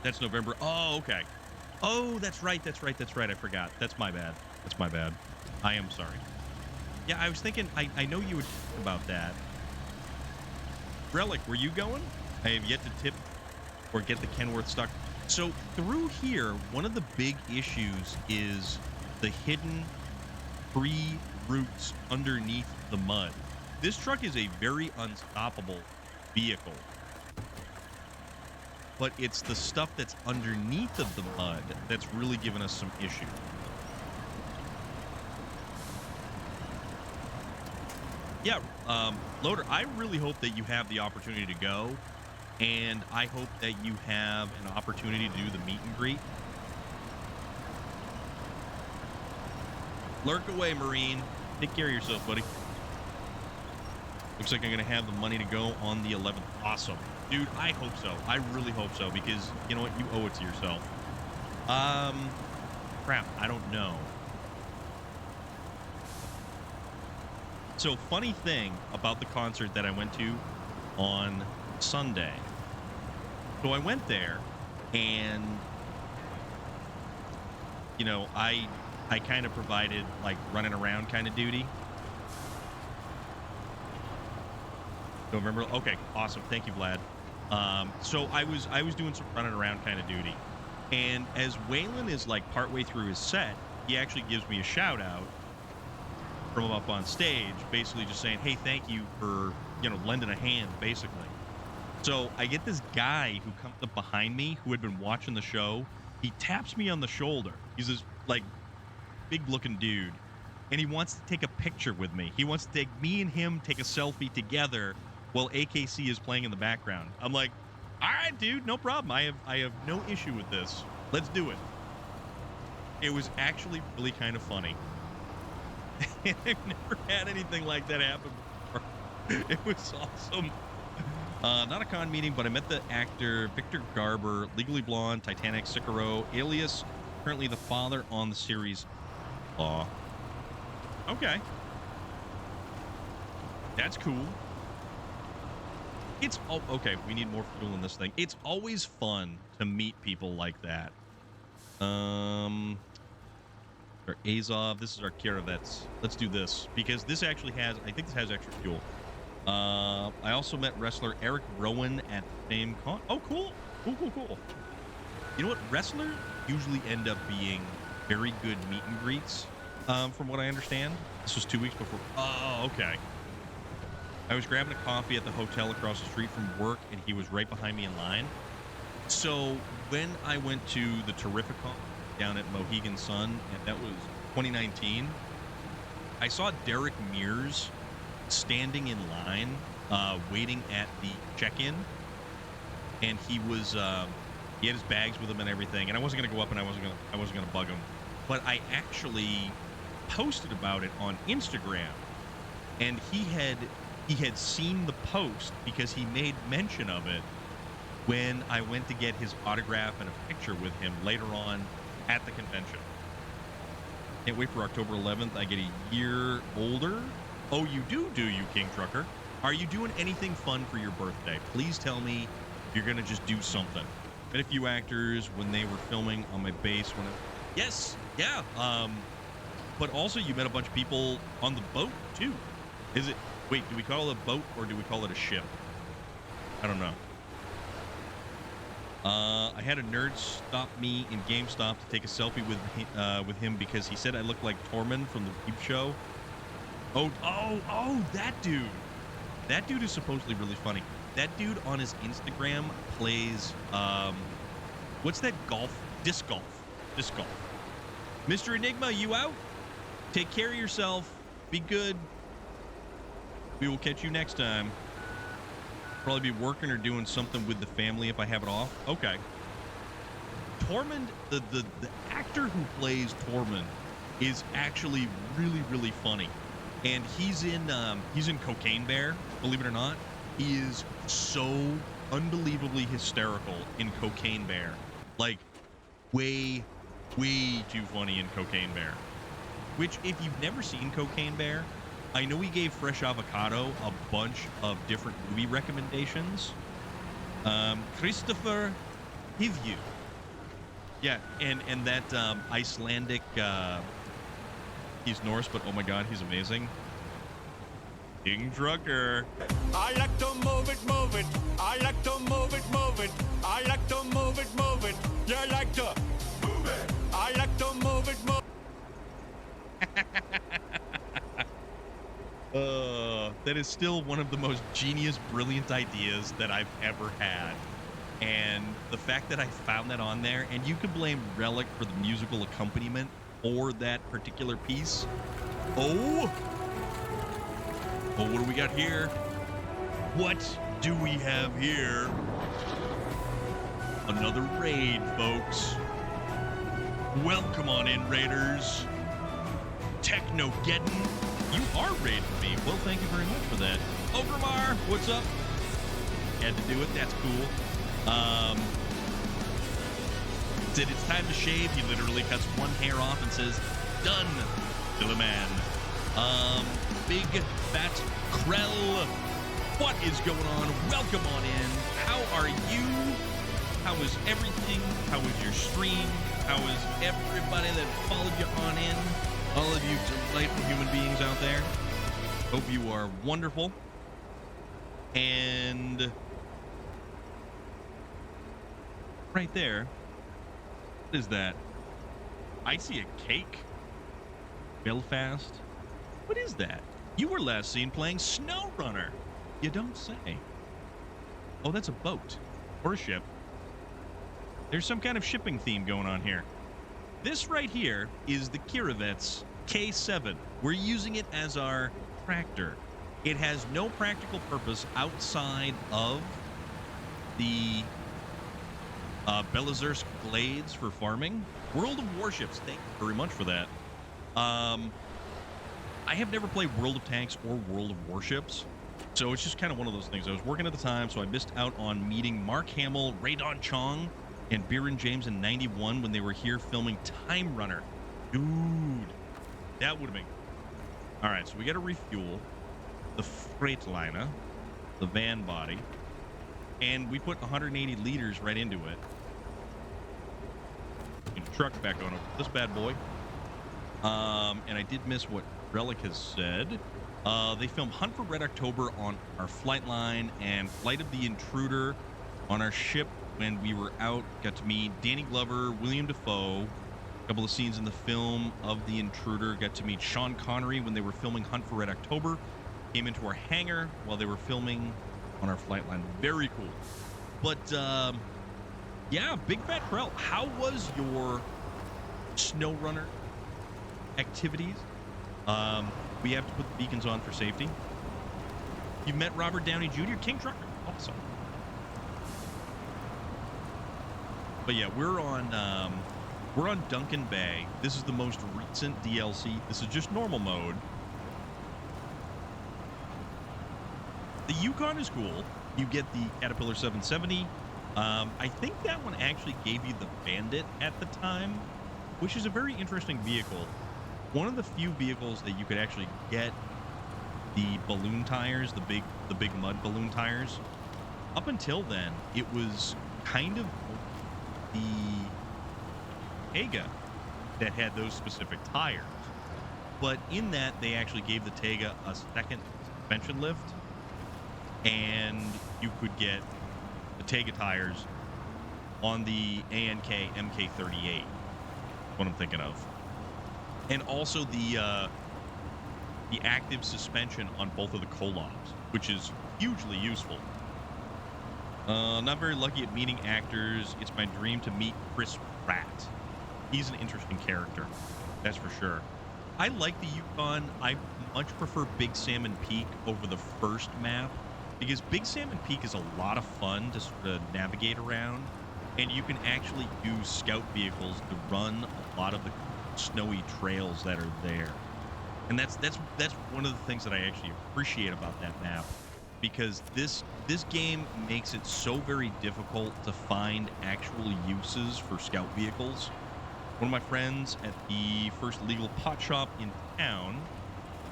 That's November. Oh, okay. Oh, that's right. I forgot. That's my bad. I am sorry. Yeah, I was thinking, I know you would talk about that. Relic, were you going? I have yet to tip or get the Kenworth stuck. So through here, one of the big issues is the hidden tree roots underneath the mud. This truck is a very unstoppable vehicle. But it's the stuff that's underneath of the mud that's really given us some issues. Yeah, Loader, I really hope that you have the opportunity to go, and I hope that you have an opportunity to do the meet and greet. Lurk away, Marine. Take care of yourself, buddy. Looks like I'm going to have the money to go on the 11th. Awesome. Dude, I hope so. I really hope so, because, you know what? You owe it to yourself. Crap, I don't know. So, funny thing about the concert that I went to on Sunday. So I went there, and, you know, I kind of provided, like, running around kind of duty. Don't remember? Okay, awesome. Thank you, Vlad. So I was doing some running around kind of duty. And as Waylon is, like, partway through his set, he actually gives me a shout-out from up on stage, basically just saying, hey, thank you for, you know, lending a hand, basically. So I get this guy who comes up behind me who had been watching the show. He taps me on the shoulder. He's this, like, big-looking dude, and he wants to take a picture with me. He wants to take me and him take a selfie together while AKC is playing in the background. I'm like, all right, dude, no problem. I have no issue with this. Let's do it. It was actually really kind of funny. I've never had anything like that happen before. It was awesome. Not a con meeting, but I met the actor Victor Garber, Legally Blonde, Titanic, Sicaro, Alias, currently the father on the series Law. Okay. That's cool. It's okay. We need more fuel in this thing. It's always fun to meet people like that. Our Azov. This is our Kirovets. Let's do this because this actually has. I think this has extra fuel. I also met wrestler Eric Rowan at the same con. Oh, cool. Cool. You know what? Wrestlers usually end up being very good meet and greets, from what I understand. This was 2 weeks before. Oh, okay. I was grabbing a coffee at the hotel across the street from work, and he was right behind me in line. So when I went to the Terrificon down at Mohegan Sun, and that was 2019, I saw Derek Mears standing in line, waiting at the check-in, and he was he had his bags with him and everything. And I wasn't gonna go up, and I wasn't gonna bug him, but I actually posted about it on Instagram, and he had seen the post because he made mention of it when I went to get his autograph and a picture with him later on at the convention. Can't wait for October 11th. I get a year older. Oh, you do you, King Trucker? Are you doing anything fun for your birthday? Please tell me you're going to just do something. Met a few actors when they were filming on my base. Yes, yeah. But also you met a bunch of people on the boat, too. Wait, do we call it a boat or do we call it a ship? I don't know. I had a nerd stop me in GameStop to take a selfie with him because he said I looked like Tormund from the Peep Show. Oh, that dude. That dude is supposedly really funny. That dude on his Instagram plays, what's that golf? Disc golf. Mr. Enigma, you out? Take care of yourself. Be good. We will catch you next time. Probably be working or doing something with the family if I have it off. Okay. Tormund, the actor who plays Tormund is actually really, really funny. And he's in Cocaine Bear, believe it or not. He is so unbelievably hysterical in Cocaine Bear. Like, way too funny in Cocaine Bear. Which, if you've never seen Cocaine Bear, I know he gave Fresh Avocado a bunch of different movie recommendations. Christopher Hivju. Yeah, and that Icelandic, he's Norse, but oh my god, he's amazing. King Trucker. I like to move it, move it. I like to move it, move it. I like to move it, move it. You like to move it. I like to move it, move That is still one of the most genius, brilliant ideas that I've ever had. And the fact that I found that on there, and you can blame Relic for the musical accompaniment for that particular piece. Oh, what do we got here? What do we have here? Another raid, folks. Welcome on in, raiders. Technogeddon, you are raiding me. Well, thank you very much for that. Ogremar, what's up? Had to do it. That's cool. Said it's time to shave. He literally cuts one hair off and says, "Done, Still a man." Big Fat Krell, what is going on? Welcome on in. How are you? How is everything? How is your stream? How is everybody that followed you on in? All of you delightful human beings out there. Hope you are wonderful. And right there, what is that? I see a cake. Belfast. What is that? You were last seen playing SnowRunner. You don't say. Oh, that's a boat or a ship. There's some kind of shipping theme going on here. This right here is the Kirovets K7. We're using it as our tractor. It has no practical purpose outside of the Belazursk Glades for farming. World of Warships, thank you very much for that. I have never played World of Tanks or World of Warships, so it's just kind of one of those things. I was working at the time, so I missed out on meeting Mark Hamill, Radon Chong, and Biren James in '91 when they were here filming Time Runner. Dude, that would have been... All right, so we got to refuel the Freightliner, the van body, and we put 180 liters right into it. And truck back on over this bad boy. And I did miss what Relic has said. They filmed Hunt for Red October on our flight line and Flight of the Intruder on our ship when we were out. Got to meet Danny Glover, William Dafoe. A couple of scenes in the film of The Intruder. Got to meet Sean Connery when they were filming Hunt for Red October. Came into our hangar while they were filming on our flight line. Very cool. But, yeah, Big Fat Krell, how was your SnowRunner activities? We have to put the beacons on for safety. You met Robert Downey Jr., King Trucker. Awesome. But yeah, we're on Duncan Bay. This is the most recent DLC. This is just normal mode. The Yukon is cool. You get the Caterpillar 770. I think that one actually gave you the Bandit at the time, which is a very interesting vehicle. One of the few vehicles that you could actually get the balloon tires, the big mud balloon tires. Up until then, it was kind of the Tega that had those specific tires. But in that, they actually gave the Tega a second suspension lift, and you could get the Tega tires on the ANK MK38. What I'm thinking of, and also the active suspension on both of the Kolobs, which is hugely useful. Not very lucky at meeting actors. It's my dream to meet Chris Pratt. He's an interesting character, that's for sure. I like the Yukon. I much prefer Big Salmon Peak over the first map because Big Salmon Peak is a lot of fun to sort of navigate around, and you can actually use scout vehicles to run a lot of the snowy trails that are there. And that's one of the things that I actually appreciate about that map, because this game makes it so very difficult to find actual uses for scout vehicles. One of my friends at the first legal pot shop in town,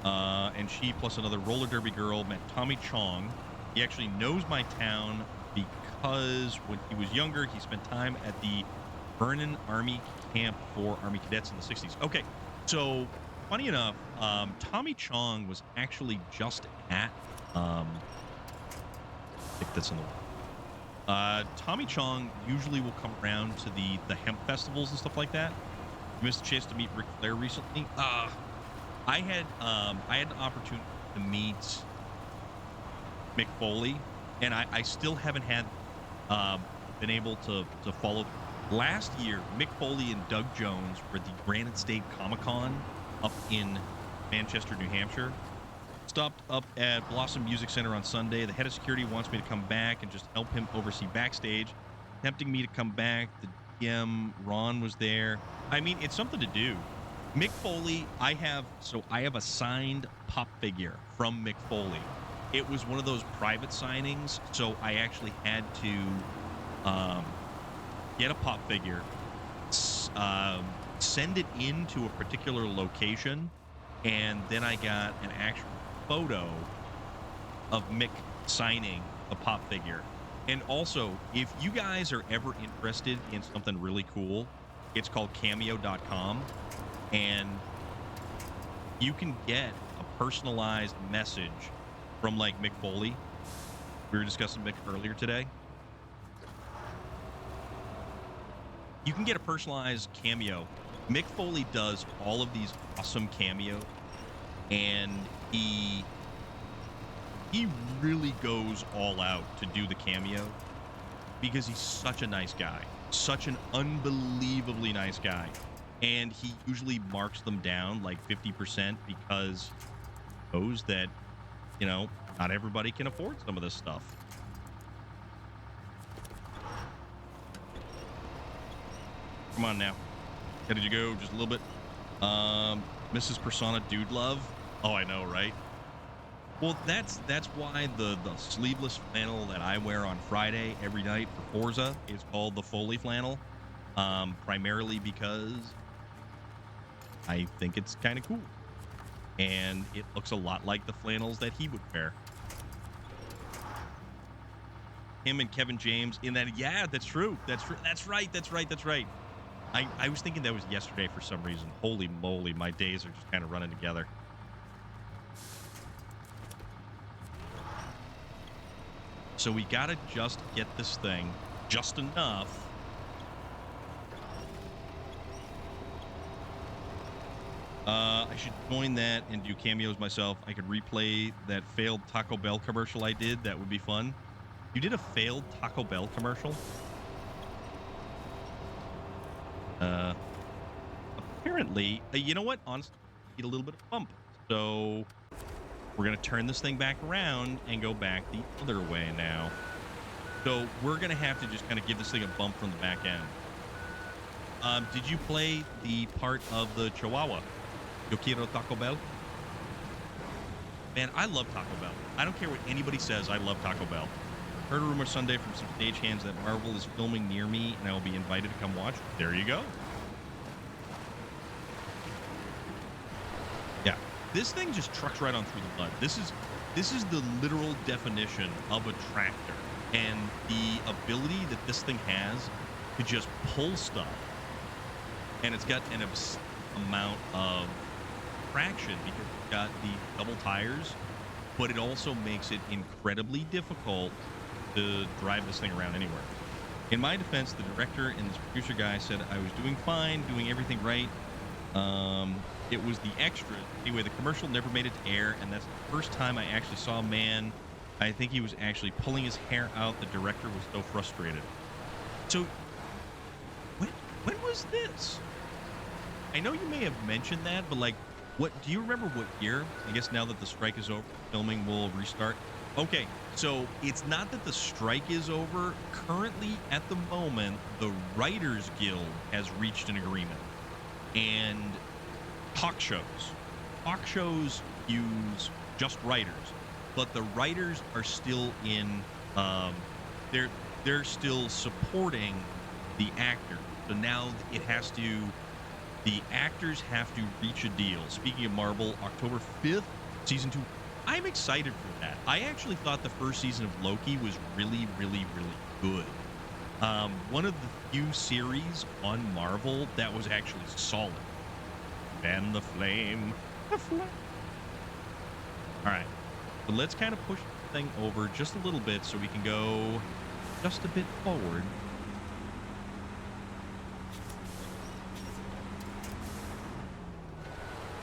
and she plus another roller derby girl met Tommy Chong. He actually knows my town because when he was younger, he spent time at the Vernon Army Camp for Army Cadets in the 60s. Okay, so funny enough, Tommy Chong was actually just at if that's in the Tommy Chong usually will come around to the hemp festivals and stuff like that. You missed a chance to meet Ric Flair recently. I had an opportunity to meet Mick Foley, and I still haven't had been able to follow. Last year, Mick Foley and Doug Jones were at the Granite State Comic-Con up in Manchester, New Hampshire. Stopped up at Blossom Music Center on Sunday. The head of security wants me to come back and just help him oversee backstage, tempting me to come back. The DM, Ron, was there. I mean, it's something to do. Mick Foley, I have a signed pop figure from Mick Foley. It was one of those private signings, so I actually had to get a pop figure, send it into a particular location, and then I got an actual photo of Mick signing a pop figure. And also, if you guys are ever interested in something really cool, it's called cameo.com, and you can get a personalized message from like Mick Foley. We were discussing Mick earlier today. You can get a personalized cameo. Mick Foley does all of these awesome cameos, and he really goes all out to do the cameo because he's such a nice guy, such an unbelievably nice guy. And he usually marks them down like 50% because he knows that, you know, not everybody can afford some of this stuff. Come on now. How did you go? Just a little bit. Mrs. Persona Dude Love. Oh, I know, right? Well, that's why the sleeveless flannel that I wear on Friday every night for Forza is called the Foley flannel. Primarily because I think it's kind of cool. And it looks a lot like the flannels that he would wear. Him and Kevin James in that. Yeah, that's true. That's right. I was thinking that was yesterday for some reason. Holy moly, my days are just kind of running together. So we gotta just get this thing just enough. I should join that and do cameos myself. I could replay that failed Taco Bell commercial I did. That would be fun. You did a failed Taco Bell commercial? Apparently, you know what? Honestly, need a little bit of bump. So we're going to turn this thing back around and go back the other way now. So we're going to have to just kind of give this thing a bump from the back end. Did you play the part of the Chihuahua? Yo quiero Taco Bell? Man, I love Taco Bell. I don't care what anybody says. I love Taco Bell. Heard a rumor Sunday from some stagehands that Marvel is filming near me and I will be invited to come watch. There you go. Yeah. This thing just trucks right on through the mud. This is the literal definition of a tractor, and the ability that this thing has to just pull stuff. And it's got an amount of traction because it's got the double tires, but it also makes it incredibly difficult to drive this thing around anywhere. In my defense, the director and this producer guy said I was doing fine, doing everything right. It was the extras. Anyway, the commercial never made it to air, and that's the first time I actually saw a man. I think he was actually pulling his hair out. The director was so frustrated. So, when was this? I know you may have mentioned that, but like, what do you remember? What year? I guess now that the strike is over, filming will restart. Okay, so it's not that the strike is over. Currently, at the moment, the Writers Guild has reached an agreement, and talk shows use just writers, but the writers are still in. They're still supporting the actor. So now the actors have to reach a deal. Speaking of Marvel, October 5th, season 2. I'm excited for that. I actually thought the first season of Loki was really, really, really good. One of the few series on Marvel that was actually solid. And the flame. All right. But let's kind of push the thing over just a little bit so we can go just a bit forward.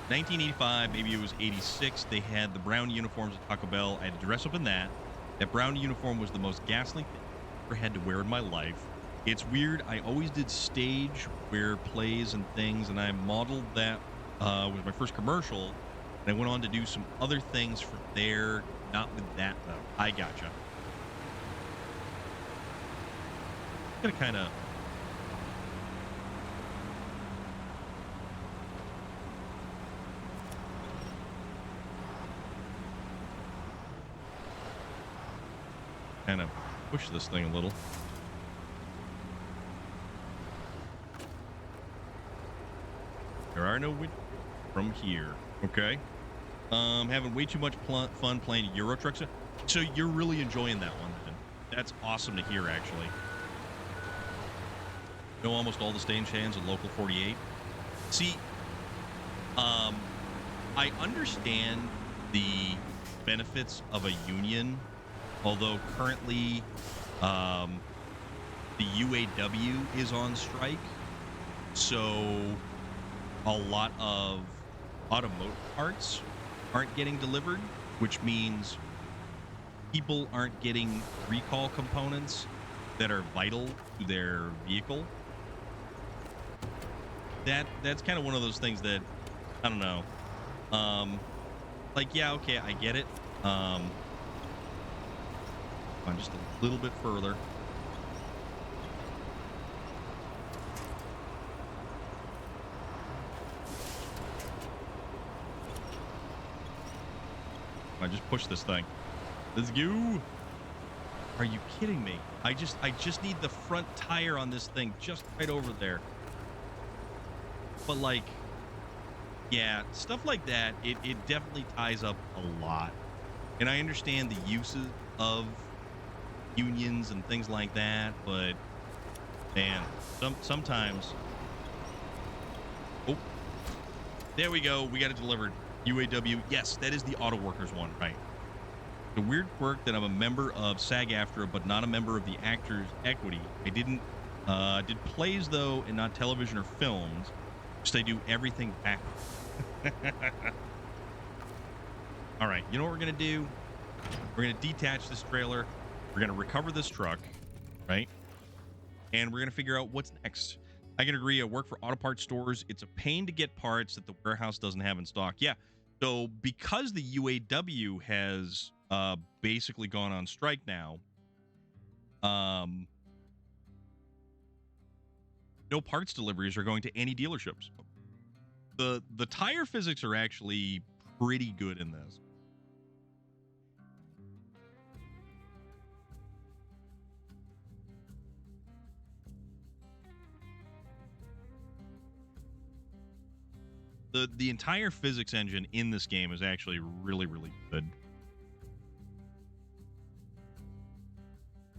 $1985, maybe it was 86. They had the brown uniforms at Taco Bell. I had to dress up in that. That brown uniform was the most ghastly thing I ever had to wear in my life. It's weird. I always did stage wear plays and things, and I modeled that with my first commercial. And I went on to do some other things from there. Not with that, though. I gotcha. Gonna kind of... push this thing a little. There are no windows from here. Okay. Having way too much fun playing Euro Truck Sim. So you're really enjoying that one, then. That's awesome to hear, actually. Know almost all the stage hands in Local 48. See, I understand the benefits of a union, although currently the UAW is on strike, so a lot of automotive parts aren't getting delivered, which means people aren't getting recall components that are vital to their vehicle. That's kind of one of those things that, I don't know. Like, yeah, okay, I get it. On just a little bit further. I just push this thing. Let's go. Are you kidding me? I just need the front tire on this thing just right over there. But like, yeah, stuff like that, it definitely ties up a lot. And I understand the uses of unions and things like that, but man, sometimes. Oh, there we go. We got it delivered. UAW. Yes, that is the auto workers one, right? The weird quirk that I'm a member of SAG-AFTRA, but not a member of the Actors Equity. I did plays though, and not television or films. So they do everything back. All right, you know what we're gonna do? We're gonna detach this trailer. We're gonna recover this truck, right? And we're gonna figure out what's next. I can agree. I work for auto parts stores. It's a pain to get parts that the warehouse doesn't have in stock. Yeah. So because the UAW has basically gone on strike now, no parts deliveries are going to any dealerships. The tire physics are actually pretty good in this. The entire physics engine in this game is actually really, really good.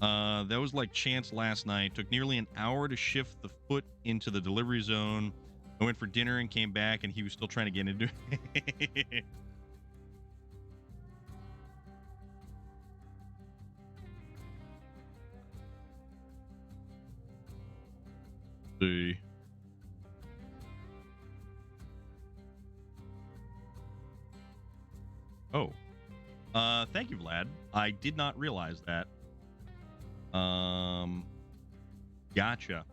That was like chance last night. Took nearly an hour to shift the foot into the delivery zone. I went for dinner and came back, and he was still trying to get into it. See. Oh. Thank you, Vlad. I did not realize that. Gotcha.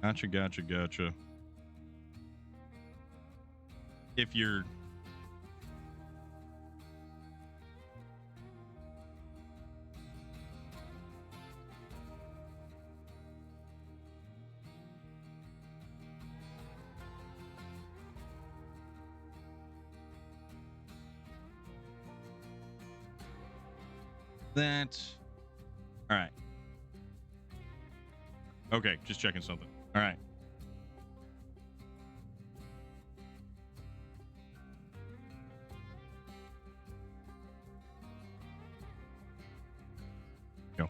Gotcha. If you're... That... All right. Okay, just checking something. All right. Go.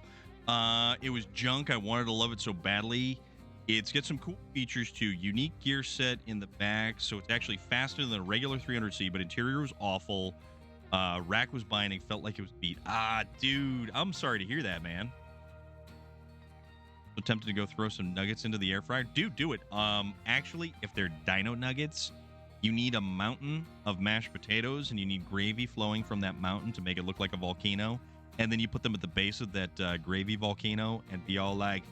It was junk. I wanted to love it so badly. It's got some cool features too. Unique gear set in the back, so it's actually faster than a regular 300C, but interior was awful. Rack was binding, felt like it was beat. Dude, I'm sorry to hear that, man. So tempted to go throw some nuggets into the air fryer. Dude, do it. Actually, if they're dino nuggets, you need a mountain of mashed potatoes, and you need gravy flowing from that mountain to make it look like a volcano. And then you put them at the base of that gravy volcano and be all like,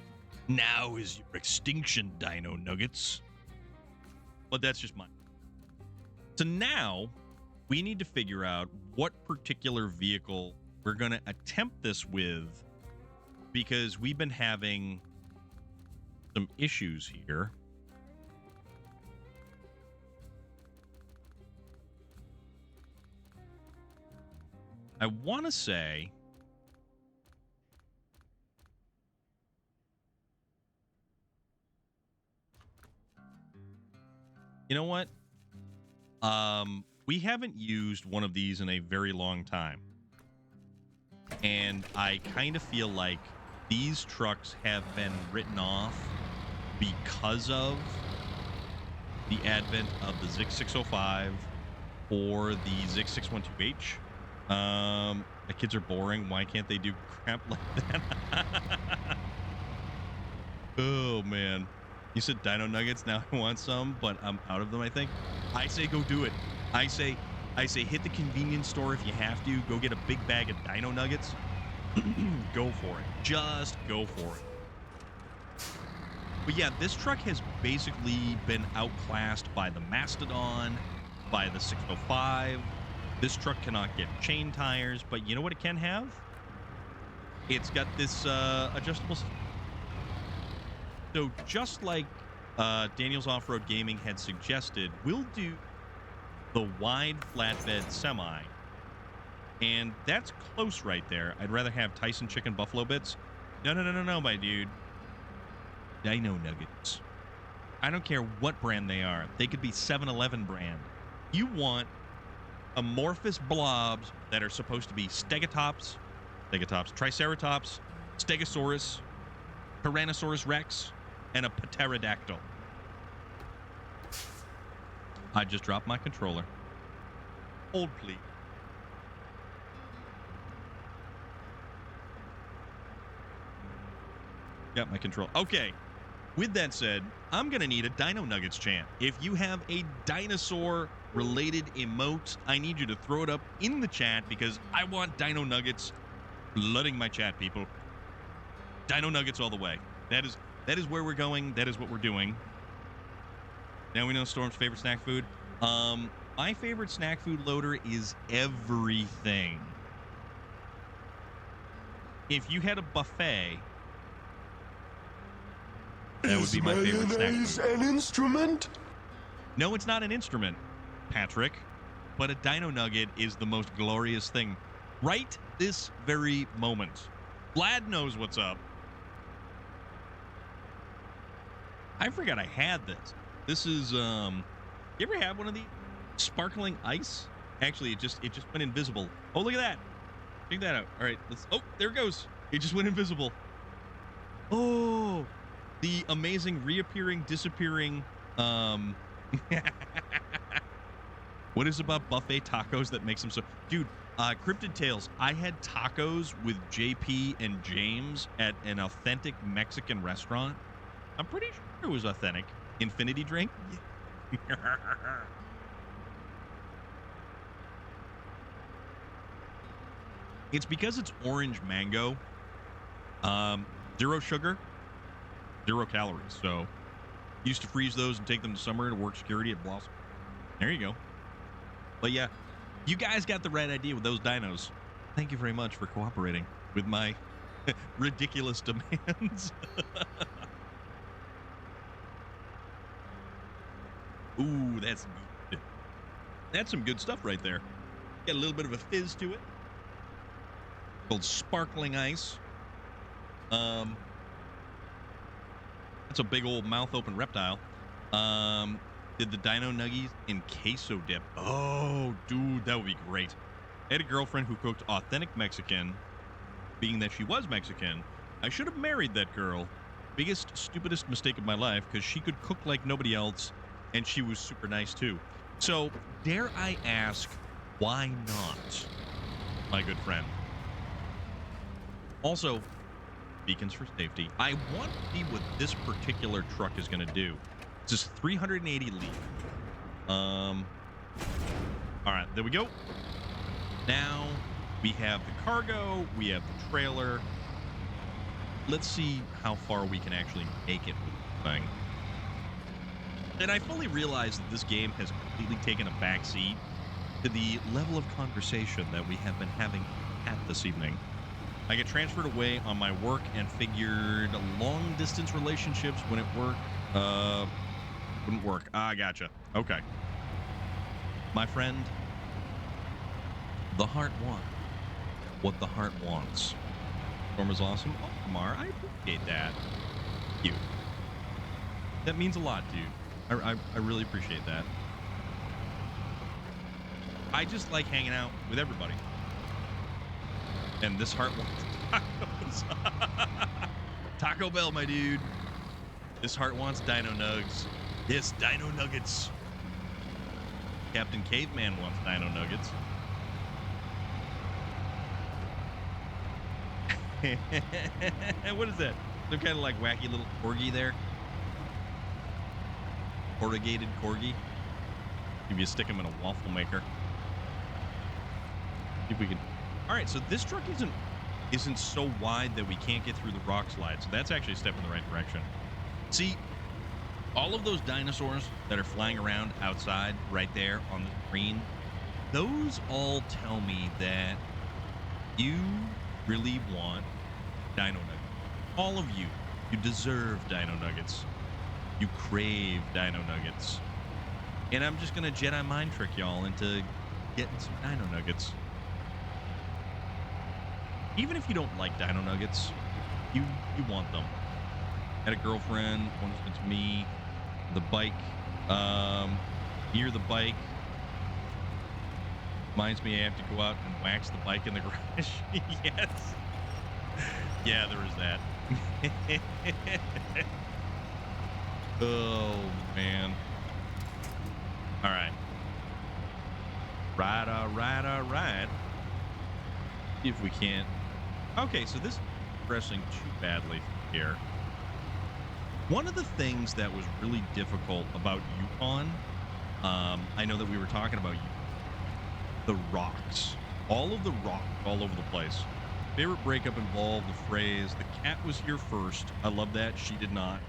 now is your extinction, dino nuggets. But that's just mine. So now we need to figure out what particular vehicle we're going to attempt this with, because we've been having some issues here. I want to say... You know what? We haven't used one of these in a very long time. And I kind of feel like these trucks have been written off because of the advent of the Zix 605 or the Zix 612H. The kids are boring. Why can't they do crap like that? Oh, man. You said dino nuggets. Now I want some, but I'm out of them, I think. I say go do it. I say hit the convenience store if you have to. Go get a big bag of dino nuggets. Go for it. Just go for it. But yeah, this truck has basically been outclassed by the Mastodon, by the 605. This truck cannot get chain tires, but you know what it can have? It's got this adjustable... So just like Daniel's Off-Road Gaming had suggested, we'll do the wide flatbed semi. And that's close right there. I'd rather have Tyson chicken buffalo bits. No, my dude. Dino nuggets. I don't care what brand they are. They could be 7-Eleven brand. You want amorphous blobs that are supposed to be Stegotops, Triceratops, Stegosaurus, Tyrannosaurus Rex, and a pterodactyl. I just dropped my controller. Hold, please. Got my control. Okay. With that said, I'm going to need a Dino Nuggets chant. If you have a dinosaur-related emote, I need you to throw it up in the chat because I want Dino Nuggets flooding my chat, people. Dino Nuggets all the way. That is where we're going. That is what we're doing. Now we know Storm's favorite snack food. My favorite snack food loader is everything. If you had a buffet, that would be my favorite snack food. An instrument? No, it's not an instrument, Patrick. But a Dino Nugget is the most glorious thing right this very moment. Vlad knows what's up. I forgot I had this. This is, you ever had one of these? Sparkling ice? Actually, it just went invisible. Oh, look at that. Check that out. All right, oh, there it goes. It just went invisible. Oh, the amazing reappearing, disappearing, what is about buffet tacos that makes them so... Dude, Cryptid Tales, I had tacos with JP and James at an authentic Mexican restaurant. I'm pretty sure it was authentic. Infinity drink? It's because it's orange mango. Zero sugar, 0 calories. So used to freeze those and take them to summer to work security at Blossom. There you go. But yeah, you guys got the right idea with those dinos. Thank you very much for cooperating with my ridiculous demands. Ooh, that's good. That's some good stuff right there. Got a little bit of a fizz to it. Called sparkling ice. That's a big old mouth open reptile. Did the dino nuggies in queso dip. Oh, dude, that would be great. I had a girlfriend who cooked authentic Mexican. Being that she was Mexican, I should have married that girl. Biggest, stupidest mistake of my life, because she could cook like nobody else, and she was super nice too. So, dare I ask, why not, my good friend? Also, beacons for safety. I want to see what this particular truck is going to do. This is 380 leaf. All right, there we go. Now we have the cargo, we have the trailer. Let's see how far we can actually make it with this thing. And I fully realize that this game has completely taken a backseat to the level of conversation that we have been having at this evening. I get transferred away on my work and figured long distance relationships wouldn't work. Wouldn't work. I gotcha. Okay. My friend, the heart wants what the heart wants. Storm is awesome. Oh, Kamar, I appreciate that. Thank you. That means a lot, dude. I really appreciate that. I just like hanging out with everybody. And this heart wants tacos. Taco Bell, my dude. This heart wants dino nugs. Yes, dino nuggets. Captain Caveman wants dino nuggets. What is that? Some kind of like wacky little corgi there. Corrugated corgi. If you stick them in a waffle maker. See if we can. All right, so this truck isn't so wide that we can't get through the rock slide. So that's actually a step in the right direction. See, all of those dinosaurs that are flying around outside right there on the screen, those all tell me that you really want dino nuggets. All of you, you deserve dino nuggets. You crave dino nuggets. And I'm just going to Jedi mind trick y'all into getting some dino nuggets. Even if you don't like dino nuggets, you want them. Had a girlfriend, one to me, the bike, near the bike. Reminds me I have to go out and wax the bike in the garage. Yes. Yeah, there is that. Oh, man. All right. Right. See if we can't. Okay, so this is progressing too badly here. One of the things that was really difficult about Yukon, I know that we were talking about the rocks. All of the rocks all over the place. Favorite breakup involved the phrase, "The cat was here first." I love that. She did not.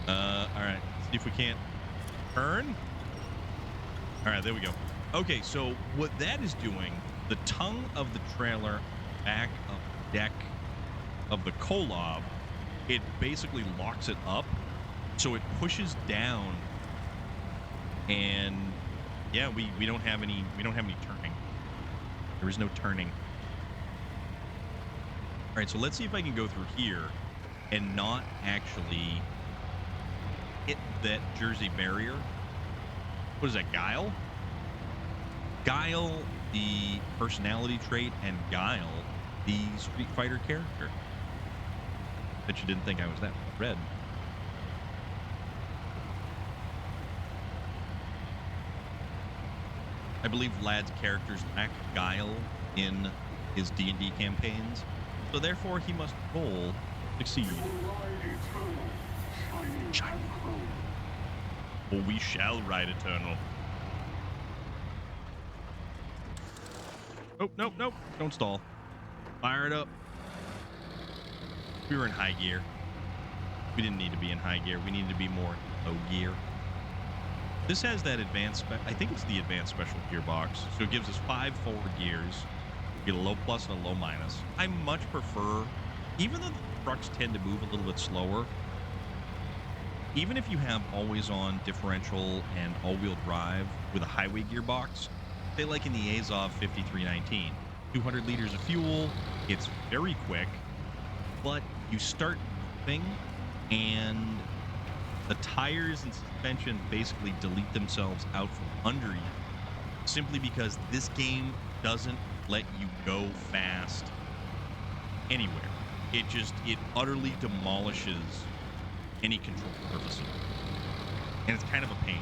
All right. See if we can't turn. All right, there we go. Okay, so what that is doing, the tongue of the trailer, back of the deck of the Kolob, it basically locks it up, so it pushes down, and yeah, we don't have any turning. There is no turning. All right, so let's see if I can go through here and not actually hit that Jersey barrier. What is that, Guile? Guile, the personality trait, and Guile, the Street Fighter character. Bet you didn't think I was that red. I believe Lad's characters lack Guile in his D&D campaigns. So therefore, he must roll succeed. Shiny. Oh, we shall ride eternal. Nope, nope, nope. Don't stall. Fire it up. We were in high gear. We didn't need to be in high gear. We needed to be more low gear. This has that advanced, I think it's the advanced special gearbox. So it gives us 5 forward gears. We get a low plus and a low minus. I much prefer, even though the trucks tend to move a little bit slower, even if you have always on differential and all-wheel drive with a highway gearbox, say like in the Azov 5319, 200 liters of fuel, it's very quick, but you start moving and the tires and suspension basically delete themselves out from under you simply because this game doesn't let you go fast anywhere. It utterly demolishes any control surfaces. And it's kind of a pain.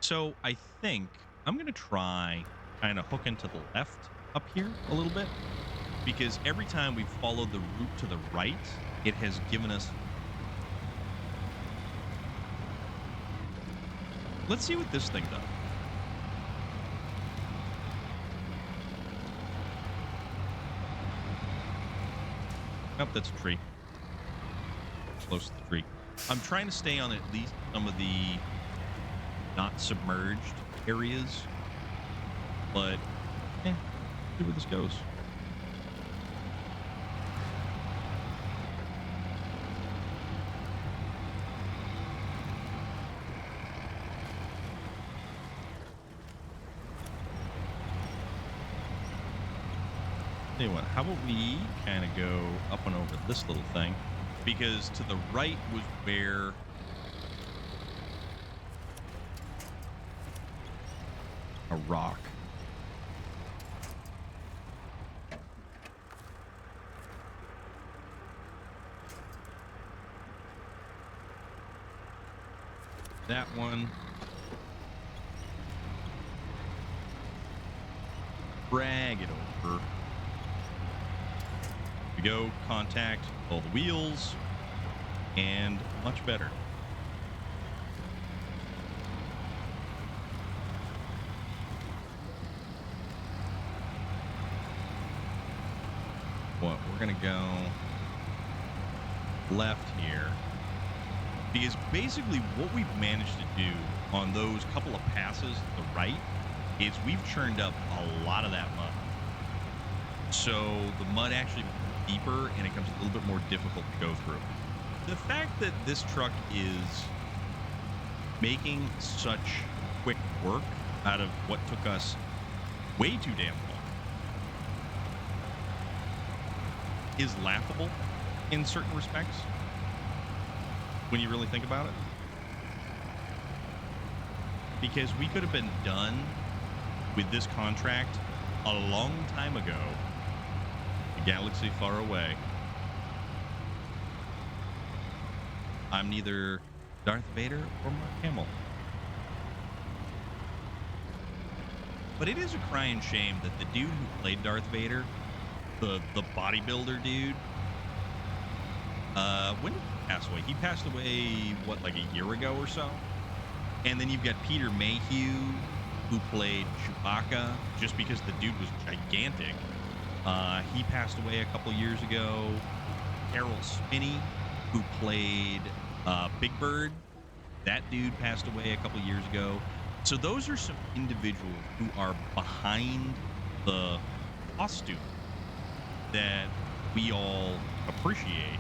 So I think I'm going to try kind of hooking to the left up here a little bit, because every time we've followed the route to the right, it has given us... Let's see what this thing does. Oh, that's a tree. Close to the tree. I'm trying to stay on at least some of the not submerged areas, but see where this goes. Tell you what, how about we kind of go up and over this little thing, because to the right was where a rock. That one. Drag it over. We go, contact all the wheels, and much better. What, we're gonna go left here, because basically what we've managed to do on those couple of passes to the right is we've churned up a lot of that mud. So the mud actually becomes deeper and it becomes a little bit more difficult to go through. The fact that this truck is making such quick work out of what took us way too damn long is laughable in certain respects when you really think about it. Because we could have been done with this contract a long time ago. A galaxy far away. I'm neither Darth Vader or Mark Hamill. But it is a crying shame that the dude who played Darth Vader, the bodybuilder dude, when did he pass away? He passed away, what, like a year ago or so? And then you've got Peter Mayhew, who played Chewbacca, just because the dude was gigantic. He passed away a couple years ago. Errol Spinney, who played Big Bird, that dude passed away a couple years ago. So those are some individuals who are behind the costume that we all appreciate.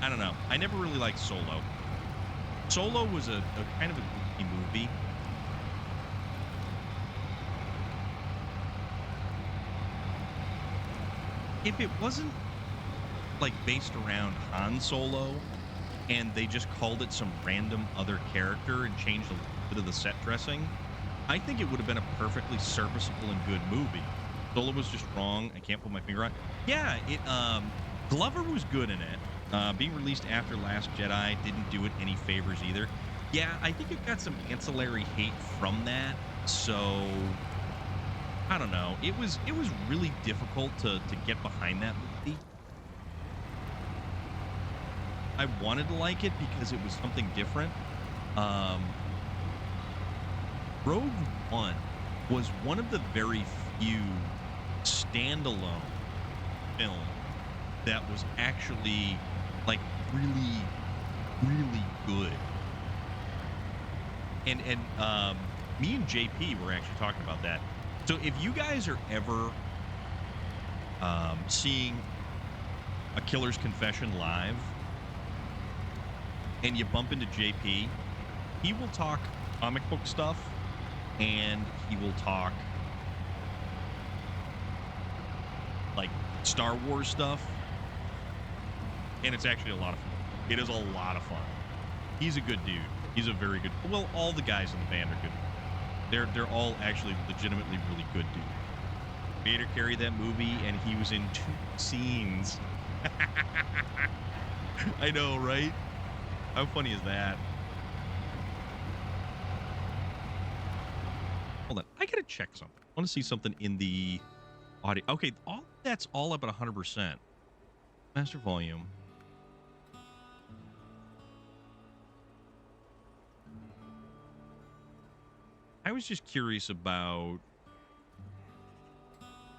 I don't know. I never really liked Solo. Solo was a kind of a goofy movie. If it wasn't like based around Han Solo and they just called it some random other character and changed a little bit of the set dressing, I think it would have been a perfectly serviceable and good movie. Solo was just wrong. I can't put my finger on it. Yeah, Glover was good in it. Being released after Last Jedi didn't do it any favors either. Yeah, I think it got some ancillary hate from that. So I don't know. It was really difficult to get behind that movie. I wanted to like it because it was something different. Rogue One was one of the very few standalone films that was actually like really, really good. And me and JP were actually talking about that. So if you guys are ever seeing A Killer's Confession live and you bump into JP, he will talk comic book stuff and he will talk like Star Wars stuff. And it's actually a lot of fun. It is a lot of fun. He's a good dude. He's a very good. Well, all the guys in the band are good. They're all actually legitimately really good dudes. Vader carried that movie, and he was in 2 scenes. I know, right? How funny is that? Hold on, I gotta check something. I want to see something in the audio. Okay, that's all up at 100%. Master volume. I was just curious about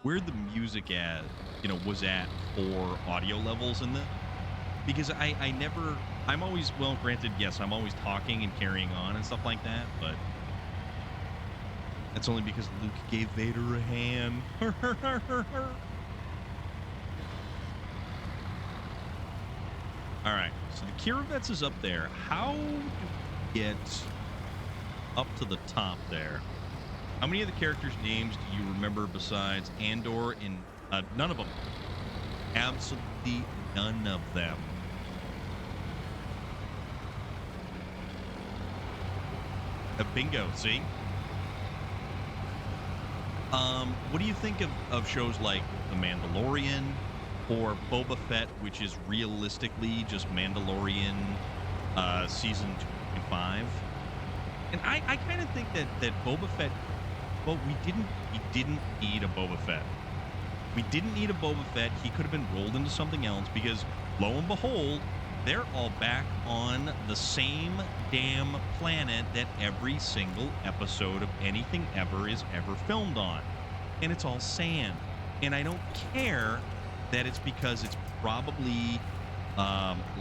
where the music was at for audio levels in the, because I'm always, well, granted, yes, I'm always talking and carrying on and stuff like that, but that's only because Luke gave Vader a hand. All right, so the Kirovets is up there. How do we get up to the top there? How many of the characters' names do you remember besides Andor? None of them. Absolutely none of them. A bingo, see? What do you think of shows like The Mandalorian or Boba Fett, which is realistically just Mandalorian season 2.5? And I kind of think that Boba Fett, well, we didn't need a Boba Fett. We didn't need a Boba Fett. He could have been rolled into something else because, lo and behold, they're all back on the same damn planet that every single episode of anything ever is ever filmed on. And it's all sand. And I don't care that it's because it's probably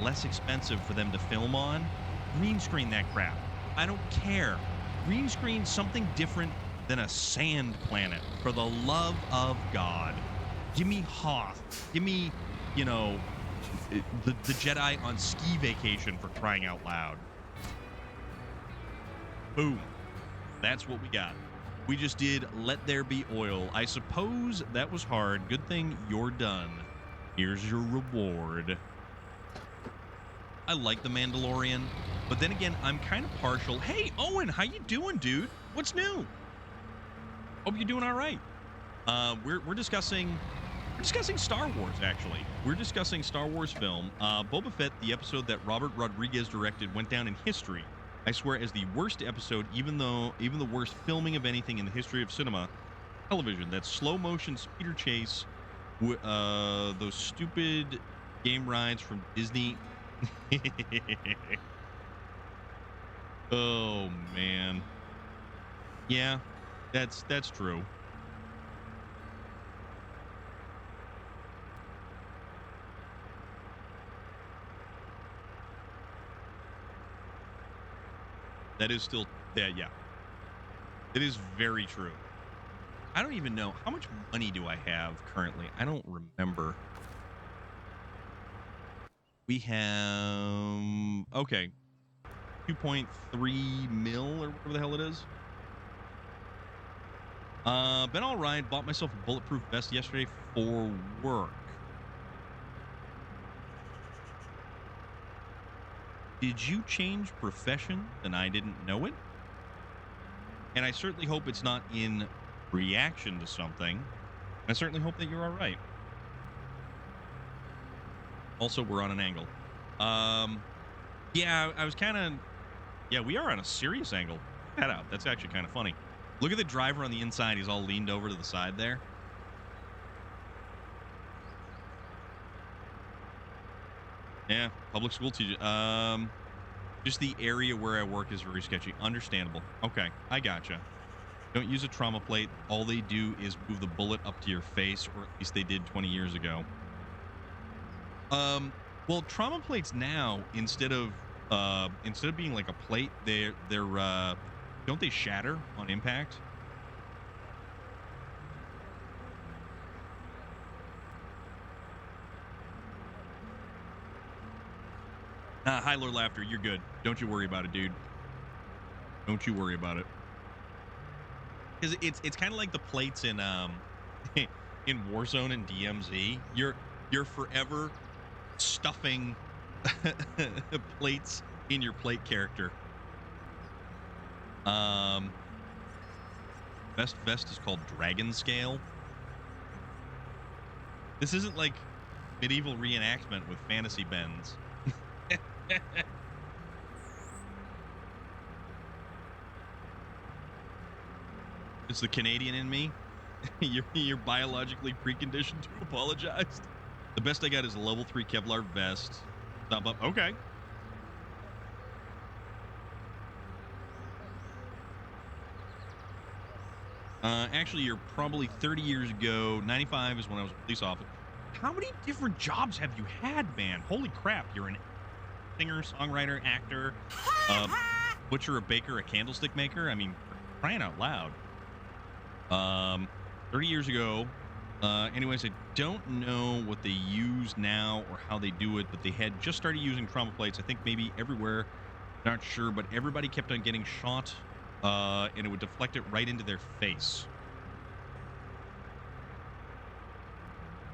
less expensive for them to film on. Green screen that crap. I don't care. Green screen something different than a sand planet, for the love of God. Give me Hoth. Give me, the Jedi on ski vacation, for crying out loud. Boom. That's what we got. We just did Let There Be Oil. I suppose that was hard. Good thing you're done. Here's your reward. I like The Mandalorian, but then again, I'm kind of partial. Hey, Owen, how you doing, dude? What's new? Hope you're doing all right. We're discussing Star Wars, actually. We're discussing Star Wars film. Boba Fett, the episode that Robert Rodriguez directed, went down in history, I swear, as the worst episode, even the worst filming of anything in the history of cinema television. That slow motion speeder chase, those stupid game rides from Disney. Oh man, yeah, that's true. That is still, yeah, it is very true. I don't even know how much money do I have currently. I don't remember. We have, okay, 2.3 mil or whatever the hell it is. Been all right. Bought myself a bulletproof vest yesterday for work. Did you change profession and I didn't know it? And I certainly hope it's not in reaction to something. I certainly hope that you're all right. Also, we're on an angle. Yeah, I was kind of. Yeah, we are on a serious angle. Check that out. That's actually kind of funny. Look at the driver on the inside. He's all leaned over to the side there. Yeah, public school teacher. Just the area where I work is very sketchy. Understandable. Okay, I gotcha. Don't use a trauma plate. All they do is move the bullet up to your face, or at least they did 20 years ago. Well, trauma plates now, instead of being like a plate, they're don't they shatter on impact? High Lord Laughter, you're good. Don't you worry about it, dude. Don't you worry about it. Because it's kind of like the plates in in Warzone and DMZ. You're forever stuffing plates in your plate character. Best vest is called Dragon Scale. This isn't like medieval reenactment with fantasy bends. It's the Canadian in me. You're biologically preconditioned to apologize. The best I got is a level 3 Kevlar vest. Stop up. Okay. Actually, you're probably 30 years ago. 95 is when I was a police officer. How many different jobs have you had, man? Holy crap. You're an singer, songwriter, actor, butcher, a baker, a candlestick maker. I mean, crying out loud. 30 years ago. Anyways, I don't know what they use now or how they do it, but they had just started using trauma plates. I think maybe everywhere. Not sure, but everybody kept on getting shot, and it would deflect it right into their face.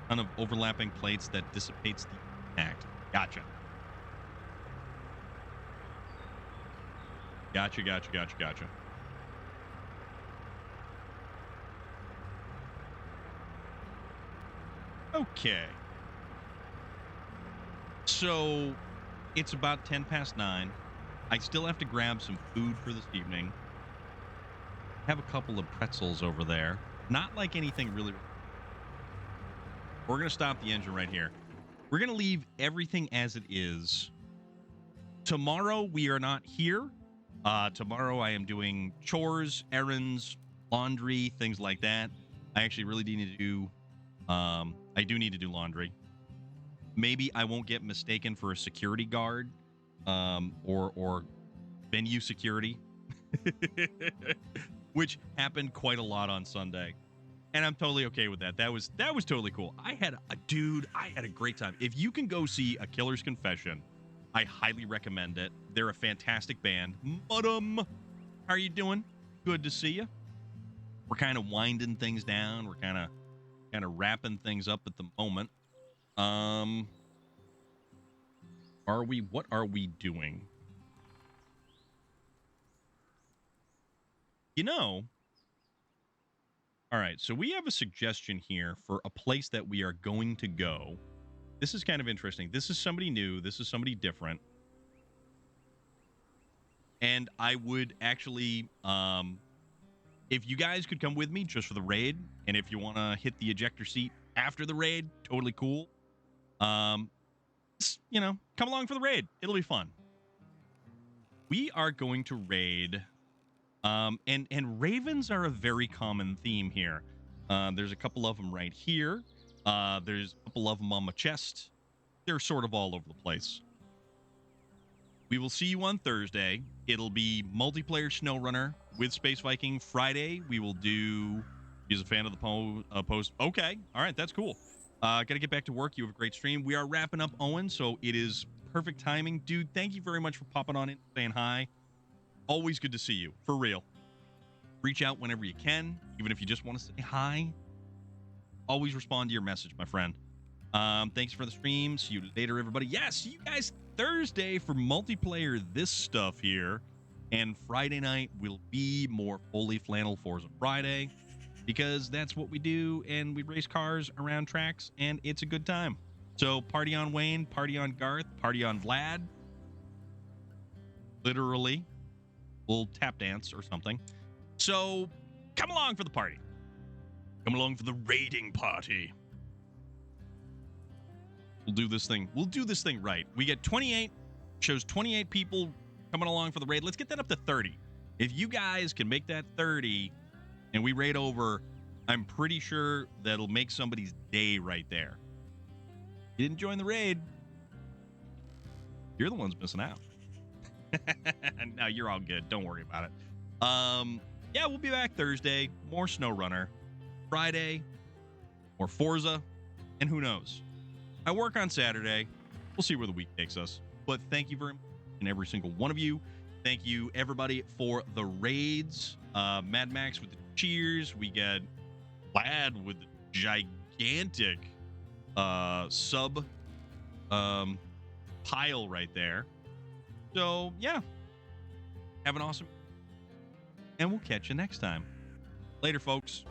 Ton of overlapping plates that dissipates the impact. Gotcha. Gotcha. Okay. So it's about 10 past 9. I still have to grab some food for this evening. Have a couple of pretzels over there. Not like anything really. We're going to stop the engine right here. We're going to leave everything as it is. Tomorrow we are not here. Tomorrow I am doing chores, errands, laundry, things like that. I actually really do need to do I do need to do laundry. Maybe I won't get mistaken for a security guard, or venue security, which happened quite a lot on Sunday, and I'm totally okay with that. That was totally cool. I had a great time. If you can go see A Killer's Confession, I highly recommend it. They're a fantastic band. How are you doing? Good to see you. We're kind of winding things down. We're kind of wrapping things up at the moment. What are we doing? All right, so we have a suggestion here for a place that we are going to go. This is kind of interesting. This is somebody new. This is somebody different. And I would actually, if you guys could come with me just for the raid, and if you want to hit the ejector seat after the raid, totally cool. Come along for the raid. It'll be fun. We are going to raid, and ravens are a very common theme here. There's a couple of them right here. There's a couple of them on my chest. They're sort of all over the place. We will see you on Thursday. It'll be multiplayer SnowRunner with Space Viking. Friday, we will do... He's a fan of the post. Okay. All right. That's cool. Got to get back to work. You have a great stream. We are wrapping up, Owen, so it is perfect timing. Dude, thank you very much for popping on in, saying hi. Always good to see you. For real. Reach out whenever you can, even if you just want to say hi. Always respond to your message, my friend. Thanks for the stream. See you later, everybody. Yeah, see you guys Thursday for multiplayer this stuff here. And Friday night will be more fully flannel Forza Friday, because that's what we do, and we race cars around tracks, and it's a good time. So party on Wayne, party on Garth, party on Vlad. Literally, we'll tap dance or something. So come along for the party. Come along for the raiding party. We'll do this thing. We'll do this thing right. We get 28, shows 28 people coming along for the raid. Let's get that up to 30. If you guys can make that 30 and we raid over, I'm pretty sure that'll make somebody's day right there. You didn't join the raid, you're the ones missing out. No, you're all good. Don't worry about it. Yeah, we'll be back Thursday. More SnowRunner. Friday, more Forza. And who knows? I work on Saturday. We'll see where the week takes us. But thank you very much, and every single one of you. Thank you, everybody, for the raids. Mad Max with the cheers. We got Vlad with the gigantic sub pile right there. So, yeah. Have an awesome... And we'll catch you next time. Later, folks.